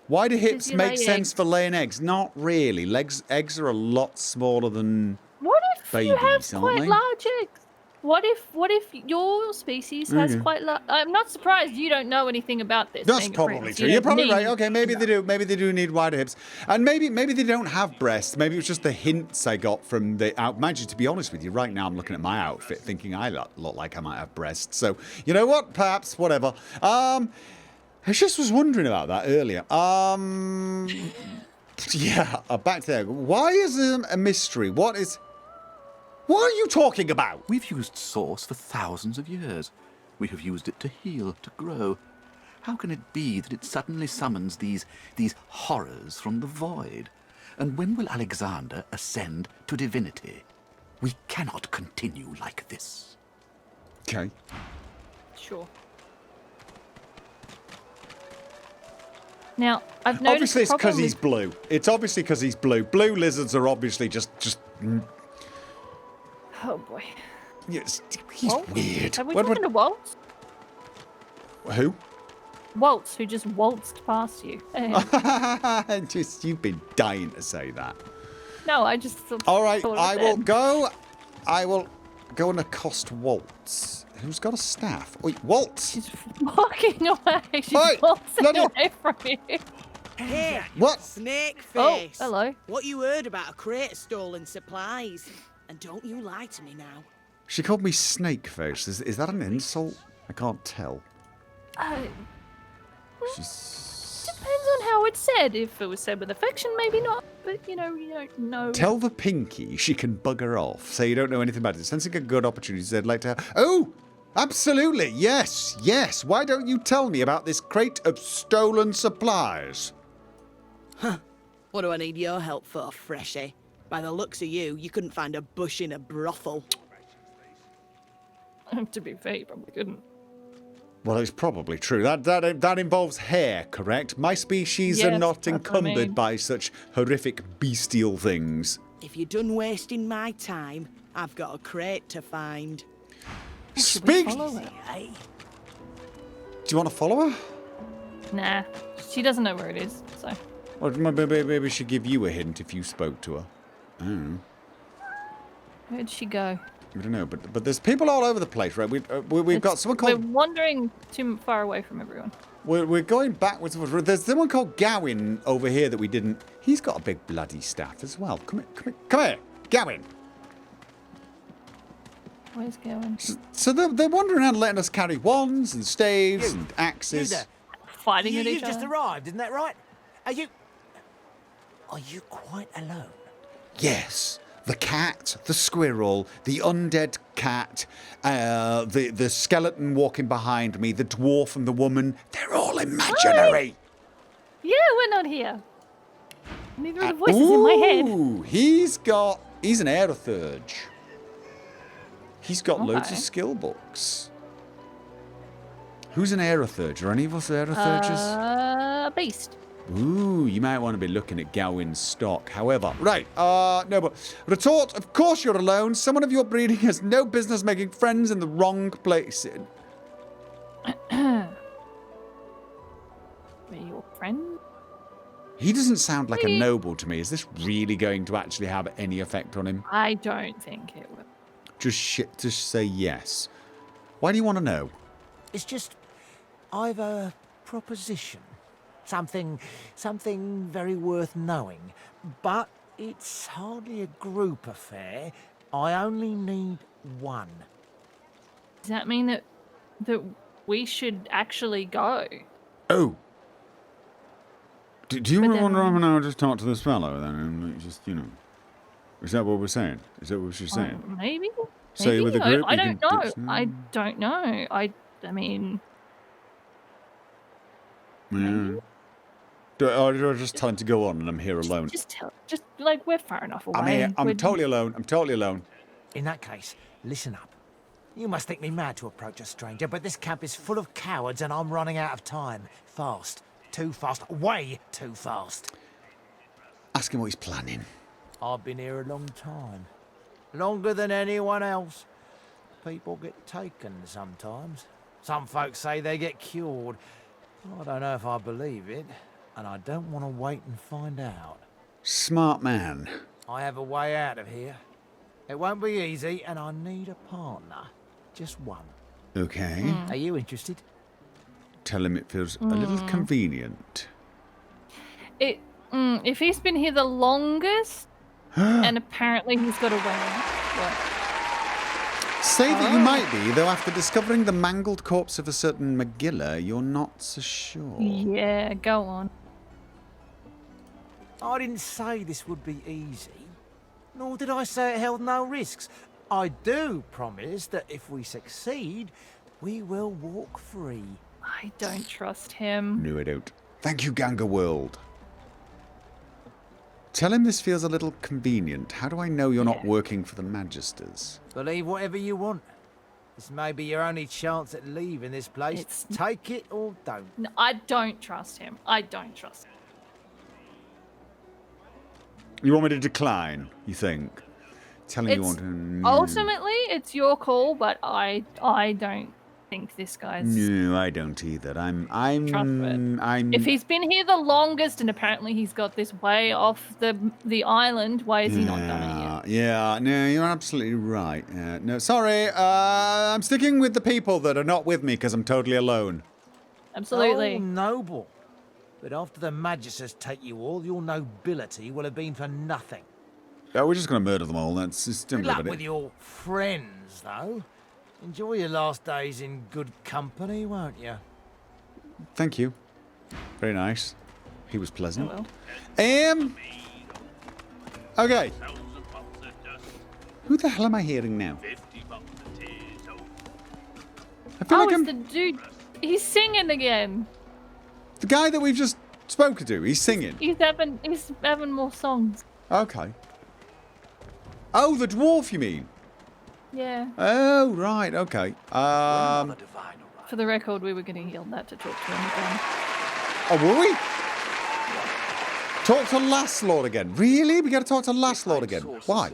Why do hips you make lay sense eggs? for laying eggs? Not really. Eggs are a lot smaller than What if babies, you have aren't quite they? large eggs? What if your species has Okay. quite large... I'm not surprised you don't know anything about this. That's being a probably prince. true. You You're don't probably right. need- Okay, maybe they do. Maybe they do need wider hips, and maybe they don't have breasts. Maybe it was just the hints I got from the out. Mind you, to be honest with you, right now I'm looking at my outfit, thinking I look like I might have breasts. So you know what? Perhaps whatever. I just was wondering about that earlier. Yeah, back there. Why is it a mystery? What are you talking about? We've used Source for thousands of years. We have used it to heal, to grow. How can it be that it suddenly summons these horrors from the void? And when will Alexander ascend to divinity? We cannot continue like this. Okay. Sure. Now, I've noticed... Obviously, it's because he's blue. It's obviously because he's blue. Blue lizards are obviously just. Oh, boy. Yes, he's Waltz? weird. Have we talking to Waltz? Who? Waltz, who just waltzed past you. You've been dying to say that. No, I just... All right, thought of I it. will go and accost Waltz. Who's got a staff? Wait, Waltz! She's walking away. She's Oi, waltzing bloody- away from you. Hey, What? Snake Oh, face. hello. What you heard about a crate of stolen supplies? And don't you lie to me now. She called me snake face. Is that an insult? I can't tell. Depends on how it's said. If it was said with affection, maybe not. But, you don't know. Tell the Pinky she can bugger off. Say you don't know anything about it. Sensing a good opportunity, they'd like to have... Oh! Absolutely! Yes! Why don't you tell me about this crate of stolen supplies? What do I need your help for, Freshie? By the looks of you, you couldn't find a bush in a brothel. To be fair, you probably couldn't. Well, it's probably true. That involves hair, correct? My species are Yes, not that's what I encumbered mean. by such horrific bestial things. If you're done wasting my time, I've got a crate to find. Speak... Follow her? Do you want to follow her? Nah, she doesn't know where it is, so... Or maybe she'd give you a hint if you spoke to her. I don't know. Where'd she go? I don't know, but there's people all over the place, right? We've got someone We're called... wandering too far away from everyone. We're going backwards. There's someone called Gawain over here that we didn't... He's got a big bloody staff as well. Come here. Gawain. Where's going? So they're wandering around letting us carry wands and staves and axes. You there. Fighting at each You've just other. arrived, isn't that right? Are you quite alone? Yes. the cat, the squirrel, the undead cat, the skeleton walking behind me, the dwarf and the woman, they're all imaginary. Yeah, we're not here. Neither are the voices in my head. Ooh, he's an Aerothurge. He's got loads of skill books. Who's an Aerothurge? Are any of us Aerothurges? Beast. Ooh, you might want to be looking at Gowin's stock. However, right, no, but retort, of course you're alone. Someone of your breeding has no business making friends in the wrong place. Are your friend? He doesn't sound like a noble to me. Is this really going to actually have any effect on him? I don't think it will. Just say yes. Why do you want to know? It's just, I've a proposition. Something very worth knowing. But it's hardly a group affair. I only need one. Does that mean that we should actually go? Oh. Do you want to now just talk to this fellow then? And just, is that what we're saying? Is that what she's saying? Maybe. Say with a group? I don't know. I don't know. I mean... Yeah. Do I just tell him to go on and I'm here alone? Just like, we're far enough away. I'm totally alone. I'm totally alone. In that case, listen up. You must think me mad to approach a stranger, but this camp is full of cowards and I'm running out of time. Fast. Too fast. Way too fast. Ask him what he's planning. I've been here a long time. Longer than anyone else. People get taken sometimes. Some folks say they get cured. I don't know if I believe it, and I don't want to wait and find out. Smart man. I have a way out of here. It won't be easy, and I need a partner. Just one. Okay. Are you interested? Tell him it feels a little convenient. If he's been here the longest, and apparently he's got a way. Say that you might be, though after discovering the mangled corpse of a certain Magilla, you're not so sure. Yeah, go on. I didn't say this would be easy, nor did I say it held no risks. I do promise that if we succeed, we will walk free. I don't trust him. No, I don't. Thank you, Ganga World. Tell him this feels a little convenient. How do I know you're not working for the Magisters? Believe whatever you want. This may be your only chance at leaving this place. Take it or don't. No, I don't trust him. I don't trust him. You want me to decline, you think? Tell him you want to... Ultimately, it's your call, but I don't think this guy's... No, I don't either. If he's been here the longest and apparently he's got this way off the island, why is he not done it yet? Yeah, no, you're absolutely right. No, sorry, I'm sticking with the people that are not with me because I'm totally alone. Absolutely. Oh, noble. But after the Magisters take you all, your nobility will have been for nothing. We're just going to murder them all. That's just Good luck with your friends, though. Enjoy your last days in good company, won't you? Thank you. Very nice. He was pleasant. Okay. Who the hell am I hearing now? I feel like it's the dude. He's singing again. The guy that we've just spoken to. He's singing. He's having more songs. Okay. Oh, the dwarf, you mean? Yeah. Oh, right. Okay. For the record, we were going to yield that to talk to him again. Oh, were we? Talk to Last Lord again. Really? We got to talk to Last Lord again. Why?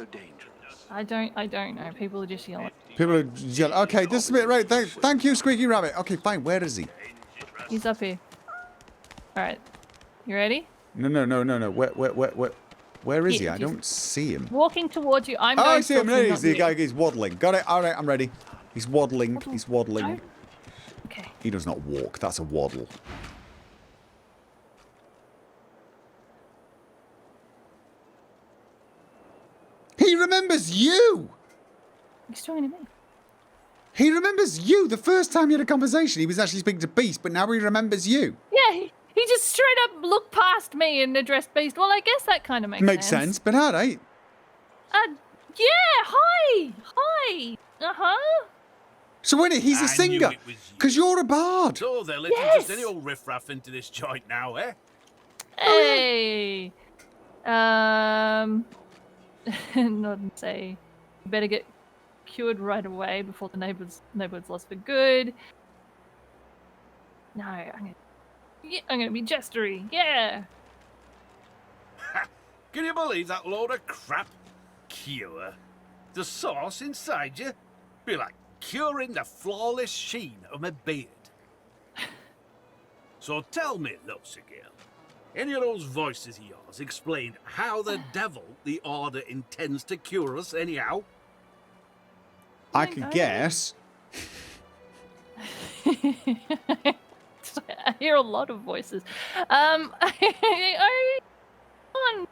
I don't know. People are just yelling. People are yelling. Okay, this is a bit right. Thank you, Squeaky Rabbit. Okay, fine. Where is he? He's up here. All right. You ready? No. Where is he? I don't see him. Walking towards you. I'm Oh, going I see him. towards He's him, the guy. He's waddling. Got it. All right, I'm ready. He's waddling. He's waddling. Okay. He does not walk. That's a waddle. He remembers you! He's talking to me. He remembers you. The first time you had a conversation, he was actually speaking to Beast, but now he remembers you. Yeah, he just straight up looked past me and addressed Beast. Well, I guess that kind of makes sense. Makes sense, but alright. Yeah, hi! Hi! Uh-huh. So wait, he's a I knew singer. it was you. Because you're a bard. So they're letting Yes. just any old riffraff into this joint now, eh? Hey! Nod and say, you better get cured right away before the neighborhood's lost for good. No, I'm gonna be jestery. Yeah. Can you believe that load of crap? Cure. The sauce inside you? Be like curing the flawless sheen of my beard. So tell me, Lucy girl, any of those voices of yours explain how the devil the Order intends to cure us anyhow? I could guess. I hear a lot of voices. I on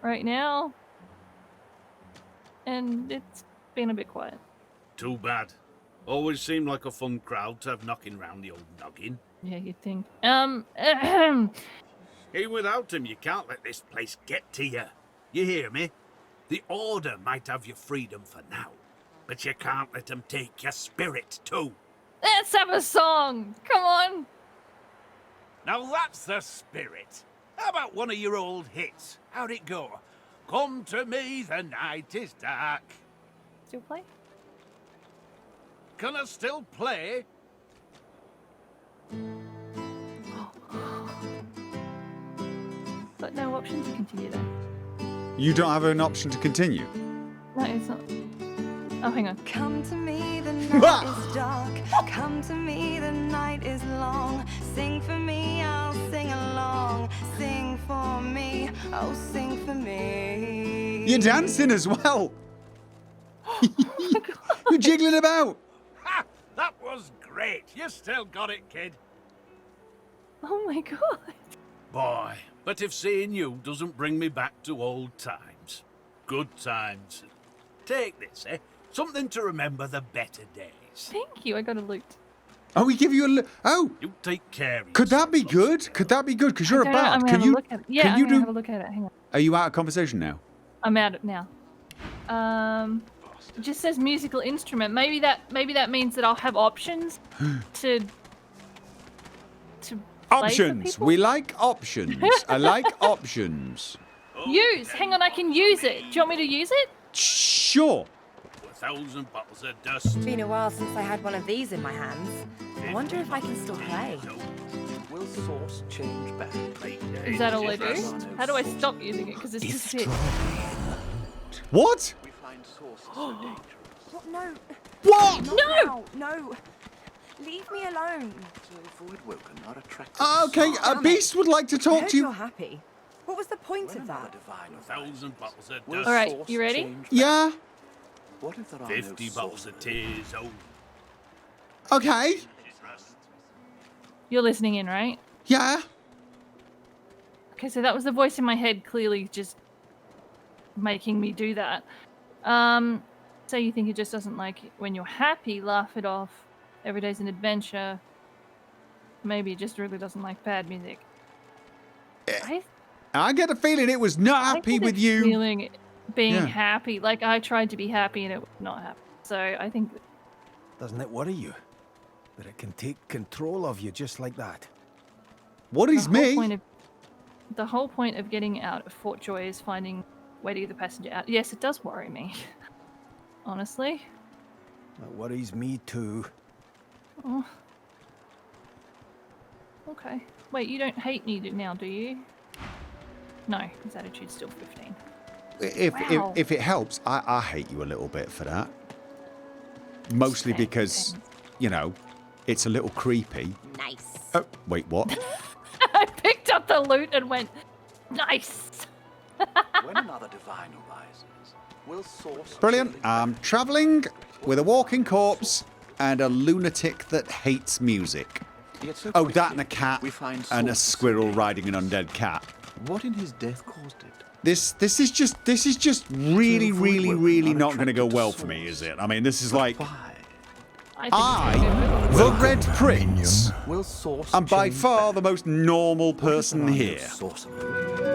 right now, and it's been a bit quiet. Too bad. Always seemed like a fun crowd to have knocking round the old noggin. Yeah, you'd think. Even without him, you can't let this place get to you. You hear me? The Order might have your freedom for now, but you can't let them take your spirit too. Let's have a song. Come on. Now that's the spirit. How about one of your old hits? How'd it go? Come to me, the night is dark. Still play? Can I still play? But no option to continue then. You don't have an option to continue. No, it's not. Oh, hang on. Come to me, the night is dark. Come to me, the night is long. Sing for me, I'll sing along. Sing for me, oh, sing for me. You're dancing as well. You're jiggling about. Ha! That was great. You still got it, kid. Oh my god. Boy, but if seeing you doesn't bring me back to old times. Good times. Take this, eh? Something to remember the better days. Thank you. I got a loot. Oh, we give you a oh. You take care of Could that be good? Could that be good? Because you're a I'm bard. gonna Can have a you? look at it. Yeah, can I'm you gonna do? have a look at it. Hang on. Are you out of conversation now? I'm at it now. It just says musical instrument. Maybe that means that I'll have options to play for Options. people? We like options. I like options. Use. Hang on, I can use it. Do you want me to use it? Sure. 1,000 bottles of dust. It's been a while since I had one of these in my hands. I wonder if I can still play. Will source change back? Is that all I do? How do I stop using it? Because it's just it. What? We find sources What? No. What? Not No! now. No. Leave me alone. void woken are attracted. Okay, a beast would like to I talk heard to you. you're happy. What was the point of that? 1,000 bottles of dust. All right, you ready? Yeah. What if there are 50 bottles of tears. Oh, Okay. You're listening in, right? Yeah. Okay, so that was the voice in my head clearly just making me do that. So you think it just doesn't like it when you're happy, laugh it off. Every day's an adventure. Maybe it just really doesn't like bad music. I get a feeling it was not happy with you. Feeling being Yeah. happy. Like I tried to be happy and it was not happy. So I think Doesn't it worry you that it can take control of you just like that? What is me? The whole point of getting out of Fort Joy is finding a way to get the passenger out. Yes, it does worry me. Honestly. That worries me too. Oh. Okay. Wait, you don't hate me now, do you? No, his attitude's still 15. Wow. If it helps, I hate you a little bit for that. Mostly because, you know, it's a little creepy. Nice. Oh, wait, what? I picked up the loot and went, nice. When another divine arises, will source. Brilliant. I'm travelling with a walking corpse and a lunatic that hates music. Oh, that and a cat and a squirrel riding an undead cat. What in his death caused it? This is just really not going to go well for me, is it? I mean, this is like the Red Prince, Will source I'm by far the most normal person here. Sorcerer.